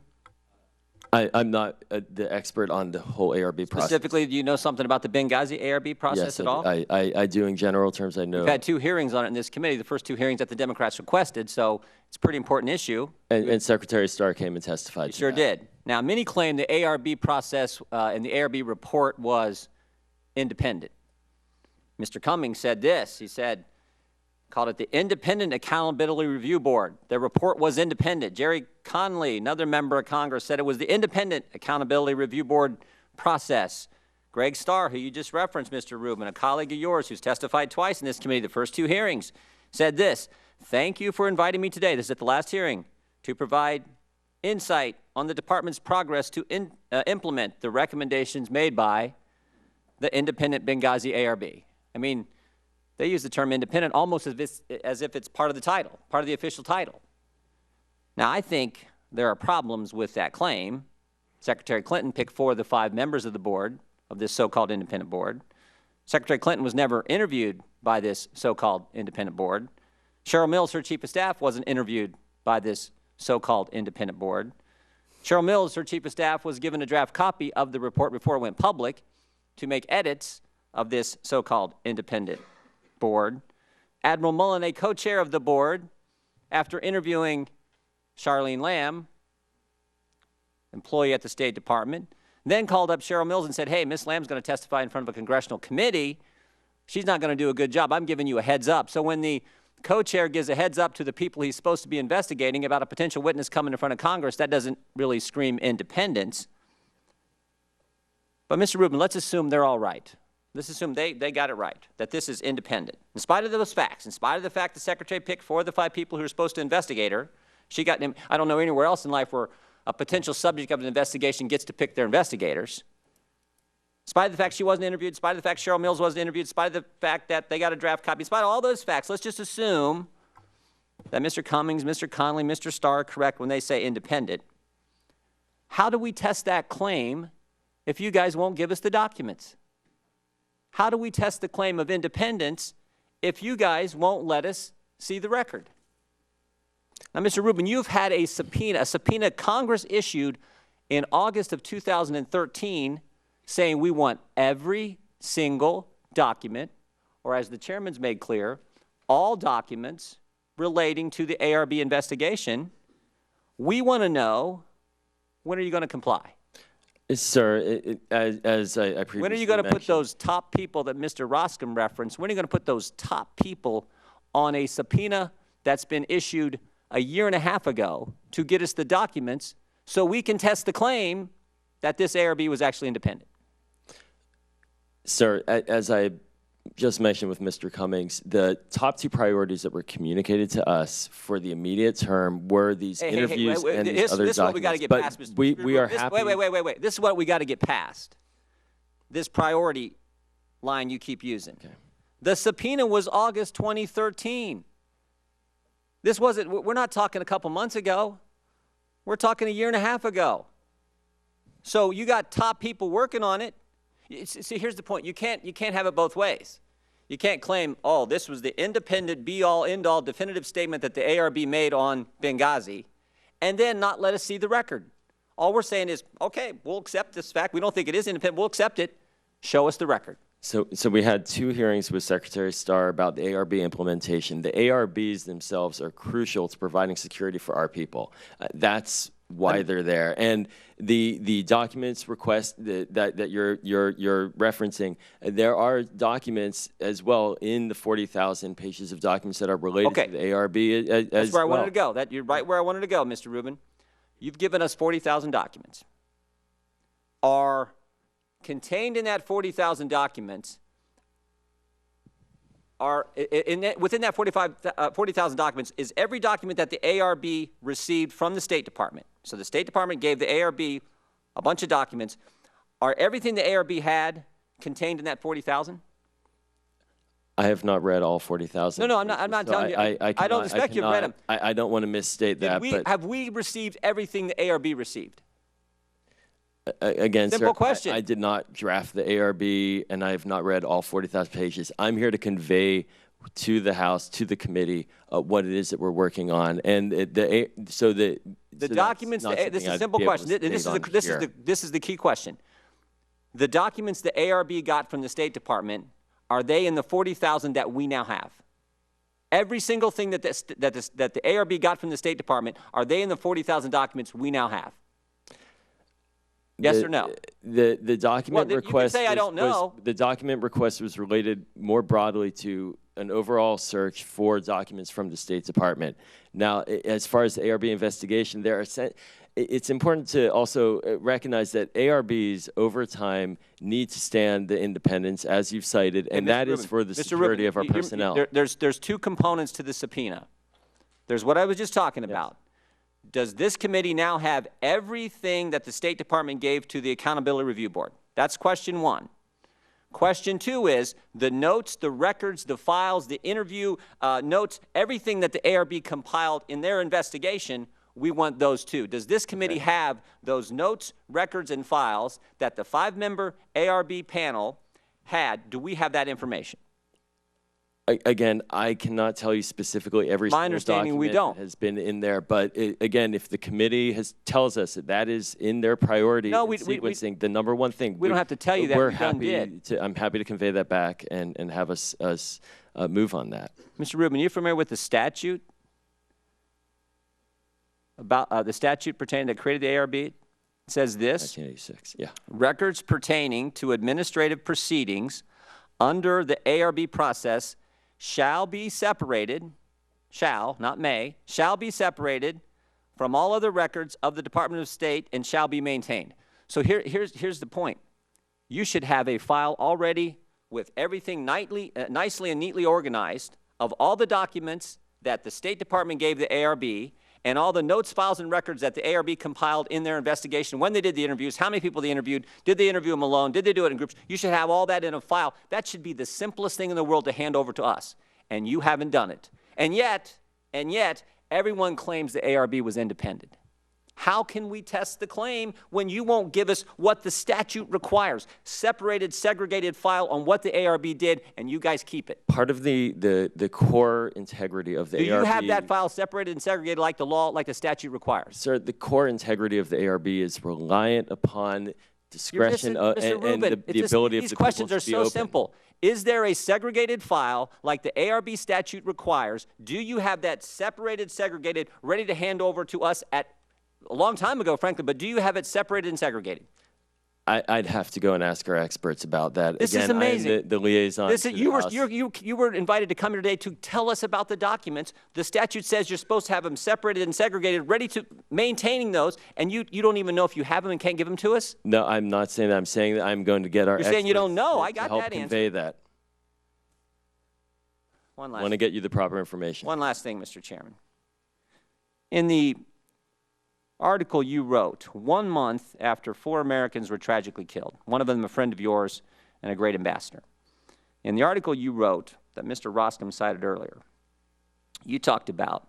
I'm not the expert on the whole ARB process. Specifically, do you know something about the Benghazi ARB process Yes, at all? I do in general terms. I know. We've had 2 hearings on it in this committee, the first 2 hearings that the Democrats requested, so it's a pretty important issue. And Secretary Starr came and testified. You sure did. Now, many claim the ARB process and the ARB report was independent. Mr. Cummings said this. He said, called it the Independent Accountability Review Board. Their report was independent. Jerry Conley, another member of Congress, said it was the Independent Accountability Review Board process. Greg Starr, who you just referenced, Mr. Rubin, a colleague of yours who's testified twice in this committee, the first 2 hearings, said this: thank you for inviting me today, this is at the last hearing, to provide insight on the department's progress to implement the recommendations made by the independent Benghazi ARB. I mean, they use the term independent almost as if it's part of the title, part of the official title. Now, I think there are problems with that claim. Secretary Clinton picked 4 of the 5 members of the board, of this so-called independent board. Secretary Clinton was never interviewed by this so-called independent board. Cheryl Mills, her chief of staff, wasn't interviewed by this so-called independent board. Cheryl Mills, her chief of staff, was given a draft copy of the report before it went public to make edits of this so-called independent board. Admiral Mullen, a co-chair of the board, after interviewing Charlene Lamb, employee at the State Department, then called up Cheryl Mills and said, hey, Ms. Lamb's going to testify in front of a congressional committee. She's not going to do a good job. I'm giving you a heads up. So when the co-chair gives a heads up to the people he's supposed to be investigating about a potential witness coming in front of Congress, that doesn't really scream independence. But Mr. Rubin, let's assume they're all right. Let's assume they got it right, that this is independent. In spite of those facts, in spite of the fact the Secretary picked 4 of the 5 people who were supposed to investigate her, she got, I don't know anywhere else in life where a potential subject of an investigation gets to pick their investigators. In spite of the fact she wasn't interviewed, in spite of the fact Cheryl Mills wasn't interviewed, in spite of the fact that they got a draft copy, in spite of all those facts, let's just assume that Mr. Cummings, Mr. Conley, Mr. Starr are correct when they say independent. How do we test that claim if you guys won't give us the documents? How do we test the claim of independence if you guys won't let us see the record? Now, Mr. Rubin, you've had a subpoena Congress issued in August of 2013 saying we want every single document, or as the chairman's made clear, all documents relating to the ARB investigation. We want to know, when are you going to comply? Sir, as I previously when are you going to put mentioned, those top people that Mr. Roscom referenced, when are you going to put those top people on a subpoena that's been issued a year and a half ago to get us the documents so we can test the claim that this ARB was actually independent? Sir, as I just mentioned with Mr. Cummings, the top 2 priorities that were communicated to us for the immediate term were these interviews and these other documents. This is what we got to get past, Mr. We are happy. Wait. This is what we got to get past. This priority line you keep using. Okay. The subpoena was August 2013. This wasn't, we're not talking a couple months ago. We're talking a year and a half ago. So you got top people working on it. See, here's the point. You can't have it both ways. You can't claim, oh, this was the independent, be-all, end-all definitive statement that the ARB made on Benghazi, and then not let us see the record. All we're saying is, okay, we'll accept this fact. We don't think it is independent. We'll accept it. Show us the record. So we had 2 hearings with Secretary Starr about the ARB implementation. The ARBs themselves are crucial to providing security for our people. That's why they're there. And the documents request that you're referencing, there are documents as well in the 40,000 pages of documents that are related to the ARB as That's where I well. wanted to go. You're right where I wanted to go, Mr. Rubin. You've given us 40,000 documents. Are contained in that 40,000 documents within that 40,000 documents is every document that the ARB received from the State Department. So the State Department gave the ARB a bunch of documents. Are everything the ARB had contained in that 40,000? I have not read all 40,000. No, I'm not telling you. I don't expect you've read them. I don't want to misstate that. Have we received everything the ARB received? Again, simple sir, question. I did not draft the ARB, and I have not read all 40,000 pages. I'm here to convey to the House, to the committee, what it is that we're working on. And so the The So documents, that's not this is something a I'd simple be able question. to This state is the key question. The documents the ARB got from the State Department, are they in the 40,000 that we now have? Every single thing that the ARB got from the State Department, are they in the 40,000 documents we now have? Yes or no? The document Well, request. You can say I don't know. The document request was related more broadly to an overall search for documents from the State Department. Now, as far as the ARB investigation, it's important to also recognize that ARBs over time need to stand the independence, as you've cited, and that is for the security of our personnel. There's two components to the subpoena. There's what I was just talking about. Does this committee now have everything that the State Department gave to the Accountability Review Board? That's question one. Question two is the notes, the records, the files, the interview notes, everything that the ARB compiled in their investigation, we want those too. Does this committee have those notes, records, and files that the 5-member ARB panel had? Do we have that information? Again, I cannot tell you specifically every single document has been in there, but again, if the committee tells us that is in their priority sequencing, the number one thing. We don't have to tell you that. I'm happy to convey that back and have us move on that. Mr. Rubin, you familiar with the statute? About the statute pertaining that created the ARB? It says this. 1986, yeah. Records pertaining to administrative proceedings under the ARB process shall be separated, shall, not may, shall be separated from all other records of the Department of State and shall be maintained. So here's the point. You should have a file already with everything nicely and neatly organized of all the documents that the State Department gave the ARB and all the notes, files, and records that the ARB compiled in their investigation, when they did the interviews, how many people they interviewed, did they interview them alone, did they do it in groups? You should have all that in a file. That should be the simplest thing in the world to hand over to us, and you haven't done it. And yet, everyone claims the ARB was independent. How can we test the claim when you won't give us what the statute requires? Separated, segregated file on what the ARB did, and you guys keep it. Part of the core integrity of the ARB. Do you have that file separated and segregated like the law, like the statute requires? Sir, the core integrity of the ARB is reliant upon discretion and the ability of the people to be open. These questions are so simple. Is there a segregated file like the ARB statute requires? Do you have that separated, segregated, ready to hand over to us at a long time ago, frankly, but do you have it separated and segregated? I'd have to go and ask our experts about that. This is amazing. I'm the liaison. You were invited to come here today to tell us about the documents. The statute says you're supposed to have them separated and segregated, ready to maintaining those, and you don't even know if you have them and can't give them to us? No, I'm not saying that. I'm saying that I'm going to get our experts. You're saying you don't know. I got to help that answer. Convey that. One last. I want to get you the proper information. One last thing, Mr. Chairman. In the article you wrote 1 month after 4 Americans were tragically killed, one of them a friend of yours and a great ambassador. In the article you wrote that Mr. Rostam cited earlier, you talked about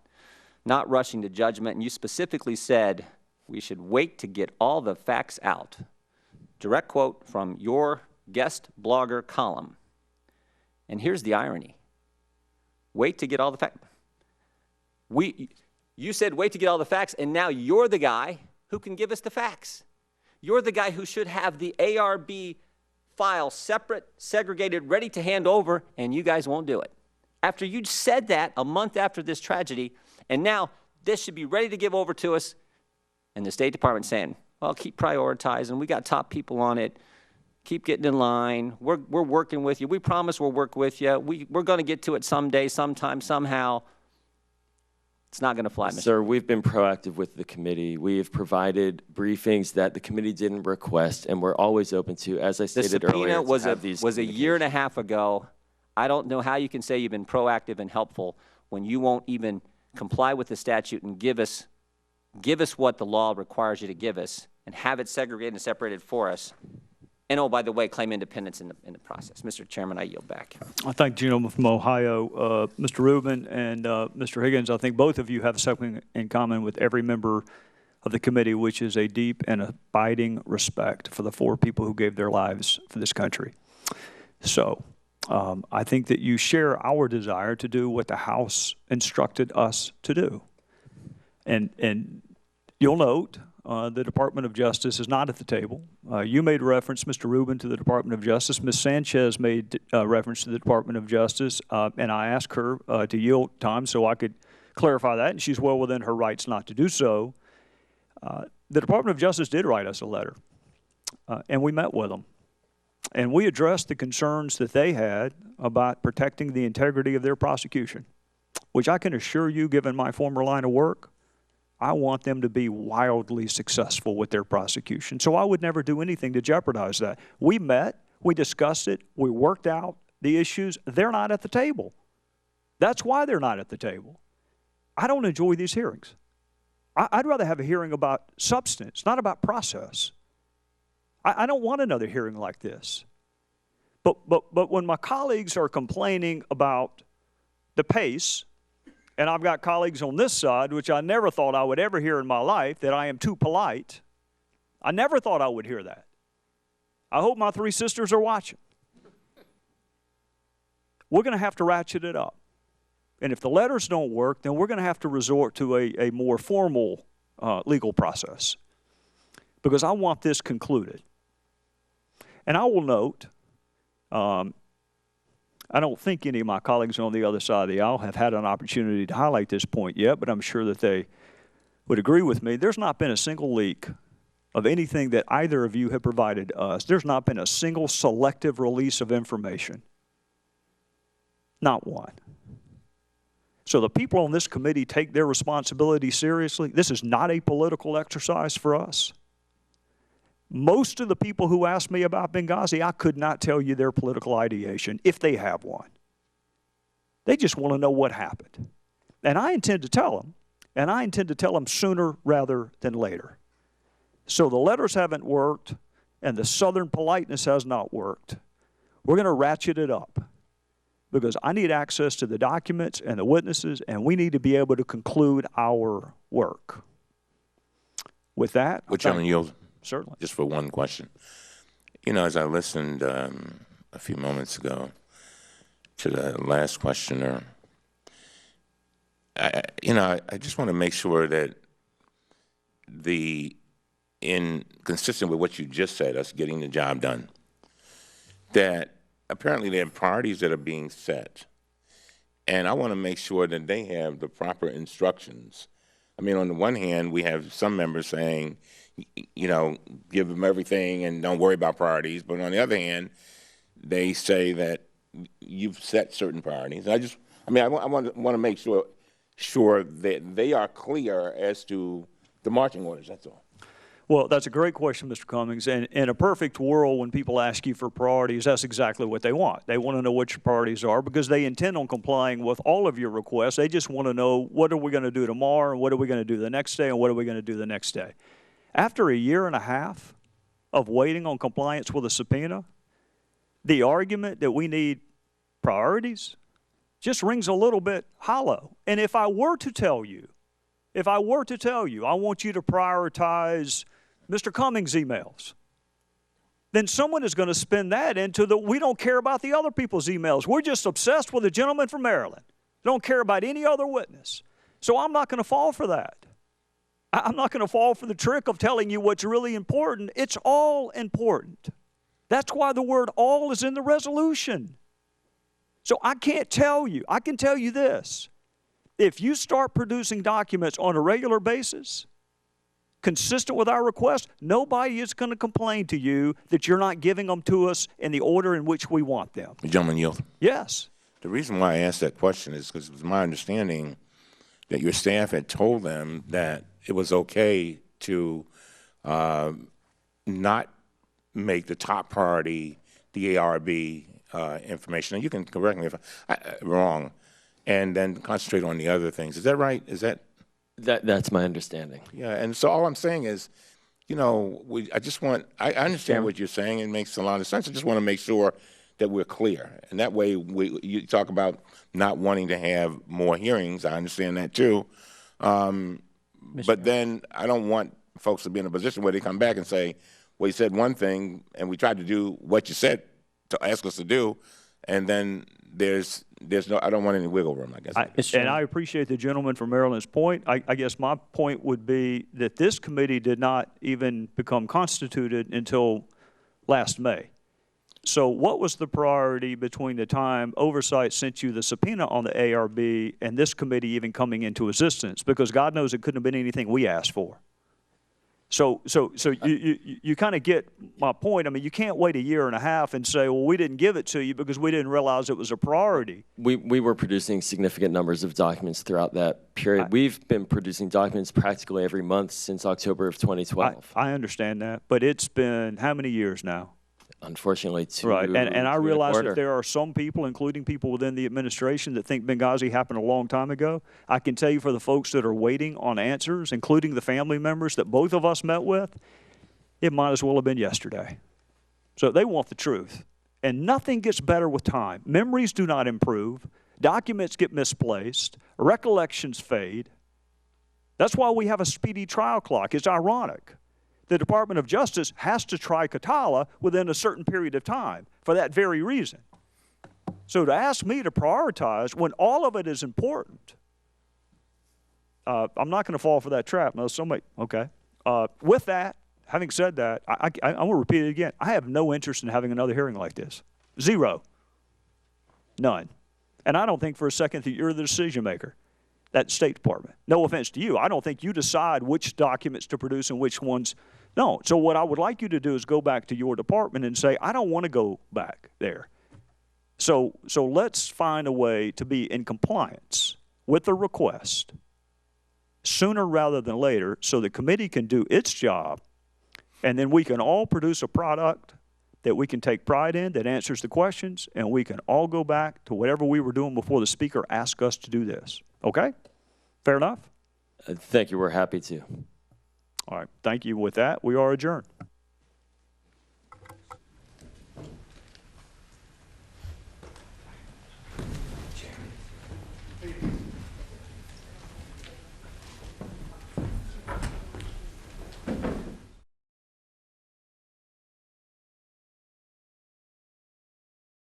not rushing to judgment, and you specifically said we should wait to get all the facts out. Direct quote from your guest blogger column. And here's the irony. Wait to get all the facts. You said wait to get all the facts, and now you're the guy who can give us the facts. You're the guy who should have the ARB file separate, segregated, ready to hand over, and you guys won't do it. After you said that a month after this tragedy, and now this should be ready to give over to us, and the State Department saying, well, keep prioritizing. We got top people on it. Keep getting in line. We're working with you. We promise we'll work with you. We're going to get to it someday, sometime, somehow. It's not going to fly, Mr. Sir, we've been proactive with the committee. We have provided briefings that the committee didn't request, and we're always open to, as I stated earlier, was a year and a half ago. I don't know how you can say you've been proactive and helpful when you won't even comply with the statute and give us what the law requires you to give us and have it segregated and separated for us. And, oh, by the way, claim independence in the process. Mr. Chairman, I yield back. I thank the gentleman from Ohio. Mr. Rubin and Mr. Higgins, I think both of you have something in common with every member of the committee, which is a deep and abiding respect for the 4 people who gave their lives for this country. So I think that you share our desire to do what the House instructed us to do. And You'll note the Department of Justice is not at the table. You made reference, Mr. Rubin, to the Department of Justice. Ms. Sanchez made reference to the Department of Justice, and I asked her to yield time so I could clarify that, and she's well within her rights not to do so. The Department of Justice did write us a letter, and we met with them. And we addressed the concerns that they had about protecting the integrity of their prosecution, which I can assure you, given my former line of work, I want them to be wildly successful with their prosecution. So I would never do anything to jeopardize that. We met, we discussed it, we worked out the issues. They're not at the table. That's why they're not at the table. I don't enjoy these hearings. I'd rather have a hearing about substance, not about process. I don't want another hearing like this. But when my colleagues are complaining about the pace, and I've got colleagues on this side, which I never thought I would ever hear in my life, that I am too polite. I never thought I would hear that. I hope my three sisters are watching. We're going to have to ratchet it up. And if the letters don't work, then we're going to have to resort to a more formal legal process, because I want this concluded. And I will note, I don't think any of my colleagues on the other side of the aisle have had an opportunity to highlight this point yet, but I'm sure that they would agree with me. There's not been a single leak of anything that either of you have provided to us. There's not been a single selective release of information. Not one. So the people on this committee take their responsibility seriously. This is not a political exercise for us. Most of the people who asked me about Benghazi, I could not tell you their political ideation, if they have one. They just want to know what happened. And I intend to tell them, and I intend to tell them sooner rather than later. So the letters haven't worked, and the Southern politeness has not worked. We're going to ratchet it up, because I need access to the documents and the witnesses, and we need to be able to conclude our work. With that, Would Chairman yield? Certainly. Just for one question. You know, as I listened a few moments ago to the last questioner, I just want to make sure that consistent with what you just said, us getting the job done, that apparently there are priorities that are being set. And I want to make sure that they have the proper instructions. I mean, on the one hand, we have some members saying, give them everything and don't worry about priorities. But on the other hand, they say that you've set certain priorities. And I want to make sure that they are clear as to the marching orders, that's all. Well, that's a great question, Mr. Cummings. And in a perfect world, when people ask you for priorities, that's exactly what they want. They want to know what your priorities are, because they intend on complying with all of your requests. They just want to know, what are we going to do tomorrow, and what are we going to do the next day, and what are we going to do the next day. After a year and a half of waiting on compliance with a subpoena, the argument that we need priorities just rings a little bit hollow. And if I were to tell you, I want you to prioritize Mr. Cummings' emails, then someone is going to spin that into we don't care about the other people's emails. We're just obsessed with the gentleman from Maryland. Don't care about any other witness. So I'm not going to fall for that. I'm not going to fall for the trick of telling you what's really important. It's all important. That's why the word all is in the resolution. So I can't tell you. I can tell you this. If you start producing documents on a regular basis, consistent with our request, nobody is going to complain to you that you're not giving them to us in the order in which we want them. Gentleman yield. Yes. The reason why I asked that question is because it was my understanding that your staff had told them that it was okay to not make the top priority the ARB information. And you can correct me if I'm wrong, and then concentrate on the other things. Is that right? Is that? That's my understanding. Yeah, and so all I'm saying is, I understand what you're saying. It makes a lot of sense. I just want to make sure that we're clear. And that way, you talk about not wanting to have more hearings. I understand that too. But then I don't want folks to be in a position where they come back and say, well, you said one thing, and we tried to do what you said to ask us to do, and then there's no, I don't want any wiggle room, I guess. And I appreciate the gentleman from Maryland's point. I guess my point would be that this committee did not even become constituted until last May. So what was the priority between the time Oversight sent you the subpoena on the ARB and this committee even coming into existence? Because God knows it couldn't have been anything we asked for. So you kind of get my point. I mean, you can't wait a year and a half and say, well, we didn't give it to you because we didn't realize it was a priority. We were producing significant numbers of documents throughout that period. We've been producing documents practically every month since October of 2012. I understand that, but it's been how many years now? Unfortunately, two. Right, and I realize quarter. that there are some people, including people within the administration, that think Benghazi happened a long time ago. I can tell you for the folks that are waiting on answers, including the family members that both of us met with, it might as well have been yesterday. So they want the truth. And nothing gets better with time. Memories do not improve. Documents get misplaced. Recollections fade. That's why we have a speedy trial clock. It's ironic. The Department of Justice has to try Katala within a certain period of time for that very reason. So to ask me to prioritize when all of it is important, I'm not going to fall for that trap. No, somebody, okay. With that, having said that, I'm going to repeat it again. I have no interest in having another hearing like this. Zero. None. And I don't think for a second that you're the decision maker. That State Department. No offense to you. I don't think you decide which documents to produce and which ones. No. So what I would like you to do is go back to your department and say, I don't want to go back there. So let's find a way to be in compliance with the request sooner rather than later so the committee can do its job and then we can all produce a product that we can take pride in, that answers the questions, and we can all go back to whatever we were doing before the Speaker asked us to do this. Okay? Fair enough? Thank you. We're happy to. All right. Thank you. With that, we are adjourned.